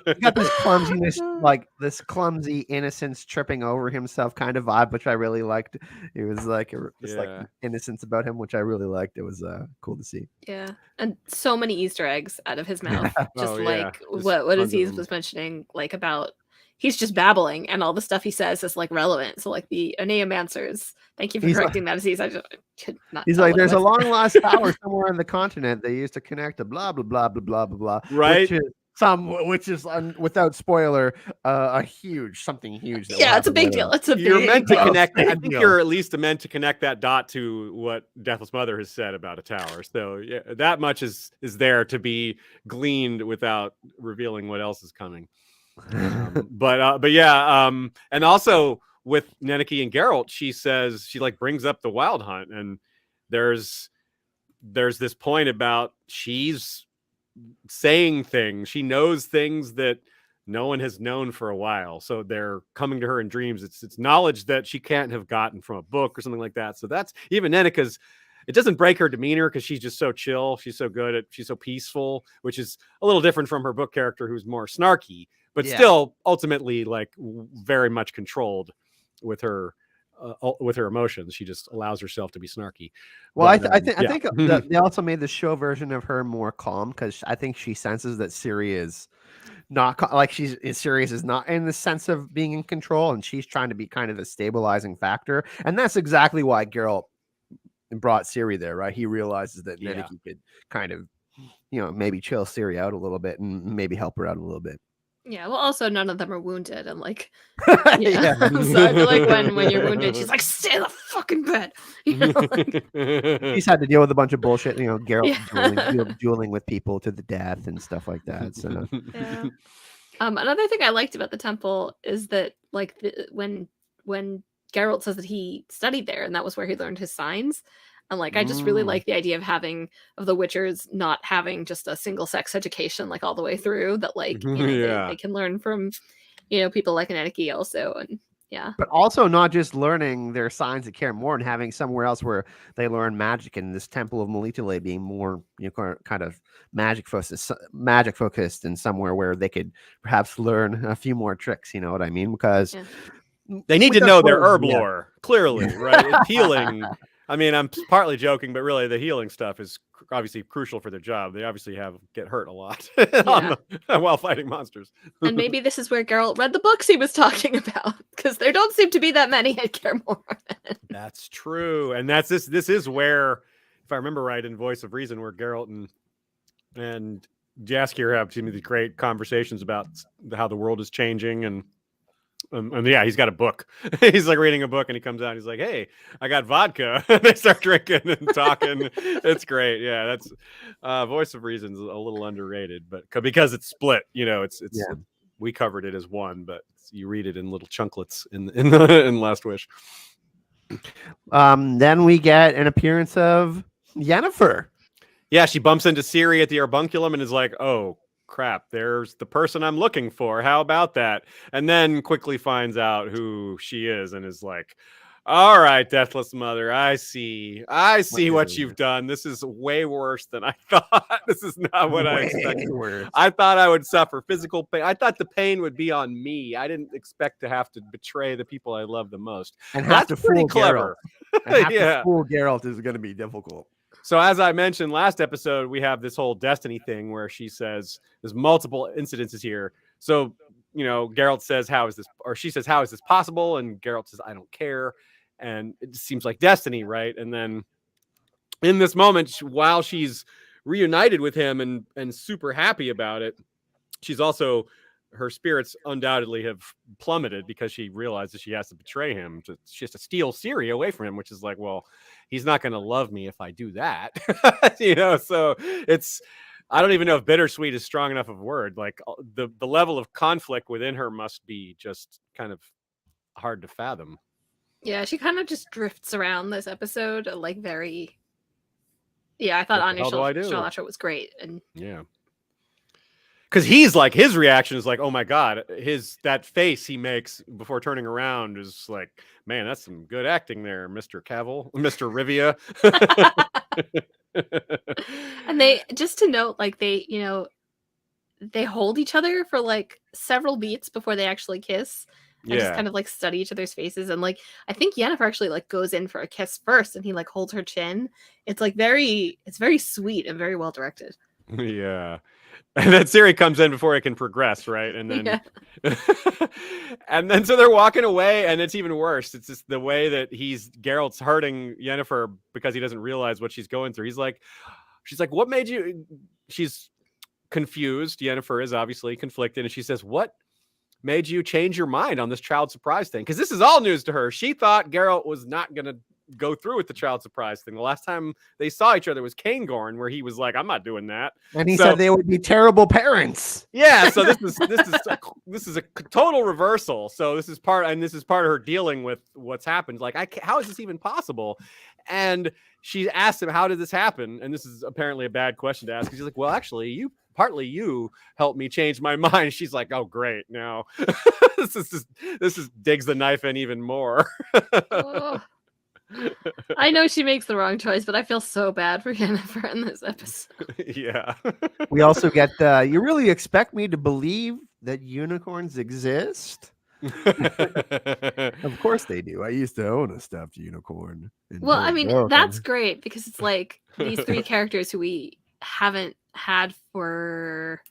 You got this clumsiness, like this clumsy innocence tripping over himself kind of vibe, which I really liked. It was like like innocence about him, which I really liked. It was cool to see. Yeah, and so many Easter eggs out of his mouth. Just Just what Aziz was mentioning, like about he's just babbling, and all the stuff he says is like relevant. So like the Aneomancers. Thank you for correcting that, Aziz. I just could not. He's like, there's a long lost power somewhere on the continent they used to connect to blah blah blah blah blah blah blah. Right. Which is without spoiler, something huge. Yeah, it's a big deal. It's a you're big meant to deal. connect. I think you're at least meant to connect that dot to what Deathless Mother has said about a tower. So yeah, that much is there to be gleaned without revealing what else is coming. But yeah, and also with Neneke and Geralt, she says she like brings up the Wild Hunt, and there's this point about she's saying things. She knows things that no one has known for a while. So they're coming to her in dreams. It's knowledge that she can't have gotten from a book or something like that. So that's even Nenneke's. It doesn't break her demeanor because she's just so chill. She's so good she's so peaceful, which is a little different from her book character who's more snarky, but still ultimately like very much controlled with her emotions. She just allows herself to be snarky. Well, but, I think they also made the show version of her more calm because I think she senses that Ciri is not Ciri is not in the sense of being in control, and she's trying to be kind of the stabilizing factor, and that's exactly why Geralt brought Ciri there, right? He realizes that Neneke could kind of, maybe chill Ciri out a little bit and maybe help her out a little bit. Yeah, well, also none of them are wounded, and like, so I feel like when you're wounded, she's like, stay in the fucking bed. He's had to deal with a bunch of bullshit, Geralt dueling with people to the death and stuff like that. So, another thing I liked about the temple is that like when Geralt says that he studied there and that was where he learned his signs. And like, I just really like the idea of the Witchers not having just a single sex education, like all the way through, that like, they can learn from, people like Neneke also. And but also not just learning their signs at Kaer and having somewhere else where they learn magic, in this Temple of Melitele being more, kind of magic focused and somewhere where they could perhaps learn a few more tricks. You know what I mean? Because they need to know their herb lore, clearly, right? It's healing. I mean, I'm partly joking, but really the healing stuff is obviously crucial for their job. They obviously get hurt a lot while fighting monsters. And maybe this is where Geralt read the books he was talking about, because there don't seem to be that many at Kaer Morhen. That's true. And this is where, if I remember right, in Voice of Reason, where Geralt and Jaskier have some of these great conversations about how the world is changing, and he's got a book. He's like reading a book, and he comes out and he's like, hey, I got vodka. They start drinking and talking. It's great. Yeah, that's Voice of Reason's a little underrated, but because it's split, we covered it as one, but you read it in little chunklets in Last Wish. Then we get an appearance of Yennefer. Yeah, she bumps into Ciri at the Arbunculum and is like, oh crap, there's the person I'm looking for. How about that? And then quickly finds out who she is and is like, all right, Deathless Mother, I see what you've done. This is way worse than I thought. This is not what I expected. Worse. I thought I would suffer physical pain. I thought the pain would be on me. I didn't expect to have to betray the people I love the most. And that's pretty clever. To fool Geralt is going to be difficult. So as I mentioned last episode, we have this whole destiny thing where she says there's multiple incidences here. So, Geralt says, she says, how is this possible? And Geralt says, I don't care. And it seems like destiny, right? And then in this moment, while she's reunited with him and super happy about it, she's also her spirits undoubtedly have plummeted because she realizes she has to betray him. She has to steal Ciri away from him, which is like, well, he's not going to love me if I do that. So it's, I don't even know if bittersweet is strong enough of a word. Like the level of conflict within her must be just kind of hard to fathom. Yeah, she kind of just drifts around this episode, like very. Yeah, I thought Anya Shalatra was great, and yeah, because he's like, his reaction is like, oh my god, that face he makes before turning around is like, man, that's some good acting there, Mr. Mr. Rivia. And they, just to note, like they hold each other for like several beats before they actually kiss. And just kind of like study each other's faces. And like, I think Yennefer actually like goes in for a kiss first and he like holds her chin. It's like it's very sweet and very well directed. Yeah. And then Ciri comes in before it can progress, right? And then and then so they're walking away, and it's even worse. It's just the way that Geralt's hurting Yennefer because he doesn't realize what she's going through. She's like, what made you? She's confused. Yennefer is obviously conflicted, and she says, what made you change your mind on this child surprise thing? Because this is all news to her. She thought Geralt was not going to go through with the child surprise thing. The last time they saw each other was Cairngorn, where he was like, I'm not doing that. And he said they would be terrible parents. Yeah, so this is a total reversal. So this is part of her dealing with what's happened. Like, how is this even possible? And she asked him, how did this happen? And this is apparently a bad question to ask. She's like, well, actually, you helped me change my mind. She's like, oh, great. Now this is digs the knife in even more. Oh. I know she makes the wrong choice, but I feel so bad for Yennefer in this episode. Yeah. We also get you really expect me to believe that unicorns exist? Of course they do. I used to own a stuffed unicorn. Well, I mean, that's great because it's like these three characters who we haven't had for,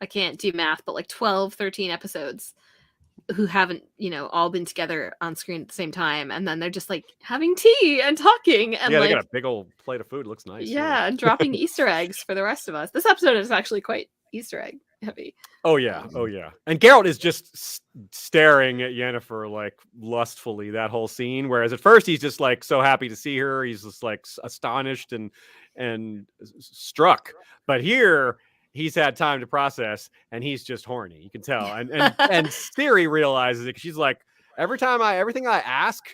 I can't do math, but like 12, 13 episodes, who haven't, all been together on screen at the same time. And then they're just like having tea and talking. And yeah, they got a big old plate of food. Looks nice. Yeah, and dropping Easter eggs for the rest of us. This episode is actually quite Easter egg heavy. Oh, yeah. Oh, yeah. And Geralt is just staring at Yennefer like lustfully that whole scene. Whereas at first he's just like so happy to see her. He's just like astonished and struck. But here he's had time to process, and he's just horny. You can tell. And Ciri realizes it. She's like, everything I ask,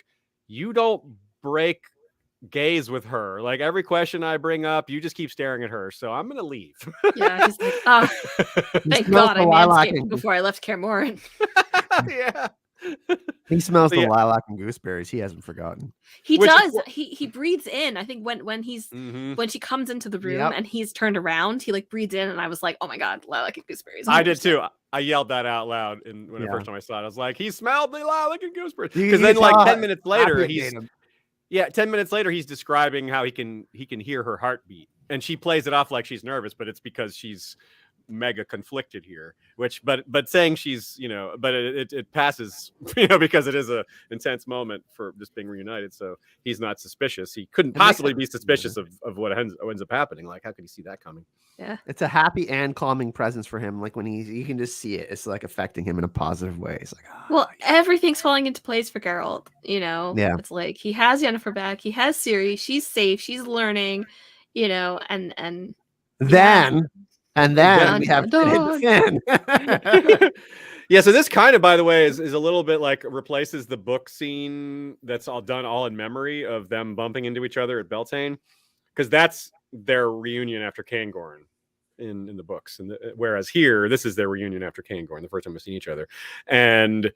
you don't break gaze with her. Like every question I bring up, you just keep staring at her. So I'm gonna leave. Yeah, he's like, oh, thank God I manscaped before I left Kaer Morhen. Yeah. He smells the lilac and gooseberries. He hasn't forgotten. He does. He breathes in. I think when she comes into the room and he's turned around, he like breathes in, and I was like, oh my God, lilac and gooseberries. 100%. I did too. I yelled that out loud the first time I saw it. I was like, he smelled the lilac and gooseberries. Because then like 10 minutes later, 10 minutes later, he's describing how he can hear her heartbeat, and she plays it off like she's nervous, but it's because she's mega conflicted here, but saying she's, but it passes, because it is a intense moment for just being reunited. So he's not suspicious. He couldn't possibly be suspicious of what ends up happening. Like, how could he see that coming? Yeah. It's a happy and calming presence for him. Like when you can just see it. It's like affecting him in a positive way. It's like, well, everything's falling into place for Geralt, Yeah. It's like he has Yennefer back. He has Ciri. She's safe. She's learning, and then we have Finn. Yeah, so this kind of, by the way, is a little bit like replaces the book scene that's all done in memory of them bumping into each other at Beltane, because that's their reunion after Cairngorn in the books, and whereas here this is their reunion after Cairngorn, the first time we've seen each other, and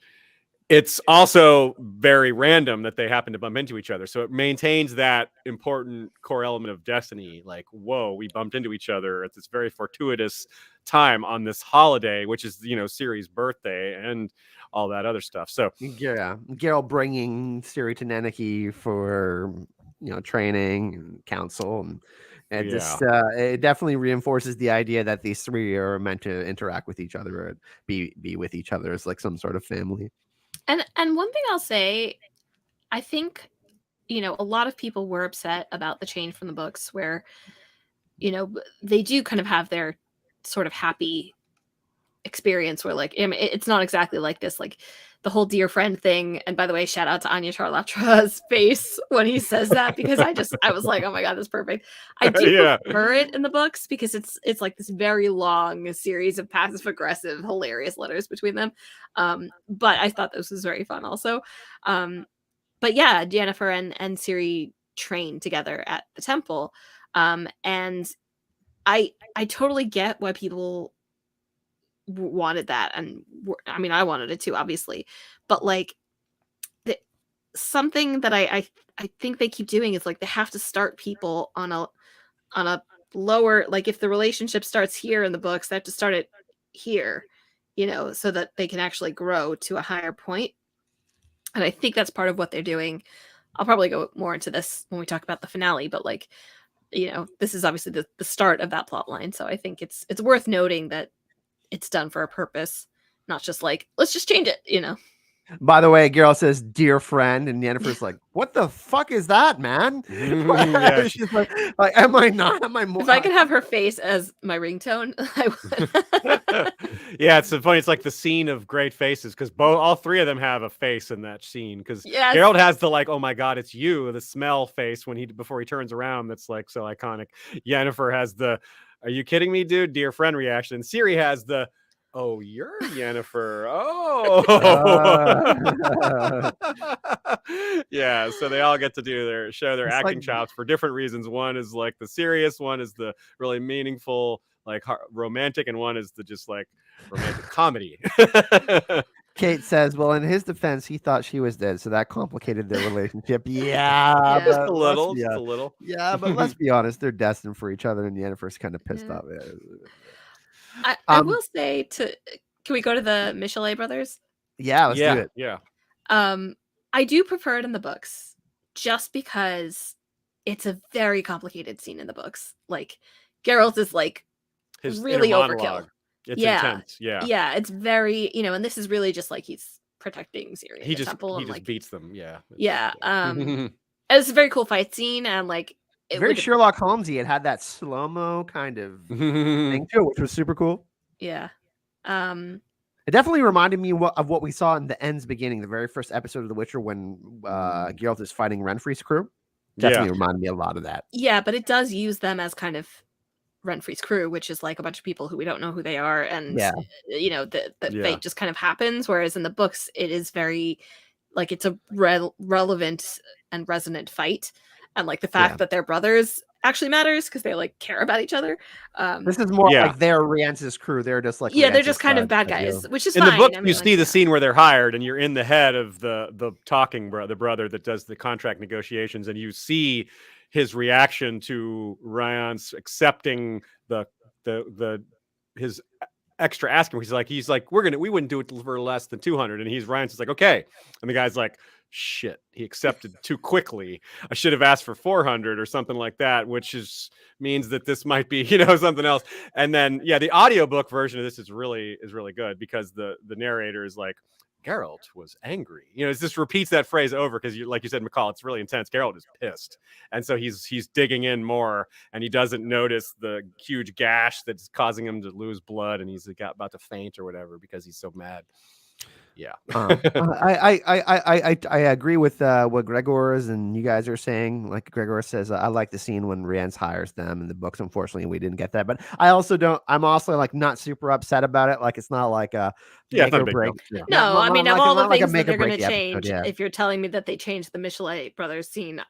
it's also very random that they happen to bump into each other. So it maintains that important core element of destiny. Like, whoa, we bumped into each other at this very fortuitous time on this holiday, which is, Ciri's birthday and all that other stuff. So yeah, Geralt bringing Ciri to Neneki for, training and counsel. And just it definitely reinforces the idea that these three are meant to interact with each other and be with each other as like some sort of family. And one thing I'll say, I think, a lot of people were upset about the change from the books where, they do kind of have their sort of happy experience where like it's not exactly like this, like the whole dear friend thing. And by the way, shout out to Anya Charlatra's face when he says that, because I was like, oh my god, that's perfect. I do prefer it in the books because it's like this very long series of passive aggressive hilarious letters between them. But I thought this was very fun also. But yeah, Yennefer and Ciri train together at the temple. And I totally get why people wanted that, and I mean I wanted it too, obviously, but like something that I think they keep doing is like they have to start people on a lower, like if the relationship starts here in the books, they have to start it here, so that they can actually grow to a higher point. And I think that's part of what they're doing. I'll probably go more into this when we talk about the finale, but like, this is obviously the start of that plot line, so I think it's worth noting that it's done for a purpose, not just like, let's just change it. By the way, Geralt says, dear friend, and Yennefer's like, what the fuck is that, man? Yeah. She's like, am I not? Am I more? If I could have her face as my ringtone, I would. Yeah, it's so funny. It's like the scene of great faces, because all three of them have a face in that scene. Because Yes. Geralt has the like, oh my god, it's you, the smell face before he turns around. That's like so iconic. Yennefer has the, are you kidding me, dude? Dear friend reaction. Ciri has the, oh, you're Yennefer. Oh. Yeah, so they all get to show their acting chops for different reasons. One is like the serious, one is the really meaningful, like romantic, and one is the just like romantic comedy. Kate says, well, in his defense, he thought she was dead, so that complicated their relationship. Yeah, just a little. Yeah, but let's be honest, they're destined for each other, and Yennefer's kind of pissed off. I will say can we go to the Michal brothers? Yeah, let's do it. Yeah. I do prefer it in the books just because it's a very complicated scene in the books. Like Geralt is like his really overkill. It's intense. Yeah. Yeah, it's very, and this is really just like he's protecting Ciri in the temple. He just beats them. Yeah. Yeah. It's a very cool fight scene, and like very Sherlock Holmesy. It had that slow-mo kind of thing to it, which was super cool. Yeah. It definitely reminded me of what we saw in the End's beginning, the very first episode of The Witcher, when Geralt is fighting Renfri's crew. Definitely reminded me a lot of that. Yeah, but it does use them as kind of Renfri's crew, which is like a bunch of people who we don't know who they are, and the fate just kind of happens. Whereas in the books, it is very like it's a relevant and resonant fight, and like the fact that they're brothers actually matters because they like care about each other. This is more like they're Rience's crew. They're just like they're just kind of bad guys, which is in fine. the book. You see the scene where they're hired, and you're in the head of the talking the brother that does the contract negotiations, and you see his reaction to Rience accepting his extra asking. He's like we wouldn't do it for less than 200, and Rience is like, okay, and the guy's like, shit, he accepted too quickly. I should have asked for 400 or something like that, which means that this might be something else. And then the audiobook version of this is really good, because the narrator is like, Geralt was angry. It just repeats that phrase over because, like you said, Michal, it's really intense. Geralt is pissed, and so he's digging in more, and he doesn't notice the huge gash that's causing him to lose blood, and he's about to faint or whatever because he's so mad. Yeah. I agree with what Gregor's and you guys are saying. Like Gregor says, I like the scene when Rience hires them in the books. Unfortunately, we didn't get that, but I'm also like not super upset about it. Like it's not like a make or break. No, I mean, of all the things that they're going to change, if you're telling me that they changed the Michal brothers scene,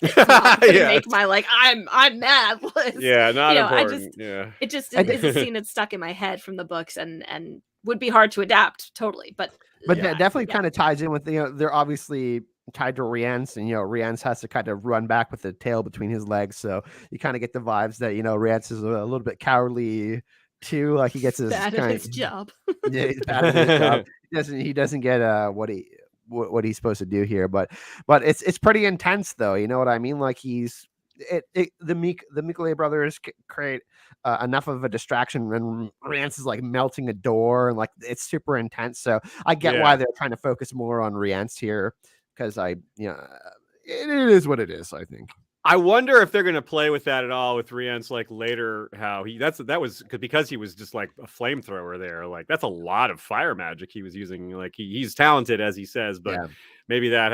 it's not going to make my like I'm mad list. Yeah, not important. It just is a scene that's stuck in my head from the books, and would be hard to adapt totally, but definitely kind of ties in with they're obviously tied to Rience, and Rience has to kind of run back with the tail between his legs, so you kind of get the vibes that Rience is a little bit cowardly too, like he gets his bad at his job. Yeah, he's bad at his job. He doesn't get what he's supposed to do here, but it's pretty intense though, you know what I mean? Like the Michal brothers create enough of a distraction when Rience is like melting a door, and like it's super intense. So I get why they're trying to focus more on Rience here, because it is what it is, I think. I wonder if they're going to play with that at all with Rience, like later, how that was because he was just like a flamethrower there. Like that's a lot of fire magic he was using. Like he's talented, as he says, but maybe that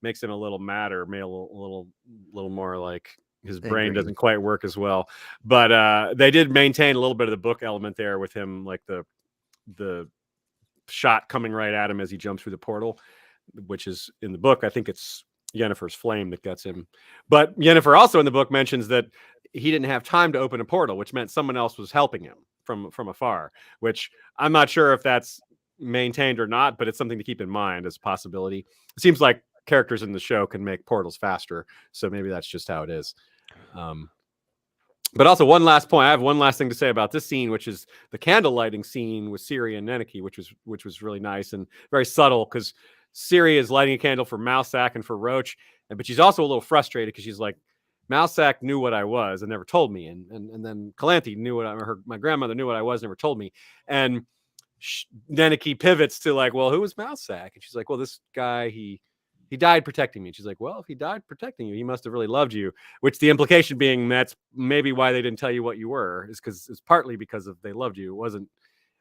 makes him a little madder, maybe a little more like his brain doesn't quite work as well. But they did maintain a little bit of the book element there with him, like the shot coming right at him as he jumps through the portal, which is in the book. I think it's Yennefer's flame that gets him. But Yennefer also in the book mentions that he didn't have time to open a portal, which meant someone else was helping him from afar, which I'm not sure if that's maintained or not, but it's something to keep in mind as a possibility. It seems like characters in the show can make portals faster, so maybe that's just how it is. But also one last point, I have one last thing to say about this scene, which is the candle lighting scene with Ciri and Neneki, which was really nice and very subtle, because Ciri is lighting a candle for Mousesack and for Roach, but she's also a little frustrated because she's like, Mousesack knew what I was and never told me, and then Calanthe knew my grandmother knew what I was, never told me, and Neneki pivots to like, well, who was Mousesack? And she's like, well, this guy, he died protecting me. And she's like, well, if he died protecting you, he must have really loved you. Which the implication being that's maybe why they didn't tell you what you were, is because it's partly because they loved you. It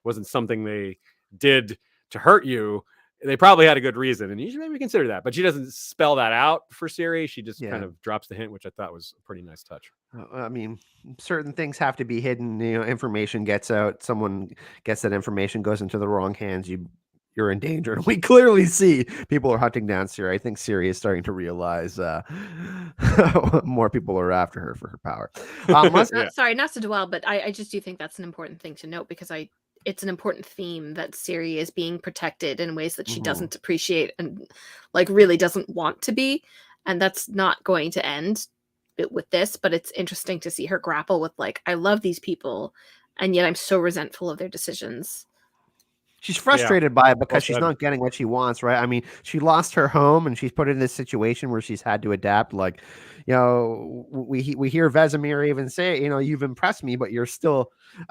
wasn't something they did to hurt you. They probably had a good reason, and you should maybe consider that. But she doesn't spell that out for Ciri. She just kind of drops the hint, which I thought was a pretty nice touch. I mean, certain things have to be hidden. Information gets out. Someone gets that information, goes into the wrong hands. You're in danger. And we clearly see people are hunting down Ciri. I think Ciri is starting to realize more people are after her for her power. Sorry, not to dwell, but I just do think that's an important thing to note, because it's an important theme that Ciri is being protected in ways that she doesn't appreciate and like really doesn't want to be. And that's not going to end with this, but it's interesting to see her grapple with like, I love these people, and yet I'm so resentful of their decisions. She's frustrated by it because she's not getting what she wants, right? I mean, she lost her home and she's put in this situation where she's had to adapt. Like, we hear Vesemir even say, you've impressed me, but I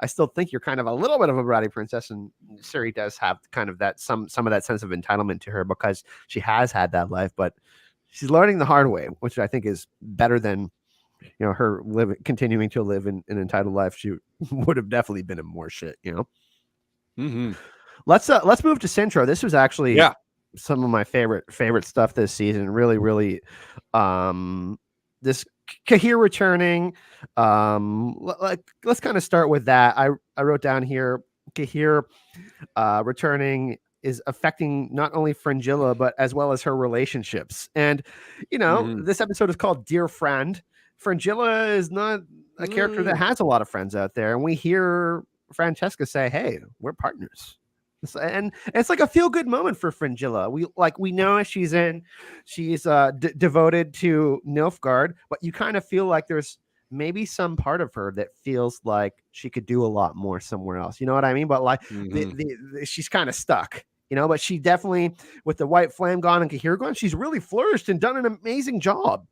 still think you're kind of a little bit of a bratty princess. And Ciri does have kind of that, some of that sense of entitlement to her because she has had that life, but she's learning the hard way, which I think is better than, her continuing to live in an entitled life. She would have definitely been in more shit, Mm-hmm. Let's move to Cintra. This was actually some of my favorite stuff this season. Really, really, this Cahir returning. Let's kind of start with that. I wrote down here, Cahir returning is affecting not only Fringilla but as well as her relationships. And this episode is called Dear Friend. Fringilla is not a character that has a lot of friends out there, and we hear Francesca say, "Hey, we're partners." And it's like a feel-good moment for Fringilla. We know she's devoted to Nilfgaard, but you kind of feel like there's maybe some part of her that feels like she could do a lot more somewhere else. You know what I mean? But like she's kind of stuck, but she definitely, with the white flame gone and Cahir gone, she's really flourished and done an amazing job.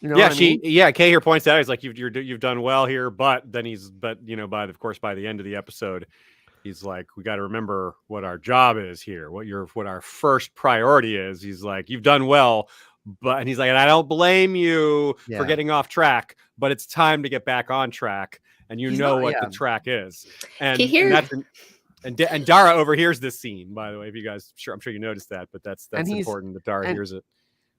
Cahir points out, he's like, you've done well here, but then by the end of the episode, he's like, we got to remember what our job is here, what our first priority is. He's like, you've done well, and he's like, and I don't blame you for getting off track, but it's time to get back on track, and what the track is. And Dara overhears this scene, by the way. If you guys, I'm sure you noticed that, but that's important that Dara hears it.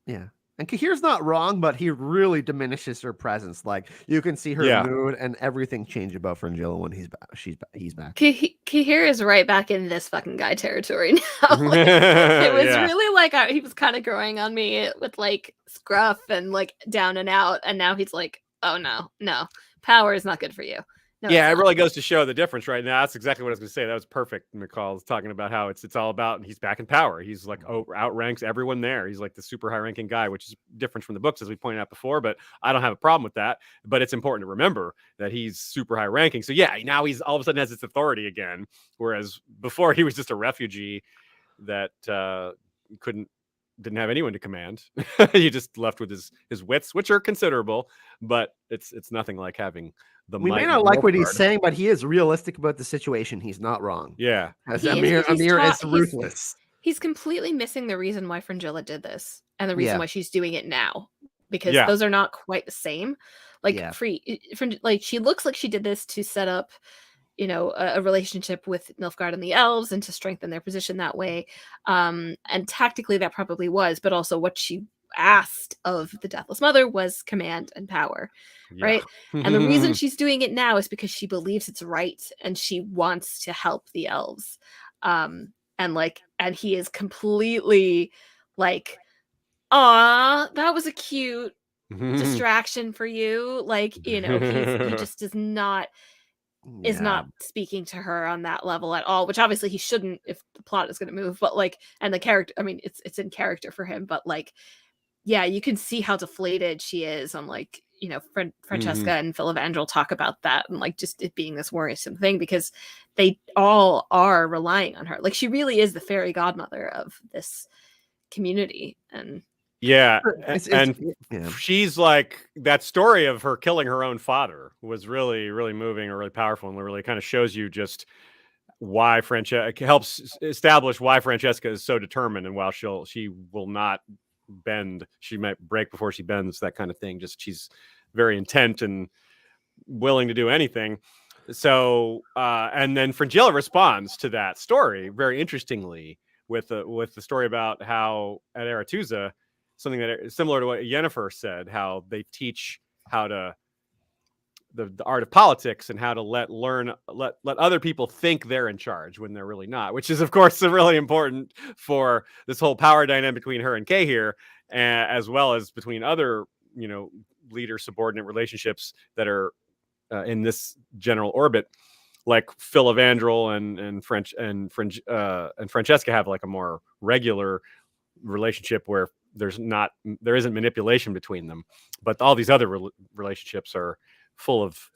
Yeah. And Cahir's not wrong, but he really diminishes her presence. Like, you can see her mood and everything change about Fringilla when he's back. He's back. Cahir is right back in this fucking guy territory now. It was really like he was kind of growing on me with like scruff and like down and out, and now he's like, oh no, power is not good for you. No, it really goes to show the difference right now. That's exactly what I was going to say. That was perfect. Michal was talking about how it's all about, he's back in power. He's like outranks everyone there. He's like the super high ranking guy, which is different from the books, as we pointed out before, but I don't have a problem with that. But it's important to remember that he's super high ranking. So now he's all of a sudden has this authority again. Whereas before he was just a refugee that didn't have anyone to command. He just left with his wits, which are considerable, but it's nothing like having the we may not like what he's saying, but he is realistic about the situation. He's not wrong. Yeah. Amir is ruthless. He's completely missing the reason why Fringilla did this and the reason why she's doing it now. because those are not quite the same. Like like she looks like she did this to set up, you know, a relationship with Nilfgaard and the elves and to strengthen their position that way. And tactically that probably was, but also what she asked of the Deathless Mother was command and power, right? And the reason she's doing it now is because she believes it's right and she wants to help the elves. And he is completely like, "Aw, that was a cute distraction for you." Like, you know, he just is not speaking to her on that level at all, which obviously he shouldn't if the plot is going to move, but like, and the character, I mean, it's in character for him, but like, yeah, you can see how deflated she is on, like, you know, Francesca and Philippa talk about that, and like just it being this worrisome thing because they all are relying on her. Like, she really is the fairy godmother of this community. And she's like, that story of her killing her own father was really, really moving or really powerful, and really kind of shows you just why Francesca helps establish why Francesca is so determined, and while she will not bend, she might break before she bends, that kind of thing. Just she's very intent and willing to do anything. So and then Fringilla responds to that story very interestingly with the story about how at Aretuza, something that is similar to what Yennefer said, how they teach how to the art of politics and how to let other people think they're in charge when they're really not, which is of course really important for this whole power dynamic between her and Cahir, as well as between other, you know, leader subordinate relationships that are in this general orbit, like Philippa and Francesca have like a more regular relationship where there isn't manipulation between them, but all these other relationships are full of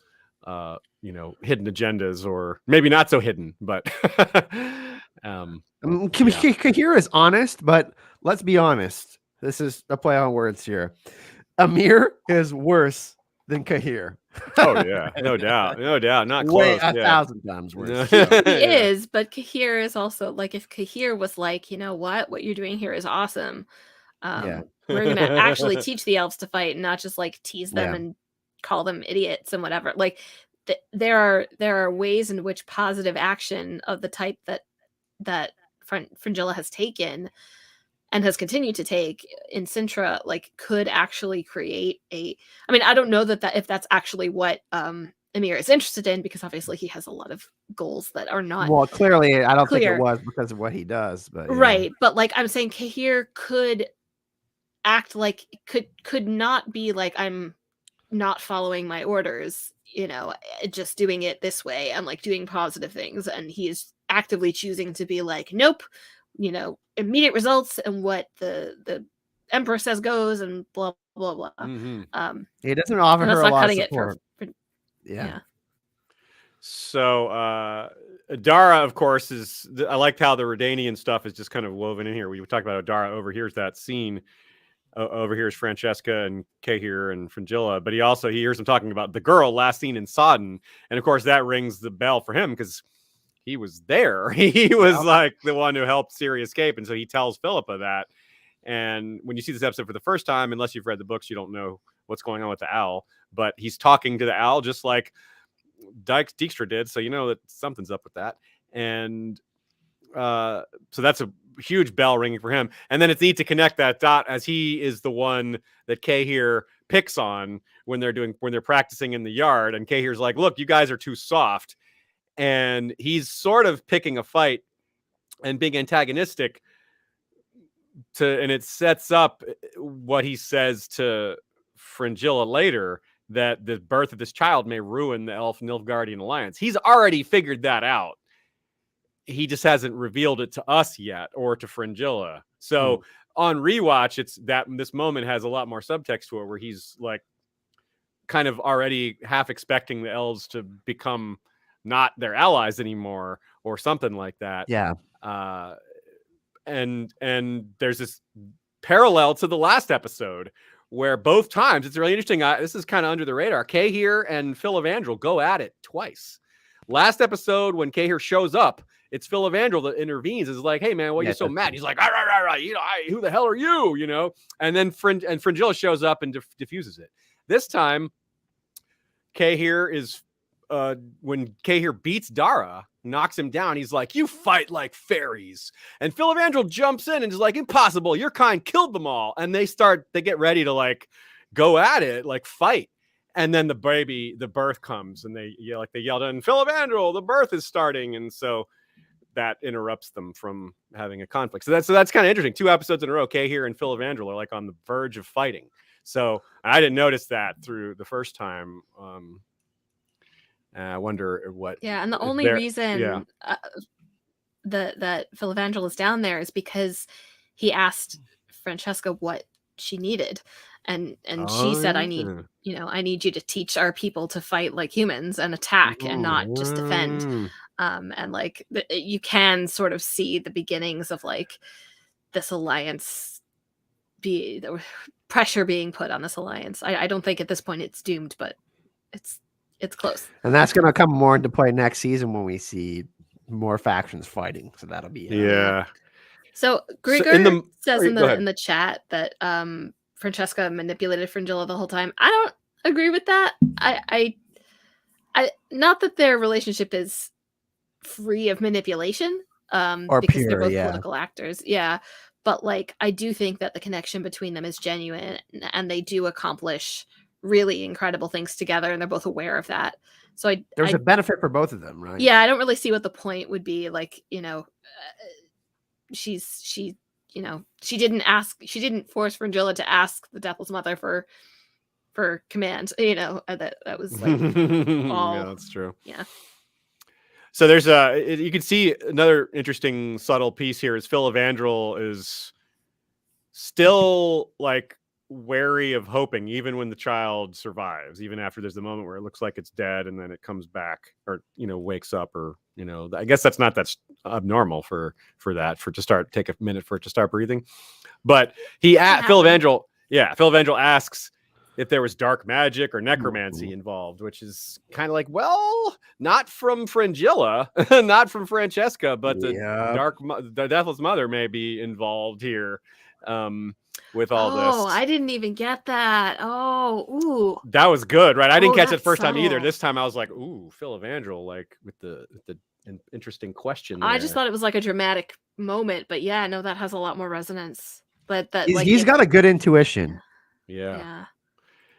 you know, hidden agendas, or maybe not so hidden, but Cahir is honest, but let's be honest, this is a play on words here. Amir is worse than Cahir. Oh yeah, no doubt, not close. Way 1,000 times worse. He is, but Cahir is also like, if Cahir was like, you know what you're doing here is awesome. We're gonna actually teach the elves to fight and not just like tease them and call them idiots and whatever. Like there are ways in which positive action of the type that Fringilla has taken and has continued to take in Cintra, like, could actually create I mean, I don't know that if that's actually what Amir is interested in, because obviously he has a lot of goals that are not clearly I don't think it was because of what he does, but right. But like, I'm saying Cahir could act like could not be like, I'm not following my orders, you know, just doing it this way and like doing positive things, and he is actively choosing to be like, nope, you know, immediate results and what the emperor says goes, and blah blah blah. He doesn't offer her a lot of support. So Dara, of course, I liked how the Redanian stuff is just kind of woven in here. We talked about how Dara overhears that scene, overhears Francesca and Cahir and Fringilla, but he hears them talking about the girl last seen in Sodden, and of course that rings the bell for him because he was there. He was like the one who helped Ciri escape, and so he tells Philippa that. And when you see this episode for the first time, unless you've read the books, you don't know what's going on with the owl, but he's talking to the owl just like Dijkstra did, so you know that something's up with that. And so that's a huge bell ringing for him. And then it's neat to connect that dot, as he is the one that Cahir picks on when they're practicing in the yard, and Cahir's like, look, you guys are too soft. And he's sort of picking a fight and being antagonistic and it sets up what he says to Fringilla later, that the birth of this child may ruin the elf-nilfgaardian alliance. He's already figured that out. He just hasn't revealed it to us yet, or to Fringilla. So on rewatch, it's that this moment has a lot more subtext to it, where he's like kind of already half expecting the elves to become not their allies anymore, or something like that. Yeah. And there's this parallel to the last episode where both times, it's really interesting. This is kind of under the radar. Cahir and Philippa go at it twice. Last episode, when Cahir shows up, it's Philippa that intervenes. Is like, hey man, what are you so mad? He's like, "Rah, rah, rah, rah, you know, who the hell are you? You know?" And then Fringilla shows up and diffuses it. This time, Cahir is when Cahir beats Dara, knocks him down, he's like, "You fight like fairies." And Philippa jumps in and is like, "Impossible, your kind killed them all." And they get ready to like go at it, like fight. And then the birth comes, and they yelled, and Philippa, the birth is starting. And so that interrupts them from having a conflict. So that's kind of interesting. 2 episodes in a row, Cahir and Philippa are like on the verge of fighting. So I didn't notice that through the first time. I wonder what. Yeah, and the only reason that Philippa is down there is because he asked Francesca what she needed, and she said, "I need you to teach our people to fight like humans and attack and not just defend." And like you can sort of see the beginnings of like this alliance, the pressure being put on this alliance. I don't think at this point it's doomed, but it's close. And that's going to come more into play next season when we see more factions fighting. So that'll be So Grigor says in the chat that Francesca manipulated Fringilla the whole time. I don't agree with that. I not that their relationship is free of manipulation, or because pure, they're both political actors. Yeah. But like I do think that the connection between them is genuine, and they do accomplish really incredible things together, and they're both aware of that. So there's a benefit for both of them, right? Yeah, I don't really see what the point would be. Like, she didn't force Fringilla to ask the Deathless Mother for command. That was like all. Yeah, that's true. Yeah. So there's you can see another interesting subtle piece here is Philippa is still like wary of hoping, even when the child survives, even after there's the moment where it looks like it's dead and then it comes back, or wakes up, or I guess that's abnormal for take a minute for it to start breathing. But Philippa asks if there was dark magic or necromancy involved, which is kind of like, well, not from Fringilla, not from Francesca, but the Deathless Mother may be involved here. With all this. Oh, I didn't even get that. Oh, ooh. That was good, right? I didn't catch it first time either. This time I was like, ooh, Philippa, like with the interesting question there. I just thought it was like a dramatic moment, but yeah, no, that has a lot more resonance. But he's got a good intuition. Yeah.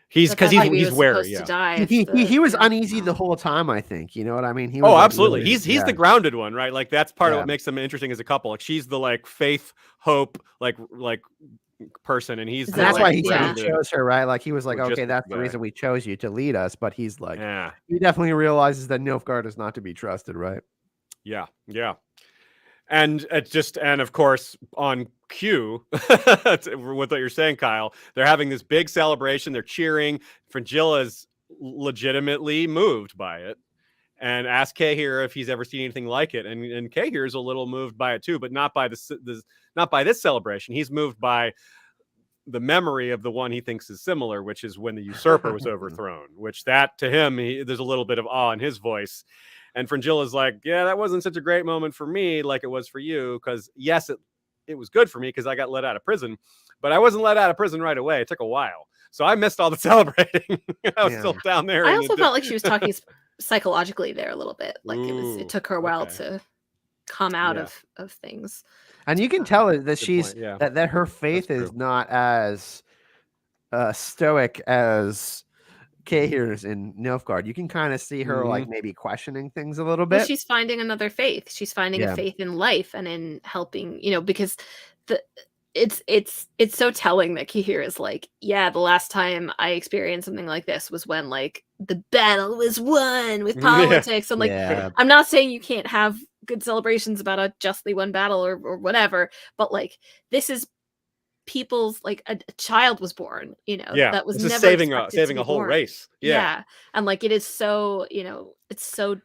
He's wary. Yeah. He was uneasy the whole time, I think. You know what I mean? Absolutely. He's the grounded one, right? Like that's part of what makes them interesting as a couple. Like she's the like faith, hope, like person, and that's why he chose her, right? Like he was like, okay, that's the reason we chose you to lead us. But he's like, he definitely realizes that Nilfgaard is not to be trusted, right? Yeah. And of course on cue with what you're saying, Kyle, they're having this big celebration. They're cheering. Fringilla is legitimately moved by it and asks Cahir if he's ever seen anything like it. And Cahir is a little moved by it too, but not by this celebration. He's moved by the memory of the one he thinks is similar, which is when the usurper was overthrown, which that to him, there's a little bit of awe in his voice. And Fringilla's like, yeah, that wasn't such a great moment for me like it was for you. Because yes, it was good for me because I got let out of prison, but I wasn't let out of prison right away. It took a while. So I missed all the celebrating. I was still down there. I also felt like she was talking psychologically there a little bit. Like it took her a while to come out of things. And you can tell that she's that her faith is not as stoic as Cahir's in Nilfgaard. You can kind of see her like maybe questioning things a little bit. Well, she's finding another faith. She's finding a faith in life and in helping, because it's so telling that Cahir is like, the last time I experienced something like this was when like the battle was won with politics. And like, I'm not saying you can't have good celebrations about a justly won battle or whatever, but like this is people's like a child was born, that was never saving a whole race. And like it is so, it's so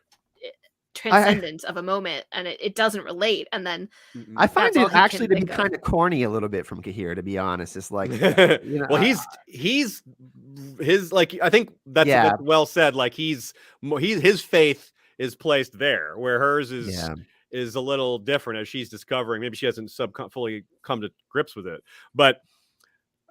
transcendent of a moment, and it doesn't relate. And then I find it actually to be kind of corny a little bit from Cahir, to be honest. It's like well, he's his like, I think that's well said. Like his faith is placed there, where hers is is a little different as she's discovering. Maybe she hasn't fully come to grips with it, but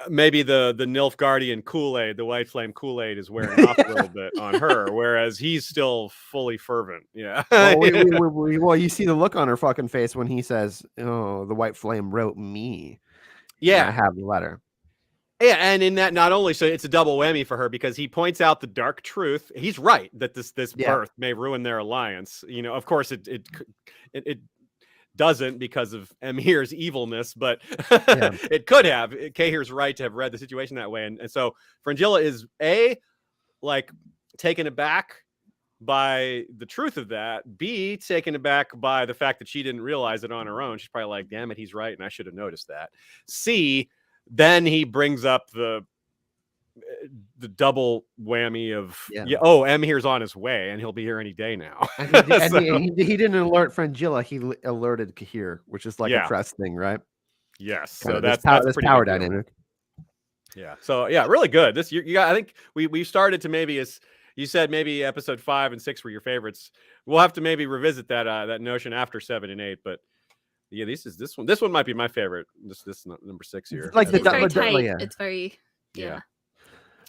maybe the Nilfgaardian Kool-Aid, the White Flame Kool-Aid, is wearing off a little bit on her, whereas he's still fully fervent. Yeah. Well, you see the look on her fucking face when he says, "Oh, the White Flame wrote me." Yeah, I have the letter. Yeah, and in that, not only so it's a double whammy for her because he points out the dark truth. He's right that this birth may ruin their alliance. You know, of course it doesn't because of Emhyr's evilness, but it could have. Cahir's right to have read the situation that way, and so Fringilla is like taken aback by the truth of that. B, taken aback by the fact that she didn't realize it on her own. She's probably like, "Damn it, he's right, and I should have noticed that." C, then he brings up the double whammy of Emhyr's on his way, and he'll be here any day now. And he didn't alert Fringilla, he alerted Cahir, which is like a trust thing, right? Yes. So that's power dynamic. Yeah. So yeah, really good. This you got. I think we started to maybe, as you said, maybe episode 5 and 6 were your favorites. We'll have to maybe revisit that notion after 7 and 8, but. Yeah, this one might be my favorite. This number 6 here. Like it's very tight. It's very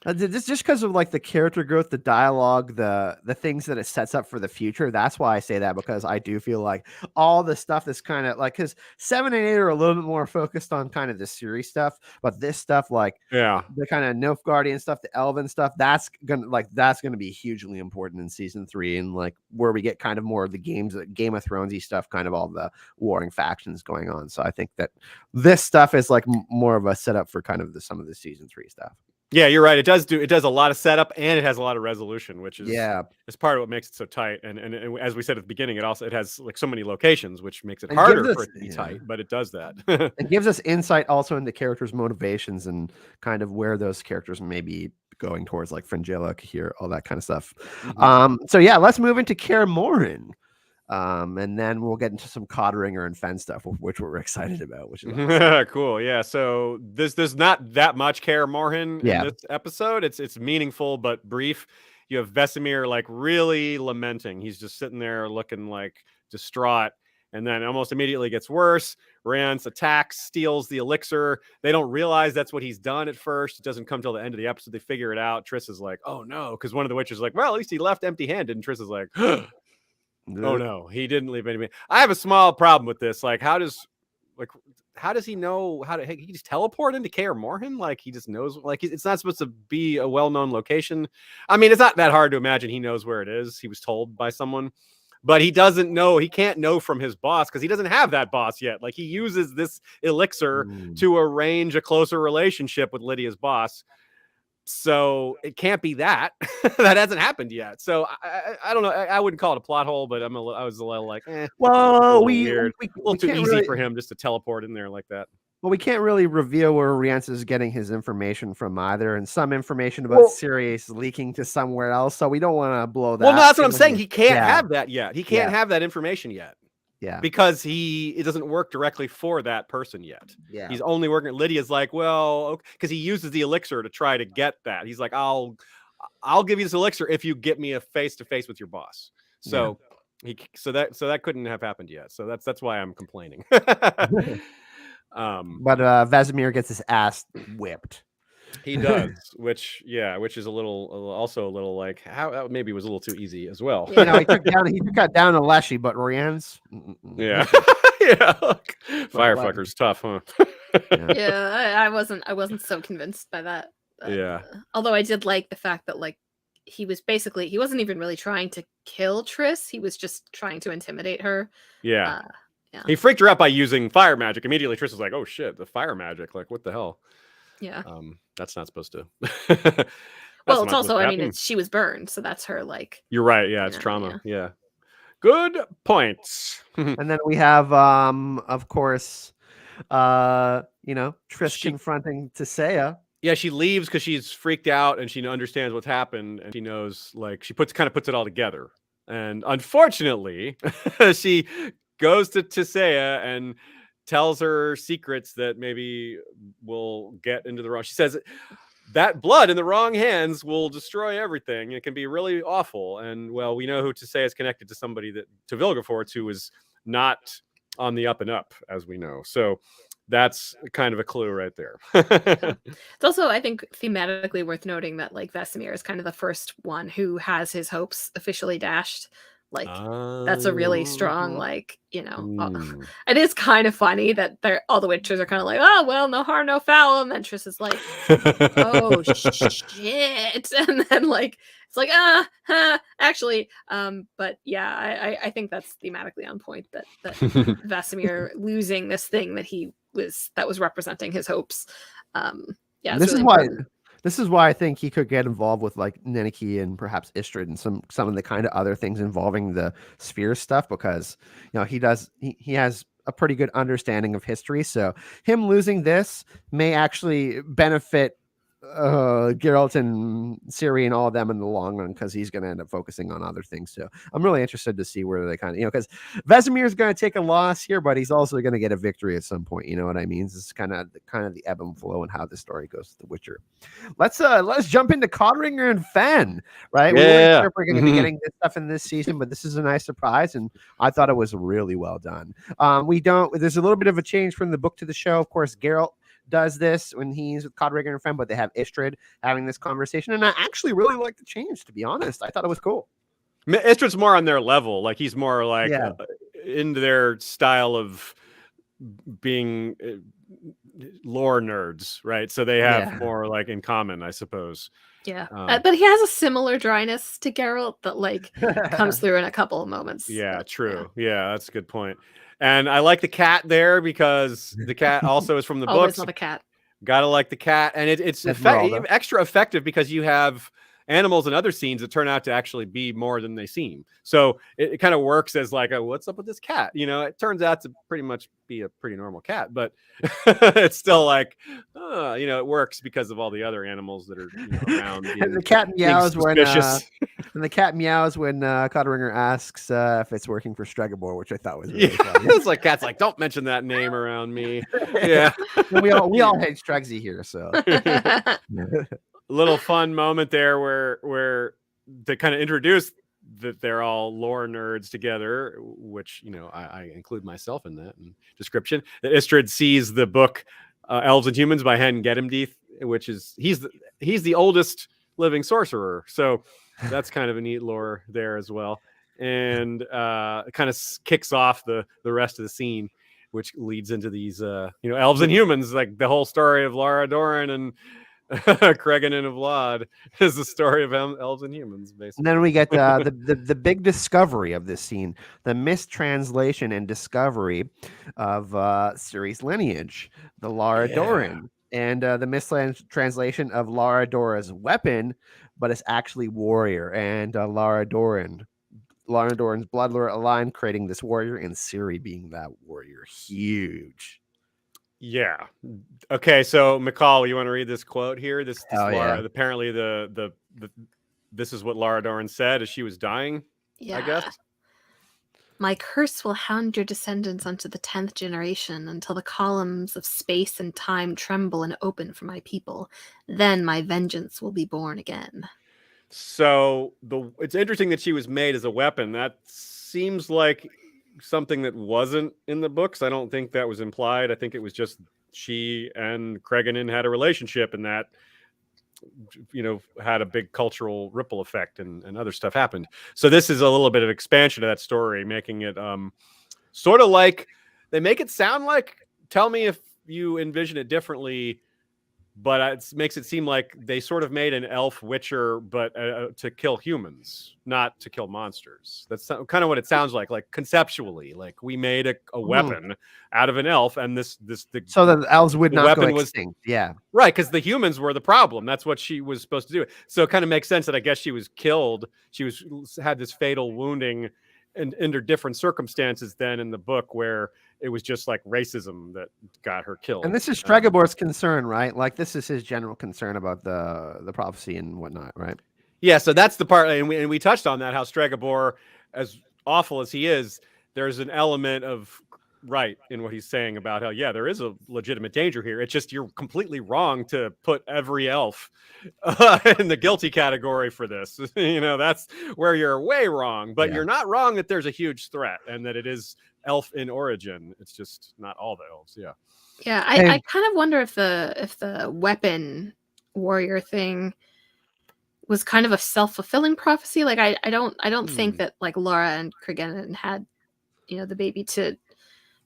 This just because of like the character growth, the dialogue, the things that it sets up for the future. That's why I say that, because I do feel like all the stuff that's kind of like, because 7 and 8 are a little bit more focused on kind of the Ciri stuff, but this stuff, like the kind of Nilfgaardian stuff, the Elven stuff, that's gonna be hugely important in season 3, and like where we get kind of more of the Game of Thronesy stuff, kind of all the warring factions going on. So I think that this stuff is like more of a setup for kind of some of the season 3 stuff. Yeah, you're right. It does a lot of setup, and it has a lot of resolution, which is part of what makes it so tight. And as we said at the beginning, it has like so many locations, which makes it harder for it to be tight, but it does that. It gives us insight also into characters' motivations and kind of where those characters may be going towards, like Fringilla, Cahir, all that kind of stuff. Mm-hmm. So yeah, let's move into Kaer Morhen. And then we'll get into some Codringer and Fen stuff, which we're excited about, which is awesome. Cool. Yeah. So there's not that much Kaer Morhen in this episode. It's meaningful but brief. You have Vesemir like really lamenting. He's just sitting there looking like distraught, and then almost immediately gets worse. Rience attacks, steals the elixir. They don't realize that's what he's done at first. It doesn't come till the end of the episode. They figure it out. Triss is like, "Oh no," because one of the witches is like, "Well, at least he left empty-handed," and Triss is like, "Oh no, he didn't leave anything." I have a small problem with this. Like, how does he know he just teleport into Kaer Morhen? Like, he just knows, like, it's not supposed to be a well-known location. I mean, it's not that hard to imagine he knows where it is. He was told by someone, but he doesn't know. He can't know from his boss because he doesn't have that boss yet. Like, he uses this elixir to arrange a closer relationship with Lydia's boss. So it can't be that. That hasn't happened yet. So I don't know. I wouldn't call it a plot hole, but I was a little like, well, weird. A little too easy for him just to teleport in there like that. Well, we can't really reveal where Rience is getting his information from either, and some information about Ciri is leaking to somewhere else. So we don't want to blow that. Well, no, that's what I'm saying. He can't have that yet. He can't have that information yet. Yeah, because it doesn't work directly for that person yet. Yeah, he's only working. Lydia's like, well, because he uses the elixir to try to get that. He's like, I'll give you this elixir if you get me a face-to-face with your boss. So so that couldn't have happened yet. So that's why I'm complaining. But Vesemir gets his ass whipped. He does, which is also a little like how maybe was a little too easy as well. You know, he took down a Leshy, but Rience, yeah. Firefucker's tough, huh? I wasn't so convinced by that. Although I did like the fact that like he wasn't even really trying to kill Triss. He was just trying to intimidate her. Yeah. He freaked her out by using fire magic. Immediately Triss was like, "Oh shit, the fire magic! Like, what the hell?" Yeah. That's not supposed to. Well, it's also, I mean, she was burned, so that's her, like. You're right. Yeah, it's trauma. Yeah. Good points. And then we have, of course, Triss confronting Tissaia. Yeah, she leaves because she's freaked out and she understands what's happened, and she knows, like, she puts it all together. And unfortunately, she goes to Tissaia and tells her secrets that maybe will get into the wrong. She says that blood in the wrong hands will destroy everything. It can be really awful. And well, we know who to say is connected to somebody to Vilgefortz, who is not on the up and up, as we know. So that's kind of a clue right there. It's also, I think, thematically worth noting that like Vesemir is kind of the first one who has his hopes officially dashed. Like that's a really strong, like, you know, it is kind of funny that all the Witchers are kind of like, oh, well, no harm, no foul. And then Triss is like, oh, shit. And then like, it's like, actually. But yeah, I think that's thematically on point that Vesemir losing this thing that was representing his hopes. Yeah, this really is why. important. This is why I think he could get involved with like Neneki and perhaps Istredd and some of the kind of other things involving the sphere stuff, because you know he has a pretty good understanding of history. So him losing this may actually benefit Geralt and Ciri and all of them in the long run, because he's going to end up focusing on other things. So I'm really interested to see where they kind of, you know, because Vesemir is going to take a loss here, but he's also going to get a victory at some point. You know what I mean? This is kind of the ebb and flow and how the story goes to The Witcher. Let's jump into Codringer and Fen, right? We weren't sure if we're going to be getting this stuff in this season, but this is a nice surprise, and I thought it was really well done. There's a little bit of a change from the book to the show. Of course, Geralt does this when he's with Codringer and Fen, but they have Istredd having this conversation, and I actually really like the change, to be honest. I thought it was cool. Istred's more on their level. Like he's more like into their style of being lore nerds, right? So they have more like in common, I suppose. Yeah, but he has a similar dryness to Geralt that like comes through in a couple of moments. Yeah, true. Yeah, that's a good point. And I like the cat there because the cat also is from the Always books. love a cat. Gotta like the cat, and it's extra effective because you have animals in other scenes that turn out to actually be more than they seem. So it kind of works as like a what's up with this cat? You know, it turns out to pretty much be a pretty normal cat, but it's still like, you know, it works because of all the other animals that are around. And the cat meows when Codringer asks if it's working for Stregobor, which I thought was really funny. It's like cat's like, don't mention that name around me. Yeah, we all hate Stregsy here, so. Little fun moment there where they kind of introduce that they're all lore nerds together, which, you know, I include myself in that description. That Istredd sees the book Elves and Humans by Hen Gedemdeath, which is he's the oldest living sorcerer. So that's kind of a neat lore there as well. And it kind of kicks off the rest of the scene, which leads into these elves and humans, like the whole story of Lara Dorren and Cregan and Vlad is the story of elves and humans, basically. And then we get the big discovery of this scene, the mistranslation and discovery of Ciri's lineage, the Lara Dorren, and the mistranslation of Lara Dorren's weapon, but it's actually warrior, and Lara Dorren's blood line creating this warrior, and Ciri being that warrior. Huge. Yeah. Okay. So, Michal, you want to read this quote here? This Lara, yeah. Apparently, this is what Lara Dorren said as she was dying. Yeah. I guess. My curse will hound your descendants unto the 10th generation until the columns of space and time tremble and open for my people. Then my vengeance will be born again. So it's interesting that she was made as a weapon. That seems like something that wasn't in the books. I don't think that was implied. I think it was just she and Cregan had a relationship, and that, you know, had a big cultural ripple effect, and other stuff happened. So this is a little bit of expansion of that story, making it sort of like they make it sound like, tell me if you envision it differently, but it makes it seem like they sort of made an elf witcher, but to kill humans, not to kill monsters. That's kind of what it sounds like conceptually. Like we made a weapon out of an elf, and so that the elves would not go extinct. Yeah, right, because the humans were the problem. That's what she was supposed to do. So it kind of makes sense that I guess she was killed. She had this fatal wounding, and under different circumstances than in the book, where it was just like racism that got her killed. And this is Stregobor's concern, right? Like this is his general concern about the prophecy and whatnot, right? Yeah, so that's the part, and we touched on that, how Stregobor, as awful as he is, there's an element of right in what he's saying about how, yeah, there is a legitimate danger here. It's just you're completely wrong to put every elf in the guilty category for this. That's where you're way wrong. But you're not wrong that there's a huge threat and that it is elf in origin. It's just not all the elves. Yeah. Yeah, I kind of wonder if the weapon warrior thing was kind of a self-fulfilling prophecy. Like I don't think that like Lara and Cregennan had, the baby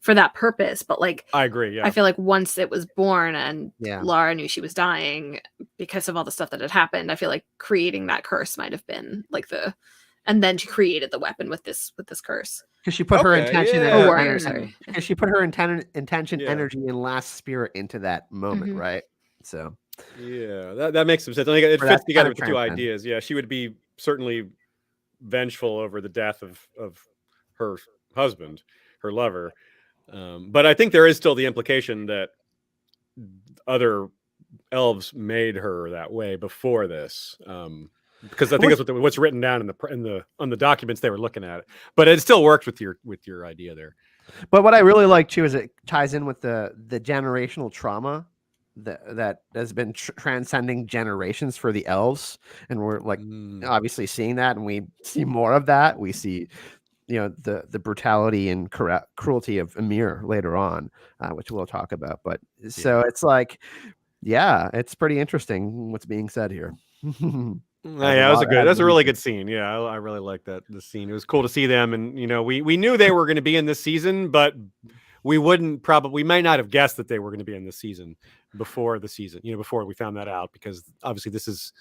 for that purpose, but like I agree. Yeah. I feel like once it was born and Lara knew she was dying because of all the stuff that had happened, I feel like creating that curse might have been like and then she created the weapon with this curse. Because she put her intention, Because she put her intention, energy, and last spirit into that moment, right? So, yeah, that makes some sense. I think it fits together with the two ideas. Yeah, she would be certainly vengeful over the death of her husband, her lover, but I think there is still the implication that other elves made her that way before this. Because I think that's what's written down on the documents they were looking at. But it still works with your idea there. But what I really like too is it ties in with the generational trauma that has been transcending generations for the elves, and we're like obviously seeing that, and we see more of that. We see the brutality and cruelty of Emir later on, which we'll talk about. But so it's like, it's pretty interesting what's being said here. That's a really good scene. Yeah, I really like the scene. It was cool to see them, and we knew they were going to be in this season, but we might not have guessed that they were going to be in this season before the season. Before we found that out, because obviously this is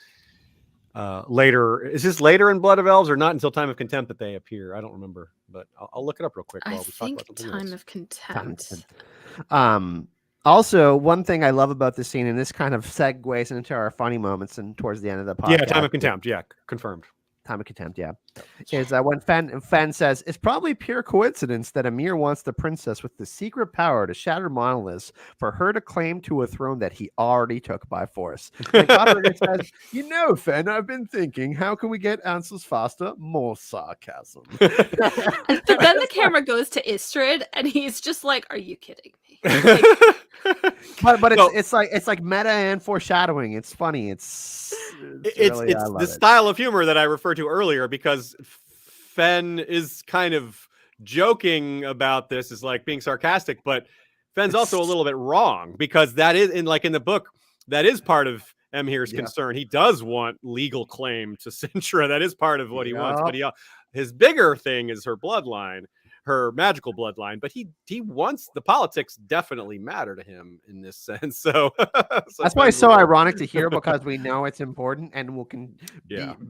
later. Is this later in Blood of Elves or not until Time of Contempt that they appear? I don't remember, but I'll look it up real quick while we talk about something else. Time of Contempt. Also, one thing I love about this scene, and this kind of segues into our funny moments and towards the end of the podcast. Yeah, Time of Contempt. Yeah, confirmed. Time of Contempt, is that when Fen says, it's probably pure coincidence that Emir wants the princess with the secret power to shatter monoliths for her to claim to a throne that he already took by force. And Codringer says, Fen, I've been thinking, how can we get answers faster? More sarcasm. But then the camera goes to Istredd, and he's just like, are you kidding me? But it's like meta and foreshadowing. It's funny. It's the style of humor that I referred to earlier, because Fen is kind of joking about this, is like being sarcastic, but Fen's also a little bit wrong, because that is in the book, that is part of Emir's concern. He does want legal claim to Cintra. That is part of what he wants, but his bigger thing is her bloodline, her magical bloodline, but he wants the politics definitely matter to him in this sense. So that's why it's so ironic to hear, because we know it's important and will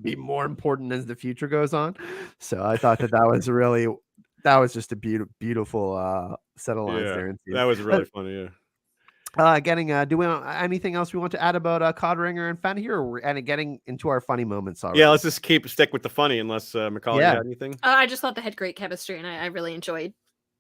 be more important as the future goes on. So I thought that was just a beautiful set of lines there. That was really funny. Do we anything else we want to add about Codringer and Fen here, or getting into our funny moments already? Yeah, let's just stick with the funny, unless Michal had anything. I just thought they had great chemistry, and I really enjoyed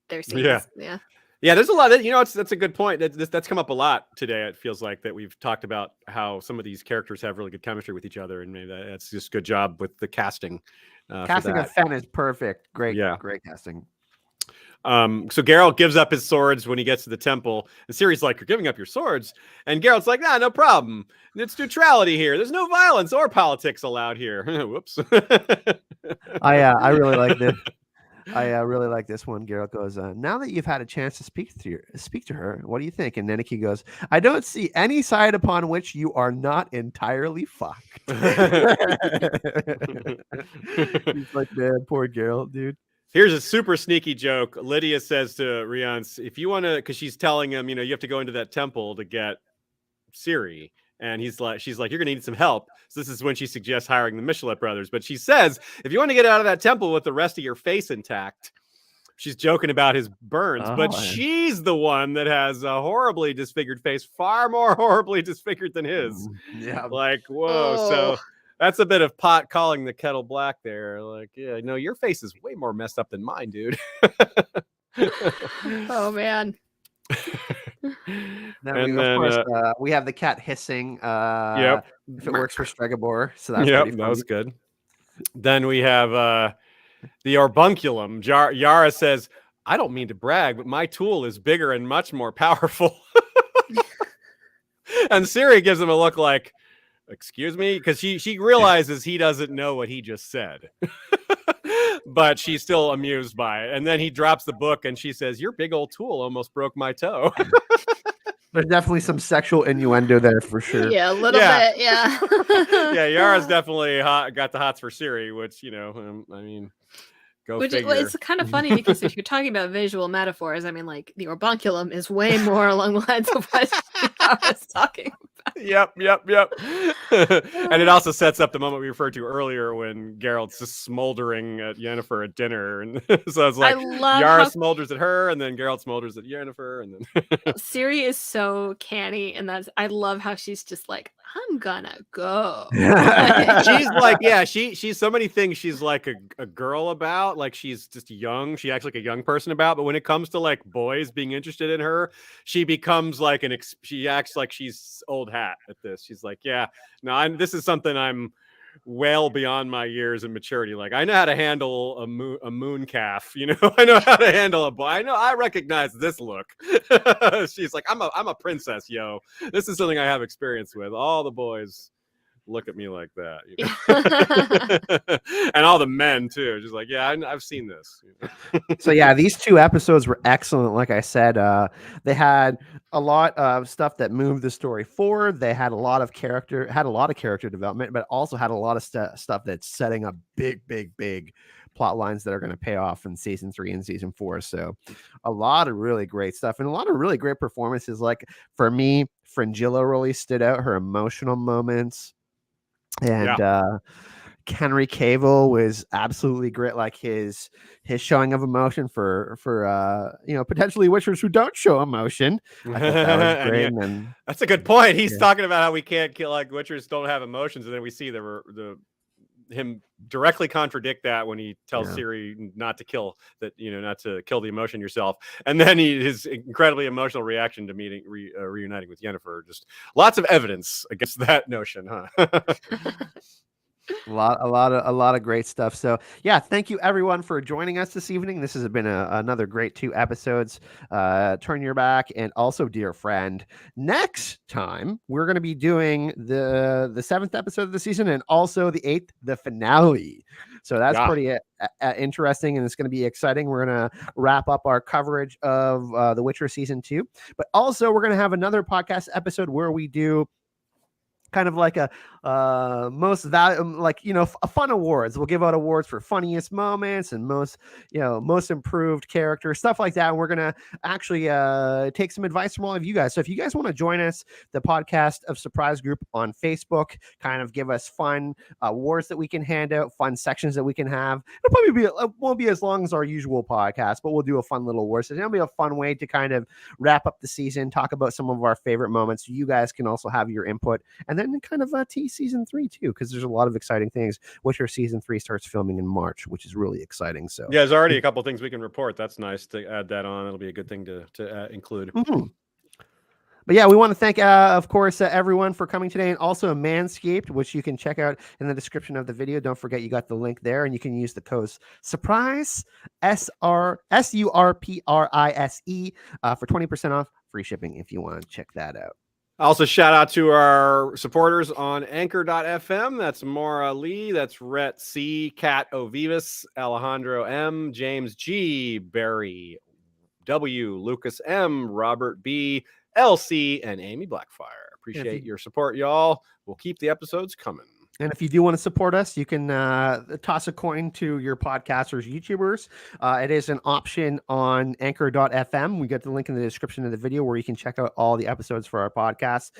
their scenes. Yeah. There's a lot of that's a good point. That's come up a lot today. It feels like that we've talked about how some of these characters have really good chemistry with each other, and maybe that's just good job with the casting. Casting of Fen is perfect. Great casting. So Geralt gives up his swords when he gets to the temple, and Ciri's like, you're giving up your swords? And Geralt's like, no problem. It's neutrality here. There's no violence or politics allowed here. Whoops. I really like this. I really like this one. Geralt goes, now that you've had a chance to speak to her, what do you think? And Neniki goes, I don't see any side upon which you are not entirely fucked. He's like, man, poor Geralt, dude. Here's a super sneaky joke. Lydia says to Rience, if you want to, because she's telling him, you have to go into that temple to get Ciri. And she's like, you're going to need some help. So this is when she suggests hiring the Michelet brothers. But she says, if you want to get out of that temple with the rest of your face intact, she's joking about his burns. But she's the one that has a horribly disfigured face, far more horribly disfigured than his. Yeah. Like, whoa. Oh. So that's a bit of pot calling the kettle black there. Like, yeah, no, your face is way more messed up than mine, dude. Oh, man. We have the cat hissing. If it works for Stregobor, so that's that was good. Then we have the Orbunculum. Yara says, I don't mean to brag, but my tool is bigger and much more powerful. And Ciri gives him a look like, excuse me, because she realizes he doesn't know what he just said. But she's still amused by it. And then he drops the book and she says, your big old tool almost broke my toe. There's definitely some sexual innuendo there for sure. Yeah, a little bit. Yeah. Yeah, Yara's definitely got the hots for Ciri, which, I mean, go figure. It's kind of funny because if you're talking about visual metaphors, I mean, like the orbunculum is way more along the lines of what I was talking about. Yep. And it also sets up the moment we referred to earlier when Geralt's just smoldering at Yennefer at dinner. And so it's like Yara smolders at her, and then Geralt smolders at Yennefer, and then Ciri is so canny, and I love how she's just like, I'm gonna go. She's like, yeah, she's so many things she's like a girl about, like she's just young, she acts like a young person about, but when it comes to like boys being interested in her, she becomes like she acts like she's old hat at this. She's like, yeah, no, this is something I'm well beyond my years and maturity. Like, I know how to handle a moon calf, I know how to handle a boy. I recognize this look. She's like, I'm a princess, yo. This is something I have experience with. All the boys look at me like that, and all the men too, just like, yeah, I've seen this. So yeah, these 2 episodes were excellent. Like I said, they had a lot of stuff that moved the story forward. They had a lot of character development, but also had a lot of stuff that's setting up big plot lines that are going to pay off in season 3 and season 4. So a lot of really great stuff and a lot of really great performances. Like for me, Fringilla really stood out, her emotional moments. And Henry Cavill was absolutely great. Like his showing of emotion for potentially witchers who don't show emotion. I thought that was great. And that's a good point. He's talking about how we can't kill, like witchers don't have emotions, and then we see him directly contradict that when he tells Ciri not to kill the emotion yourself, and then his incredibly emotional reaction to reuniting with Yennefer. Just lots of evidence against that notion, huh? A lot of great stuff. So yeah, thank you everyone for joining us this evening. This has been another great 2 episodes. Turn Your Back and also Dear Friend. Next time we're going to be doing the 7th episode of the season and also the 8th, the finale. So that's pretty interesting, and it's going to be exciting. We're going to wrap up our coverage of The Witcher season 2, but also we're going to have another podcast episode where we do kind of like a most fun awards. We'll give out awards for funniest moments and most improved character, stuff like that. And we're gonna actually take some advice from all of you guys. So if you guys want to join us, the podcast of Suprise group on Facebook, kind of give us fun awards that we can hand out, fun sections that we can have. It'll probably won't be as long as our usual podcast, but we'll do a fun little award. So it'll be a fun way to kind of wrap up the season, talk about some of our favorite moments. You guys can also have your input, and then kind of tease season 3 too, because there's a lot of exciting things. Witcher season 3 starts filming in March, which is really exciting. So yeah, there's already a couple things we can report. That's nice to add that on. It'll be a good thing to include. Mm-hmm. But yeah, we want to thank, of course, everyone for coming today, and also Manscaped, which you can check out in the description of the video. Don't forget, you got the link there, and you can use the code SURPRISE, SURPRISE, for 20% off, free shipping if you want to check that out. Also, shout out to our supporters on anchor.fm. That's Maura Lee, that's Rhett C, Kat Ovivas, Alejandro M, James G, Barry W, Lucas M, Robert B, LC, and Amy Blackfire. Appreciate your support, y'all. We'll keep the episodes coming. And if you do want to support us, you can toss a coin to your podcasters, YouTubers. It is an option on anchor.fm. We got the link in the description of the video where you can check out all the episodes for our podcast.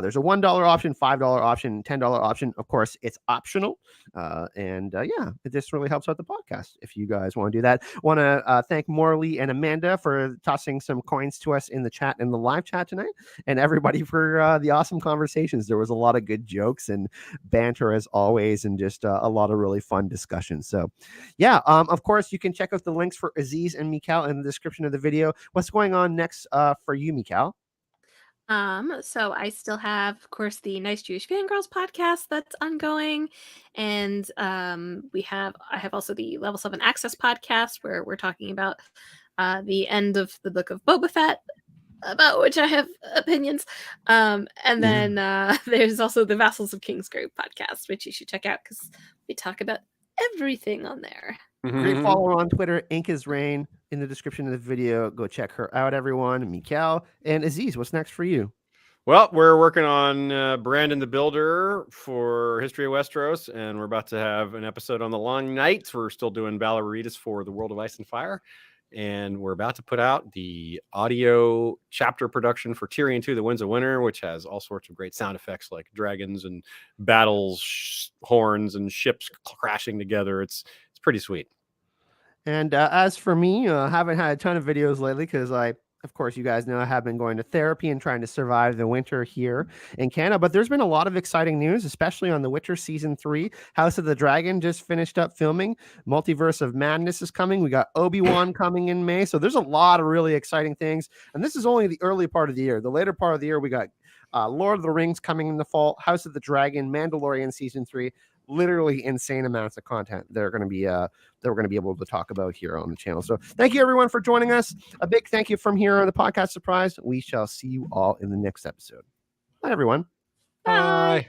There's a $1 option, $5 option, $10 option. Of course, it's optional. It just really helps out the podcast if you guys want to do that. Want to thank Morley and Amanda for tossing some coins to us in the chat, in the live chat tonight, and everybody for the awesome conversations. There was a lot of good jokes and banter as always, and just a lot of really fun discussions. So yeah, of course you can check out the links for Aziz and Michal in the description of the video. What's going on next for you, Michal? So I still have, of course, the Nice Jewish Fangirls podcast that's ongoing, and I have also the Level 7 Access podcast where we're talking about the end of the book of Boba Fett, about which I have opinions. And then there's also the Vassals of Kingsgrove podcast, which you should check out because we talk about everything on there. Great follow on Twitter, Ink is Rain, in the description of the video. Go check her out, everyone. Michal and Aziz, what's next for you? Well, we're working on Brandon the Builder for History of Westeros, and we're about to have an episode on the Long Night. We're still doing Valeritas for the World of Ice and Fire, and we're about to put out the audio chapter production for Tyrion 2, The Winds of Winter, which has all sorts of great sound effects like dragons and battles, horns, and ships crashing together. It's pretty sweet. And as for me, I haven't had a ton of videos lately because of course, you guys know I have been going to therapy and trying to survive the winter here in Canada. But there's been a lot of exciting news, especially on The Witcher Season 3. House of the Dragon just finished up filming. Multiverse of Madness is coming. We got Obi-Wan coming in May. So there's a lot of really exciting things. And this is only the early part of the year. The later part of the year, we got Lord of the Rings coming in the fall, House of the Dragon, Mandalorian Season 3. Literally insane amounts of content they're going to be able to talk about here on the channel. So thank you everyone for joining us. A big thank you from here on the podcast Surprise. We shall see you all in the next episode. Bye everyone. Bye.